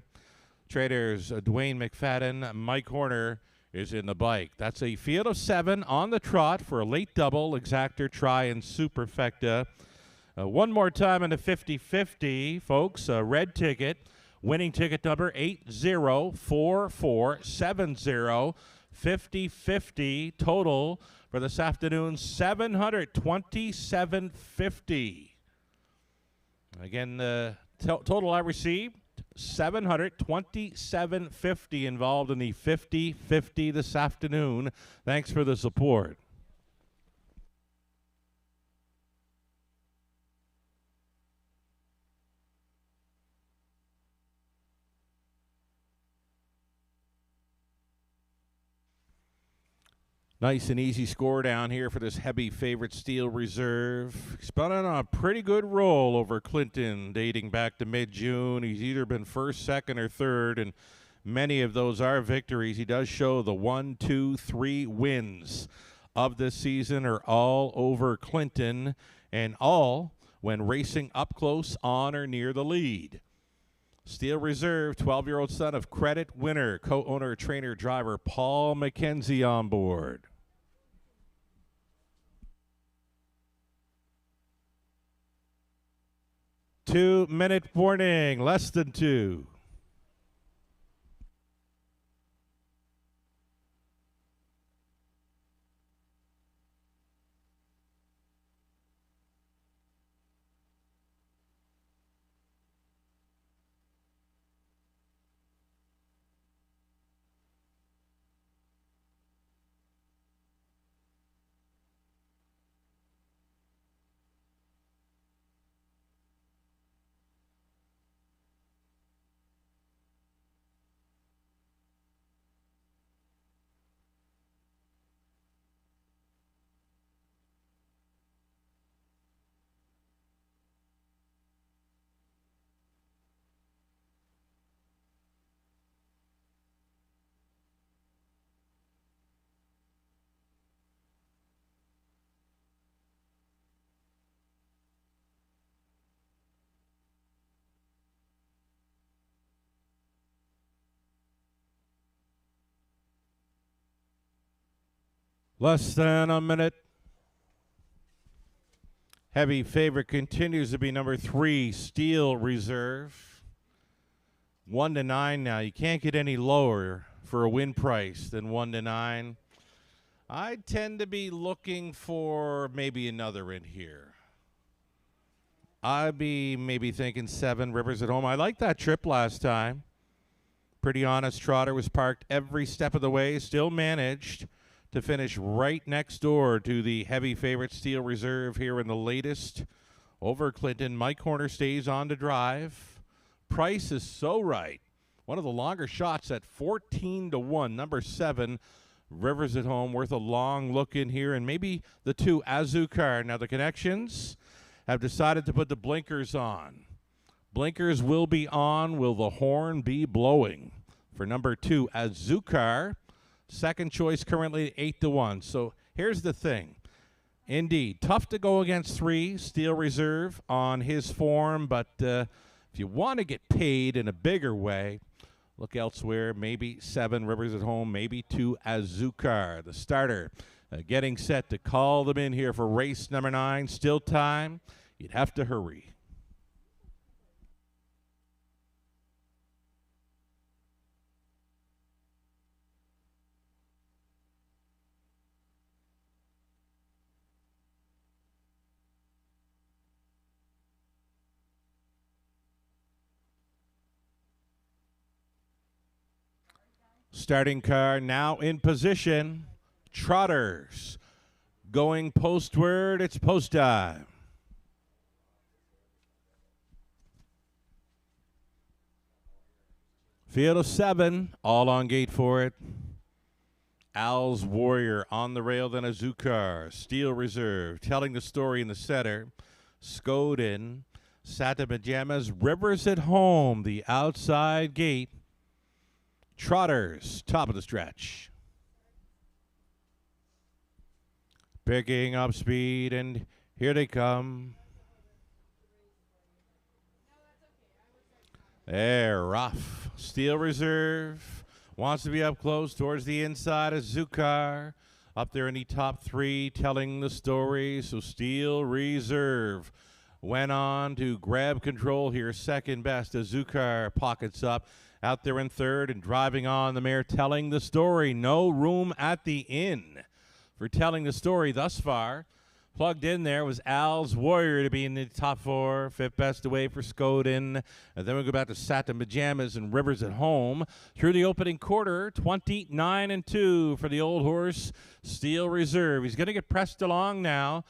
Traders Dwayne McFadden, Mike Horner is in the bike. That's a field of 7 on the trot for a late double, Exactor, Try, and Superfecta. One more time in the 50-50, folks. Red ticket, winning ticket number 804470. 50-50 total for this afternoon, $727.50. Again, the total I received, $727.50 involved in the 50-50 this afternoon. Thanks for the support. Nice and easy score down here for this heavy favorite Steel Reserve. He's been on a pretty good roll over Clinton dating back to mid-June. He's either been first, second, or third, and many of those are victories. He does show the 1, 2, 3 wins of this season are all over Clinton, and all when racing up close on or near the lead. Steel Reserve, 12-year-old son of credit winner, co-owner, trainer, driver Paul McKenzie on board. Two-minute warning, less than 2. Less than a minute. Heavy favorite continues to be number 3, Steel Reserve. 1-9 now. You can't get any lower for a win price than 1-9. I tend to be looking for maybe another in here. I'd be maybe thinking 7, Rivers at Home. I liked that trip last time. Pretty honest trotter, was parked every step of the way, still managed to finish right next door to the heavy favorite Steel Reserve here in the latest over Clinton. Mike Horner stays on to drive. Price is so right. One of the longer shots at 14-1. Number 7, Rivers at Home, worth a long look in here. And maybe the 2, Azúcar. Now the connections have decided to put the blinkers on. Blinkers will be on. Will the horn be blowing? For number 2, Azúcar. Second choice currently 8-1. So here's the thing. Indeed. Tough to go against 3, Steel Reserve on his form, but if you want to get paid in a bigger way, look elsewhere. Maybe 7, Rivers at Home, maybe 2, Azúcar, the starter. Getting set to call them in here for race number 9. Still time. You'd have to hurry. Starting car now in position. Trotters going postward. It's post time. Field of 7, all on gate for it. Al's Warrior on the rail, then Azúcar. Steel Reserve telling the story in the center. Skoden, Santa Pajamas, Rivers at Home, the outside gate. Trotters, top of the stretch. Picking up speed, and here they come. They're rough. Steel Reserve wants to be up close towards the inside of Azúcar. Up there in the top 3 telling the story. So Steel Reserve went on to grab control here. Second best. Azúcar pockets up. Out there in third and driving on the mare telling the story. No room at the inn for telling the story thus far. Plugged in there was Al's Warrior to be in the top 4. 5th best away for Skoden. And then we go back to Satin Pajamas and Rivers at Home. Through the opening quarter, 29-2 for the old horse, Steel Reserve. He's going to get pressed along now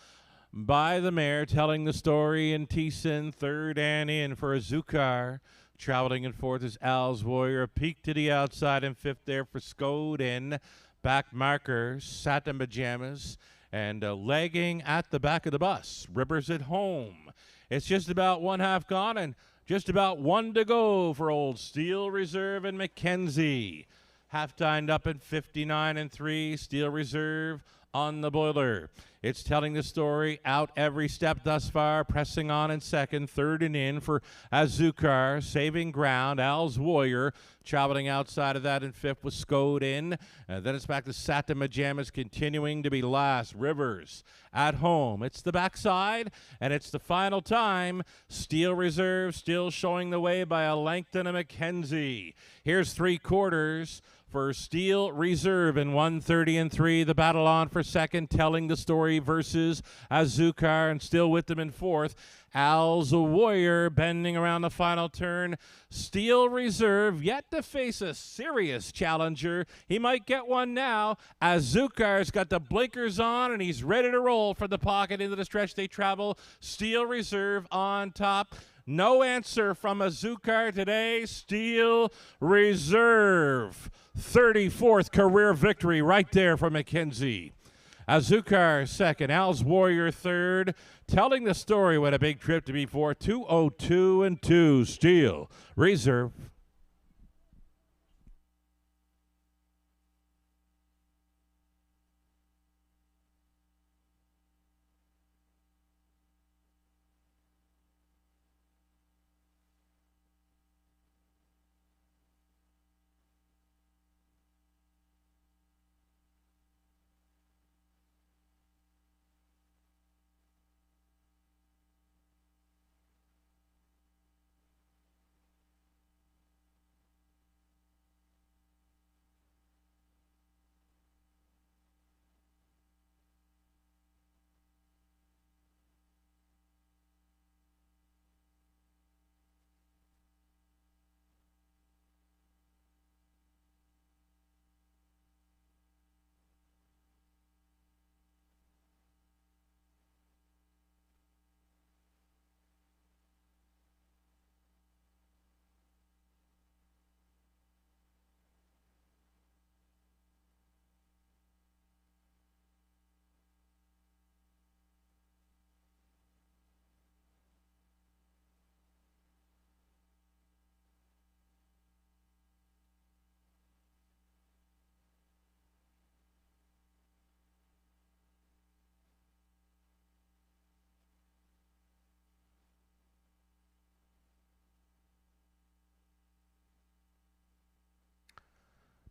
by the mare telling the story. And Thiessen, third and in for Azúcar. Traveling in 4th is Al's Warrior. A peek to the outside in 5th there for Skoden. Back marker, Satin Pajamas. And legging at the back of the bus, Rivers at Home. It's just about 1/2 gone and just about 1 to go for old Steel Reserve and Mackenzie. Half-timed up at 59-3. Steel Reserve on the boiler. It's telling the story out every step thus far, pressing on in second, third and in for Azúcar, saving ground. Al's Warrior traveling outside of that in 5th with Skoden. Then it's back to Satin Pajamas continuing to be last. Rivers at Home. It's the backside, and it's the final time. Steel Reserve still showing the way by a length and a Mackenzie. Here's 3/4 for Steel Reserve in 1:30-3. The battle on for second, telling the story versus Azúcar, and still with them in 4th. Al's Warrior bending around the final turn. Steel Reserve yet to face a serious challenger. He might get one now. Azúcar's got the blinkers on, and he's ready to roll from the pocket into the stretch they travel. Steel Reserve on top. No answer from Azúcar today. Steel Reserve. 34th career victory right there for Mackenzie. Azúcar second. Al's Warrior third. Telling the story, what a big trip to be for. 2:02-2. Steel Reserve.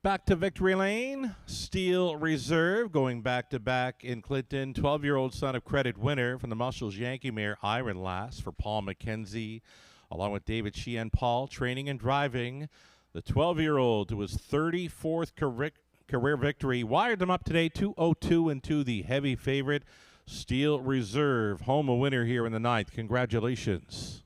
Back to victory lane. Steel Reserve going back-to-back in Clinton. 12-year-old son of credit winner from the Muscles Yankee mare Iron Lass for Paul McKenzie, along with David Sheehan Paul, training and driving. The 12-year-old to his 34th career victory. Wired them up today, 202 and 2, the heavy favorite. Steel Reserve, home a winner here in the ninth. Congratulations.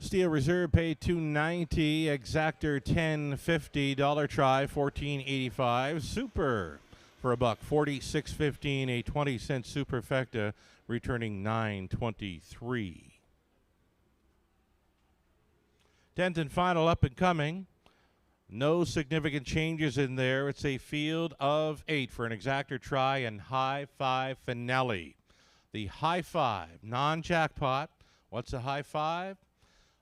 Steel Reserve paid $290, Exactor $10.50, dollar try $14.85, Super for a buck $46.15, a 20-cent Superfecta returning $9.23. 10th and final up and coming. No significant changes in there. It's a field of 8 for an Exactor try and high five finale. The high five, non-jackpot. What's a high five?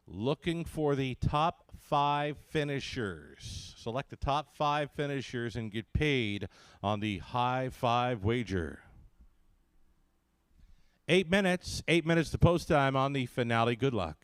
Looking for the top 5 finishers. Select the top 5 finishers and get paid on the high five wager. 8 minutes to post time on the finale. Good luck.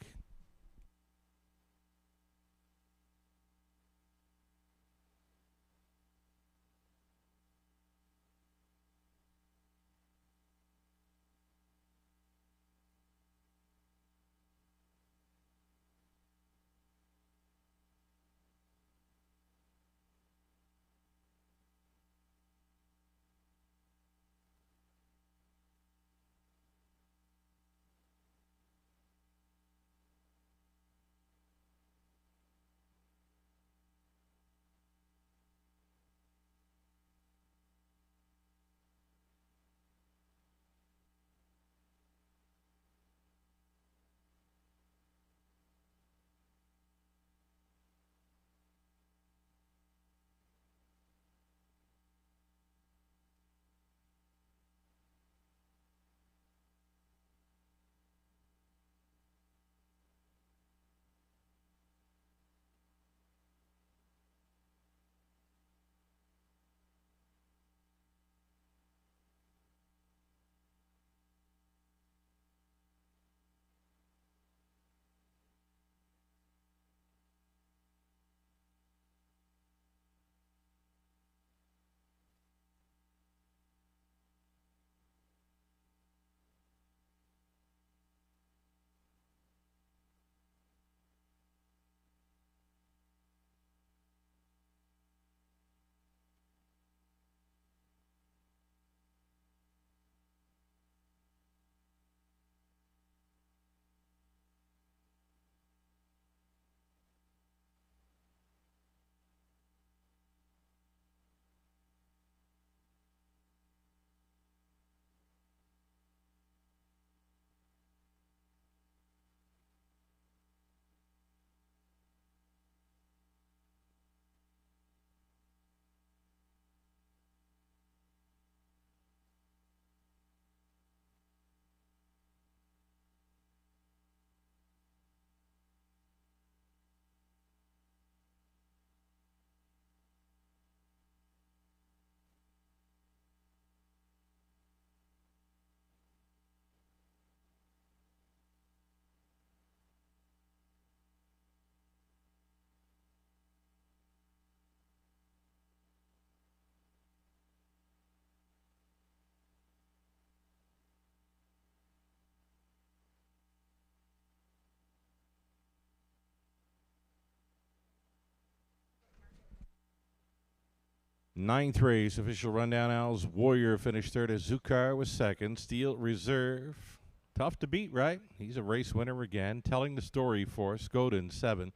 Ninth race, official rundown. Al's Warrior finished third as Zukar was second. Steel Reserve, tough to beat, right? He's a race winner again. Telling the story for us. Godin, 7.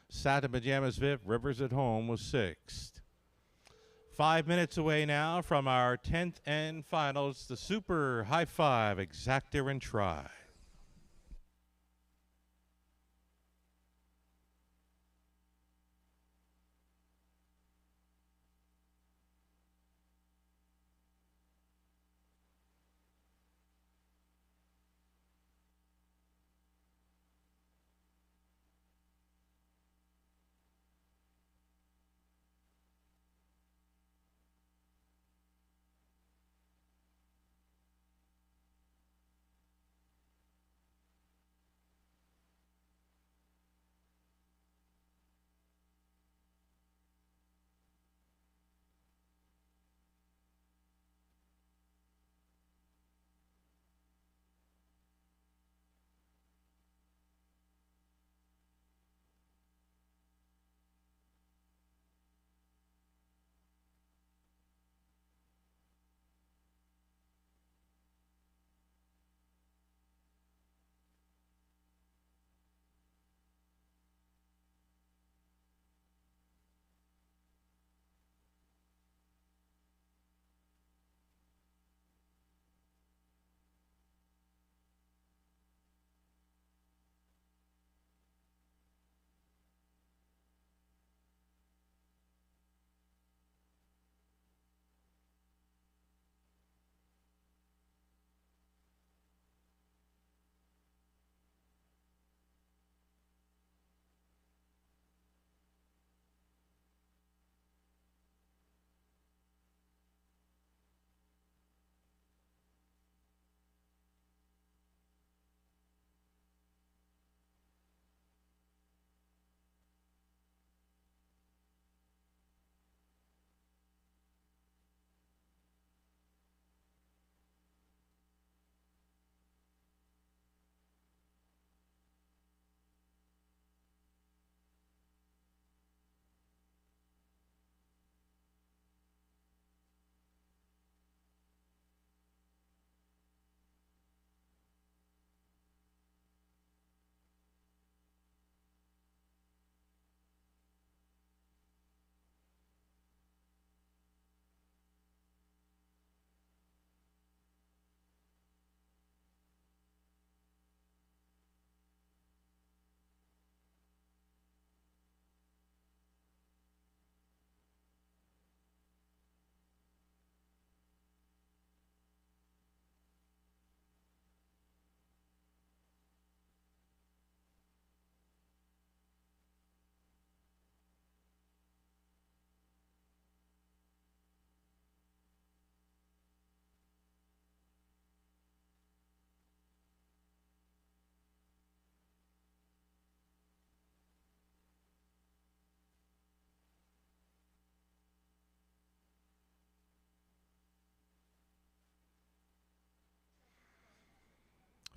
Satin Pajamas 5th. Rivers at Home was 6th. 5 minutes away now from our 10th and final. It's the Super High Five Exactor and Try.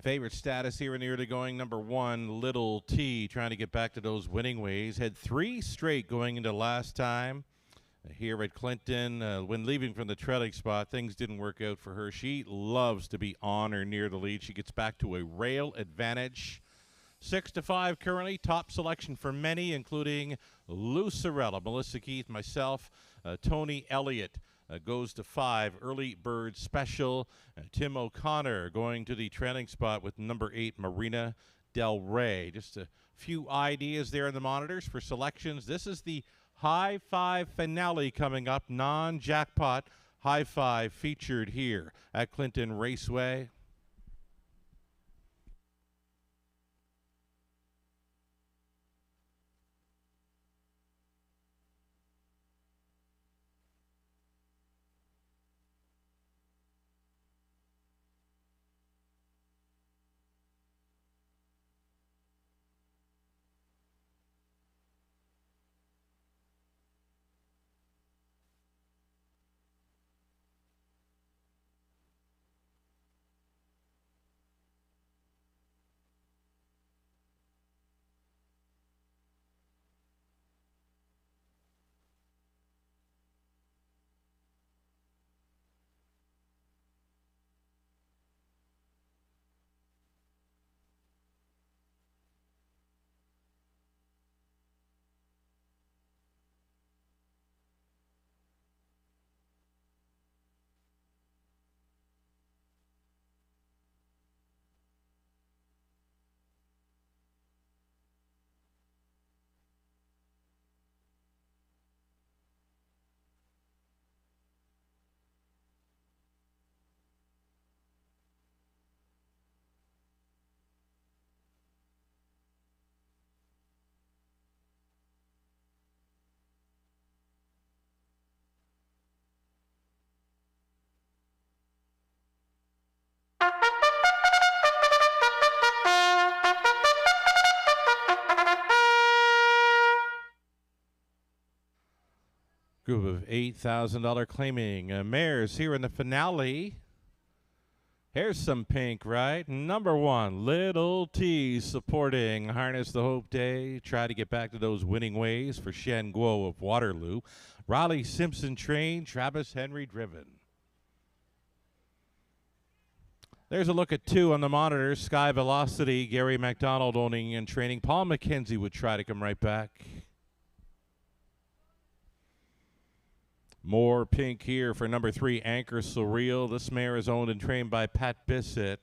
Favorite status here in the early going, number 1, Little T, trying to get back to those winning ways. Had 3 straight going into last time here at Clinton. When leaving from the trailing spot, things didn't work out for her. She loves to be on or near the lead. She gets back to a rail advantage. 6-5 currently. Top selection for many, including Lucarella, Melissa Keith, myself, Tony Elliott. Goes to 5, Early Bird Special. Tim O'Connor going to the trailing spot with number 8, Marina Del Rey. Just a few ideas there in the monitors for selections. This is the High Five finale coming up, non-jackpot High Five featured here at Clinton Raceway. Group of $8,000 claiming mares here in the finale. Here's some pink, right? Number 1, Little T, supporting Harness the Hope Day. Try to get back to those winning ways for Shen Guo of Waterloo. Riley Simpson trained, Travis Henry driven. There's a look at 2 on the monitor. Sky Velocity, Gary McDonald owning and training. Paul McKenzie would try to come right back. More pink here for number 3, Anchor Surreal. This mare is owned and trained by Pat Bissett.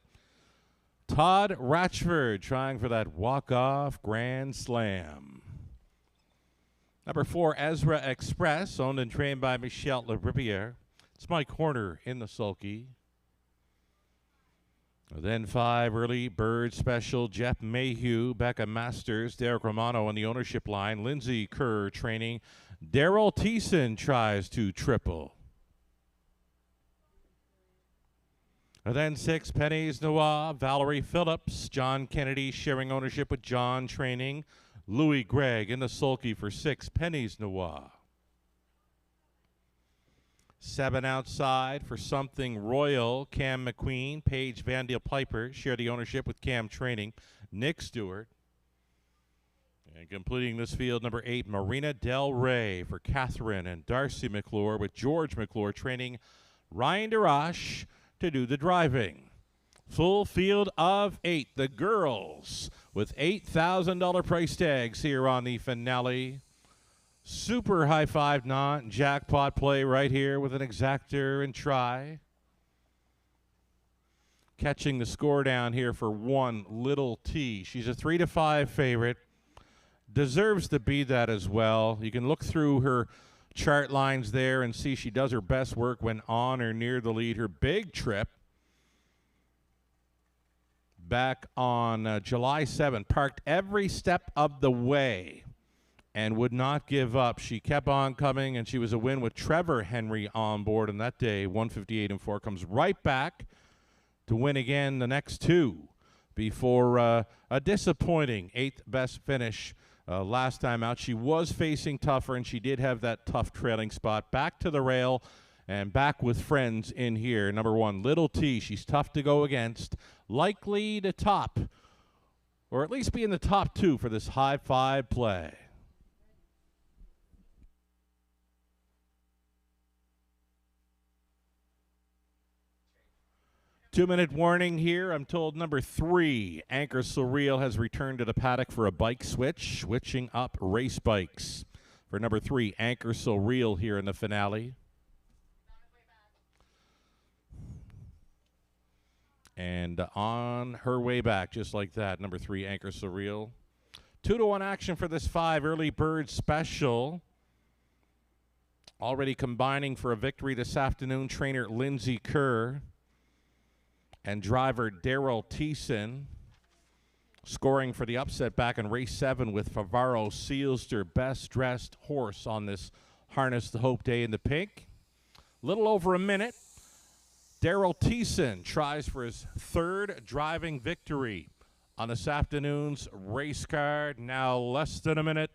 Todd Ratchford trying for that walk-off grand slam. Number 4, Ezra Express, owned and trained by Michelle Lariviere. It's Mike Horner in the sulky. Then 5, Early Bird Special, Jeff Mayhew, Becca Masters, Derek Romano on the ownership line. Lindsay Kerr training. Daryl Thiessen tries to triple. And then 6, Pennies Noir, Valerie Phillips, John Kennedy sharing ownership with John training. Louis Gregg in the sulky for 6, Pennies Noir. 7 outside for Something Royal, Cam McQueen, Paige Vandale Piper share the ownership with Cam training. Nick Stewart. And completing this field, number 8, Marina Del Rey for Catherine and Darcy McClure with George McClure training Ryan DeRoche to do the driving. Full field of 8, the girls with $8,000 price tags here on the finale. Super high five non-jackpot play right here with an exactor and try. Catching the score down here for 1, Little T. She's a 3-5 favorite. Deserves to be that as well. You can look through her chart lines there and see she does her best work when on or near the lead. Her big trip back on July 7th, parked every step of the way and would not give up. She kept on coming, and she was a win with Trevor Henry on board. And that day, 158-4, comes right back to win again the next 2 before a disappointing 8th best finish last time out. She was facing tougher, and she did have that tough trailing spot. Back to the rail And back with friends in here. Number 1, Little T. She's tough to go against. Likely to top, or at least be in the top 2 for this high 5 play. Two-minute warning here. I'm told number 3, Anchor Surreal, has returned to the paddock for a bike switch, switching up race bikes. For number 3, Anchor Surreal here in the finale. And on her way back, just like that, number 3, Anchor Surreal. 2-to-1 action for this 5 early bird special. Already combining for a victory this afternoon, trainer Lindsay Kerr and driver Daryl Thiessen. Scoring for the upset back in race 7 with Favaro Sealster, best dressed horse on this Harness the Hope Day in the pink. Little over a minute. Daryl Thiessen tries for his 3rd driving victory on this afternoon's race card. Now less than a minute.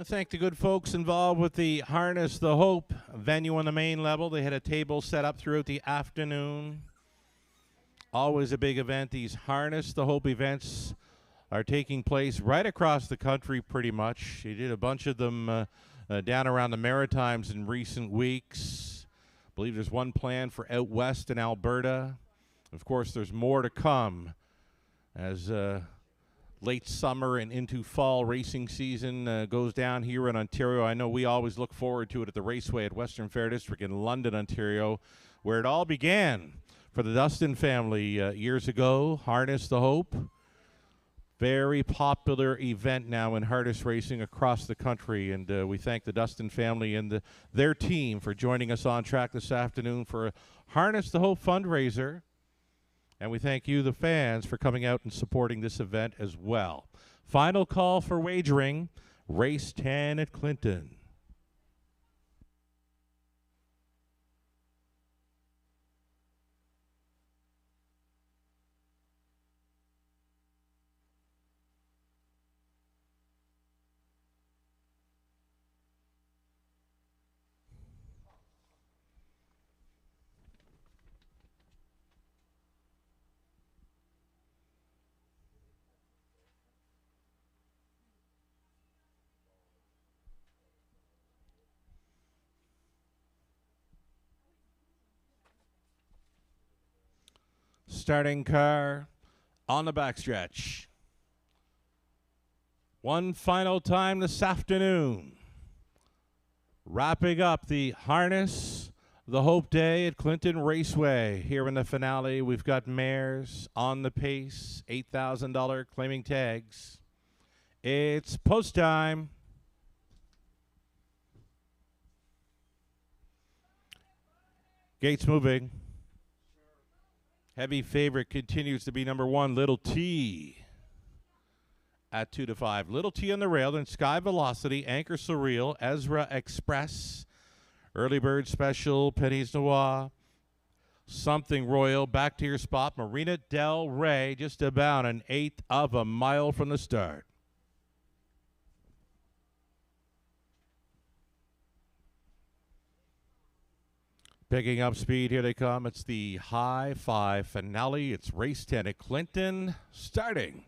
I thank the good folks involved with the Harness the Hope venue on the main level. They had a table set up throughout the afternoon. Always a big event. These Harness the Hope events are taking place right across the country pretty much. They did a bunch of them down around the Maritimes in recent weeks. I believe there's one planned for out west in Alberta. Of course, there's more to come as late summer and into fall racing season goes down here in Ontario. I know we always look forward to it at the Raceway at Western Fair District in London, Ontario, where it all began for the Dustin family years ago. Harness the Hope. Very popular event now in harness racing across the country, and we thank the Dustin family and their team for joining us on track this afternoon for a Harness the Hope fundraiser. And we thank you, the fans, for coming out and supporting this event as well. Final call for wagering, race 10 at Clinton. Starting car on the backstretch. One final time this afternoon. Wrapping up the Harness the Hope Day at Clinton Raceway. Here in the finale, we've got mares on the pace, $8,000 claiming tags. It's post time. Gates moving. Heavy favorite continues to be number 1, Little T, at 2-5. Little T on the rail, then Sky Velocity, Anchor Surreal, Ezra Express, Early Bird Special, Pennies Noir, Something Royal, back to your spot, Marina Del Rey, just about an 1/8 of a mile from the start. Picking up speed, here they come. It's the High 5 finale. It's race 10 at Clinton, starting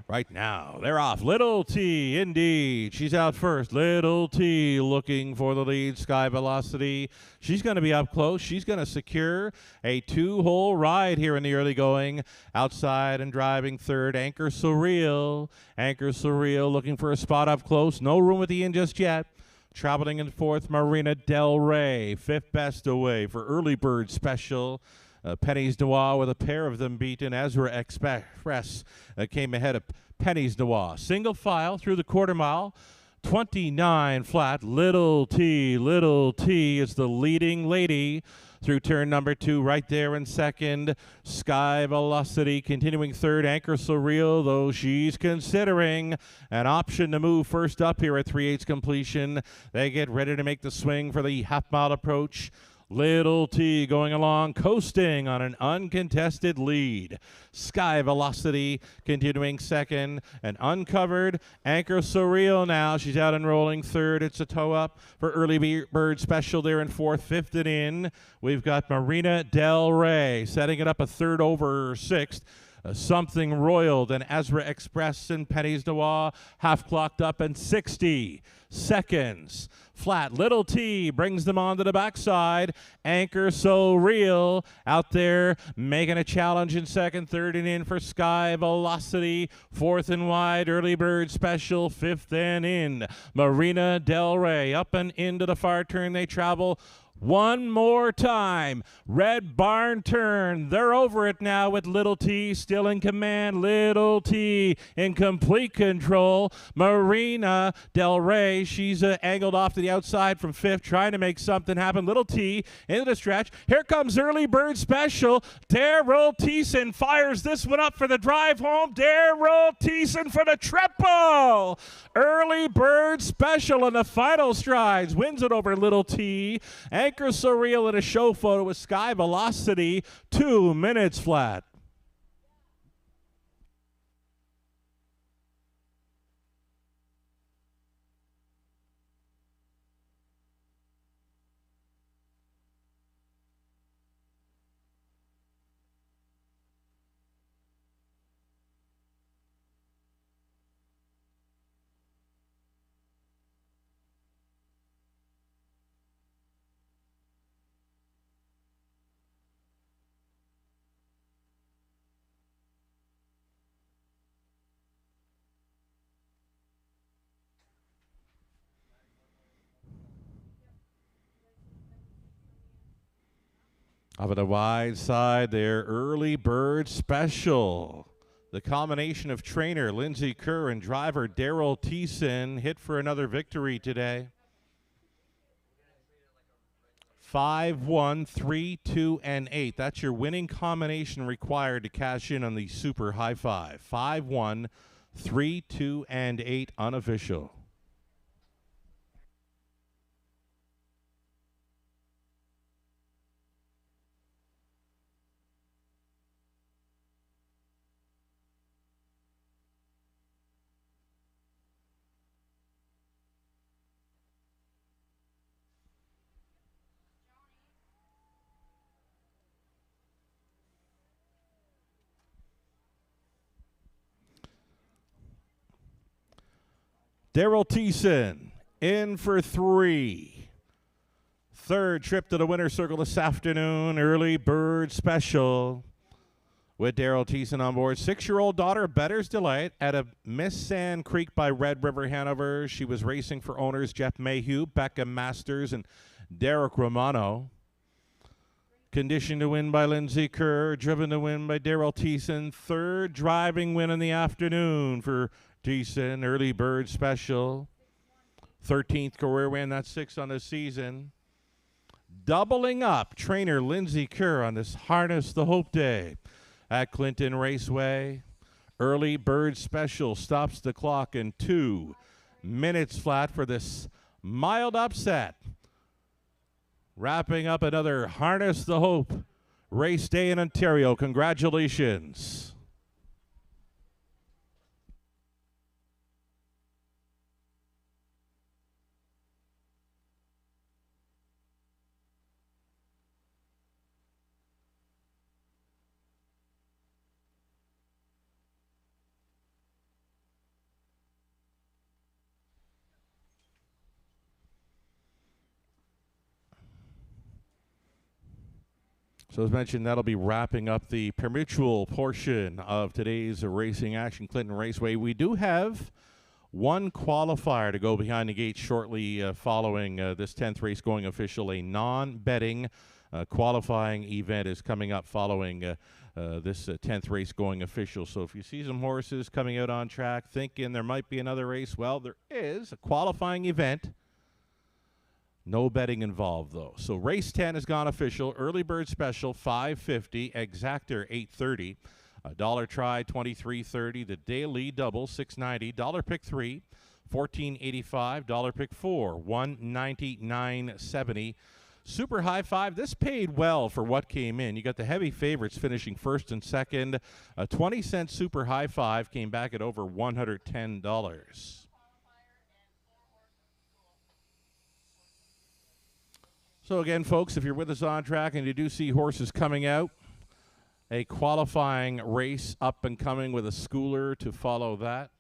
right now. They're off. Little T, indeed. She's out first. Little T looking for the lead. Sky Velocity. She's going to be up close. She's going to secure a 2-hole ride here in the early going. Outside and driving third, Anchor Surreal. Anchor Surreal looking for a spot up close. No room at the end just yet. Traveling in fourth, Marina Del Rey. Fifth best away for Early Bird Special. Penny's Noir with a pair of them beaten. Ezra Express came ahead of Penny's Noir. Single file through the quarter mile. 29 flat. Little T is the leading lady through turn number 2, right there in second. Sky Velocity continuing third. Anchor Surreal, though she's considering an option to move first up here at 3/8 completion. They get ready to make the swing for the half-mile approach. Little T going along, coasting on an uncontested lead. Sky Velocity continuing second. And Uncovered, Anchor Surreal now. She's out and rolling third. It's a toe up for Early Bird Special there in fourth. Fifth and in, we've got Marina Del Rey setting it up a third over sixth. Something Royal, then Ezra Express and Penny's Noir half clocked up in 60 seconds. Flat. Little T brings them onto the backside. Anchor So Real out there making a challenge in second. Third and in for Sky Velocity. Fourth and wide, Early Bird Special. Fifth and in, Marina Del Rey. Up and into the far turn they travel. One more time. Red Barn turn. They're over it now with Little T still in command. Little T in complete control. Marina Del Rey, she's angled off to the outside from fifth, trying to make something happen. Little T into the stretch. Here comes Early Bird Special. Daryl Thiessen fires this one up for the drive home. Daryl Thiessen for the triple. Early Bird Special in the final strides. Wins it over Little T. Anchor Surreal in a show photo with Sky Velocity. 2 minutes flat. Up at the wide side there, Early Bird Special. The combination of trainer Lindsay Kerr and driver Daryl Thiessen hit for another victory today. 5, 1, 3, 2, and 8. That's your winning combination required to cash in on the Super High Five. 5, 1, 3, 2, and 8 unofficial. Daryl Thiessen in for 3. Third trip to the winner's circle this afternoon. Early Bird Special with Daryl Thiessen on board. 6-year-old daughter of Better's Delight at a Miss Sand Creek by Red River, Hanover. She was racing for owners Jeff Mayhew, Becca Masters, and Derek Romano. Conditioned to win by Lindsay Kerr. Driven to win by Daryl Thiessen. Third driving win in the afternoon for Thiessen. Early Bird Special. 13th career win. That's 6 on the season. Doubling up trainer Lindsay Kerr on this Harness the Hope Day at Clinton Raceway. Early Bird Special stops the clock in 2 minutes flat for this mild upset. Wrapping up another Harness the Hope race day in Ontario. Congratulations. So as mentioned, that'll be wrapping up the permutual portion of today's racing action, Clinton Raceway. We do have One qualifier to go behind the gate shortly following this 10th race going official. A non-betting qualifying event is coming up following this 10th race going official. So if you see some horses coming out on track thinking there might be another race, well, there is a qualifying event. No betting involved, though. So race 10 has gone official. Early bird special, $5.50. Exactor, $8.30. A dollar try, $23.30. The daily double, $6.90. Dollar pick 3, $14.85. Dollar pick 4, $199.70. Super high five. This paid well for what came in. You got the heavy favorites finishing first and second. A 20-cent super high five came back at over $110. So again, folks, if you're with us on track and you do see horses coming out, a qualifying race up and coming with a schooler to follow that.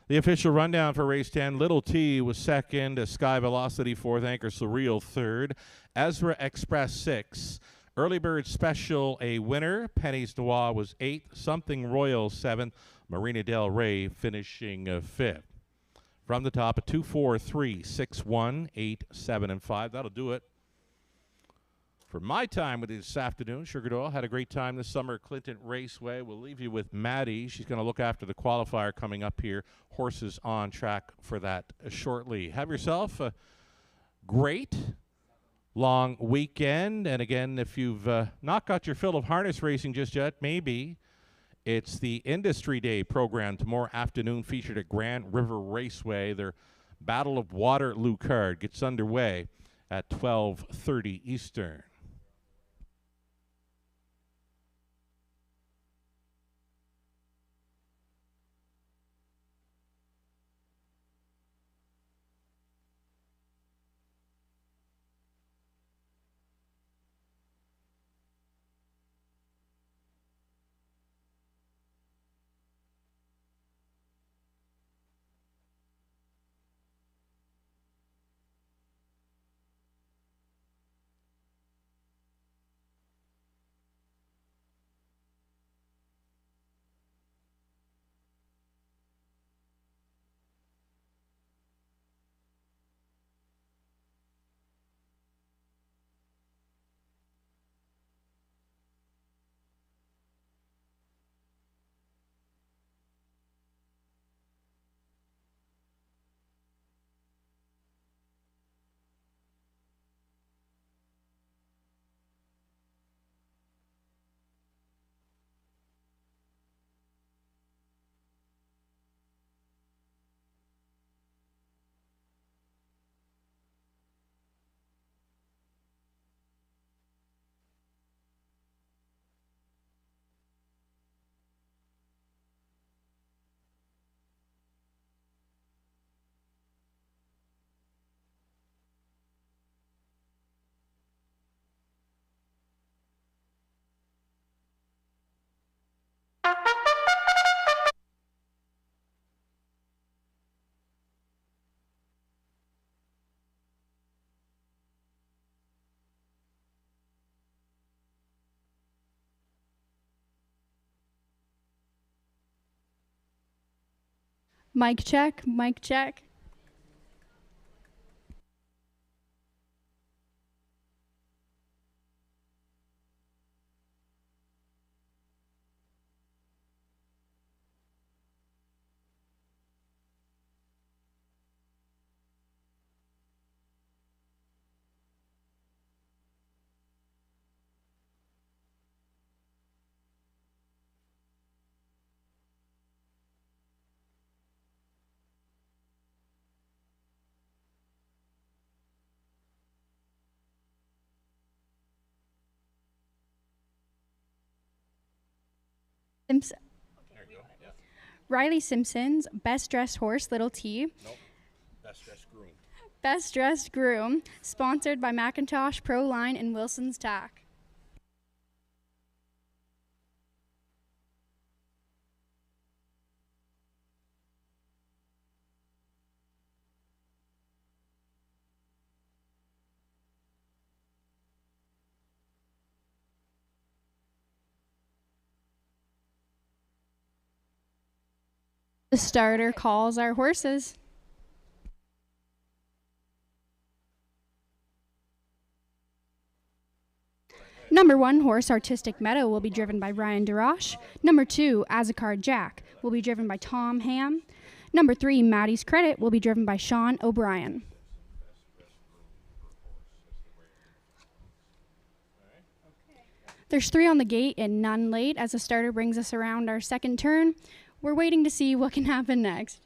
The official rundown for race 10, Little T was second, Sky Velocity fourth, Anchor Surreal third, Ezra Express sixth, Early Bird Special a winner, Penny's Noir was eighth, Something Royal seventh, Marina Del Rey finishing fifth. From the top, a 2, 4, 3, 6, 1, 8, 7, and 5. That'll do it for my time with you this afternoon. Sugar Doyle had a great time this summer at Clinton Raceway. We'll leave you with Maddie. She's going to look after the qualifier coming up here. Horses on track for that shortly. Have yourself a great long weekend. And again, if you've not got your fill of harness racing just yet, maybe it's the Industry Day program tomorrow afternoon featured at Grand River Raceway. Their Battle of Waterloo card gets underway at 12:30 Eastern. Mic check, mic check. Simpson. There you go. Yeah. Riley Simpson's Best Dressed Horse, Little T. Nope. Best Dressed Groom. Best Dressed Groom, sponsored by Macintosh Pro Line and Wilson's Tack. The starter calls our horses. Number 1 horse, Artistic Meadow, will be driven by Ryan DeRoche. Number 2, Azakar Jack, will be driven by Tom Ham. Number 3, Maddie's Credit, will be driven by Sean O'Brien. There's 3 on the gate and none late as the starter brings us around our second turn. We're waiting to see what can happen next.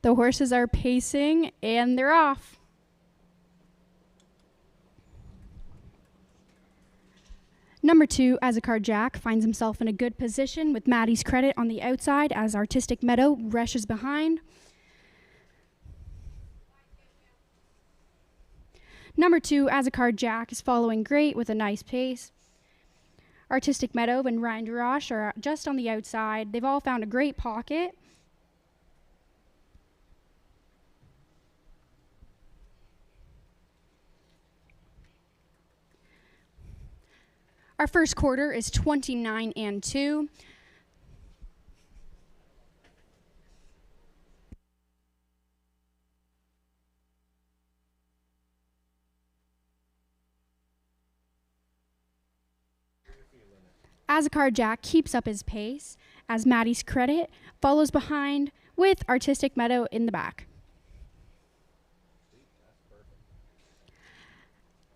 The horses are pacing and they're off. Number 2, Azakar Jack, finds himself in a good position with Maddie's Credit on the outside as Artistic Meadow rushes behind. Number 2, Azakar Jack, is following great with a nice pace. Artistic Meadow and Ryan DeRoche are just on the outside. They've all found a great pocket. Our first quarter is 29-2. Azakar Jack keeps up his pace as Maddie's Credit follows behind with Artistic Meadow in the back.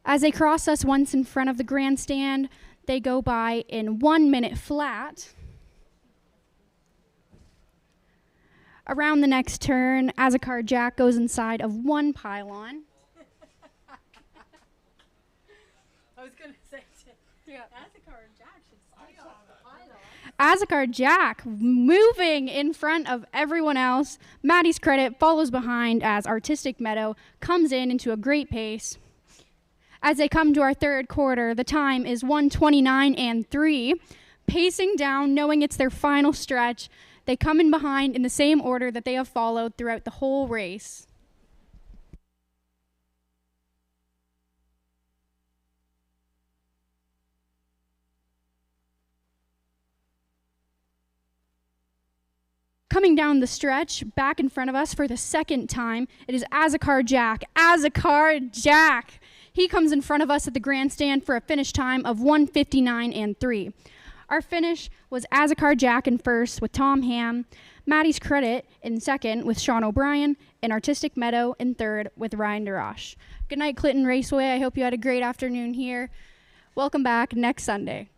As they cross us once in front of the grandstand, they go by in 1 minute flat. Around the next turn, Azakar Jack goes inside of 1 pylon. I was going to say, Azakar Jack should stay on the pylon. Azakar Jack moving in front of everyone else. Maddie's Credit follows behind as Artistic Meadow comes in into a great pace. As they come to our third quarter, the time is 1:29-3. Pacing down, knowing it's their final stretch, they come in behind in the same order that they have followed throughout the whole race. Coming down the stretch, back in front of us for the second time, it is Azakar Jack. Azakar Jack! He comes in front of us at the grandstand for a finish time of 1:59-3. Our finish was Azakar Jack in first with Tom Ham, Maddie's Credit in second with Sean O'Brien, and Artistic Meadow in third with Ryan DeRoche. Good night, Clinton Raceway. I hope you had a great afternoon here. Welcome back next Sunday.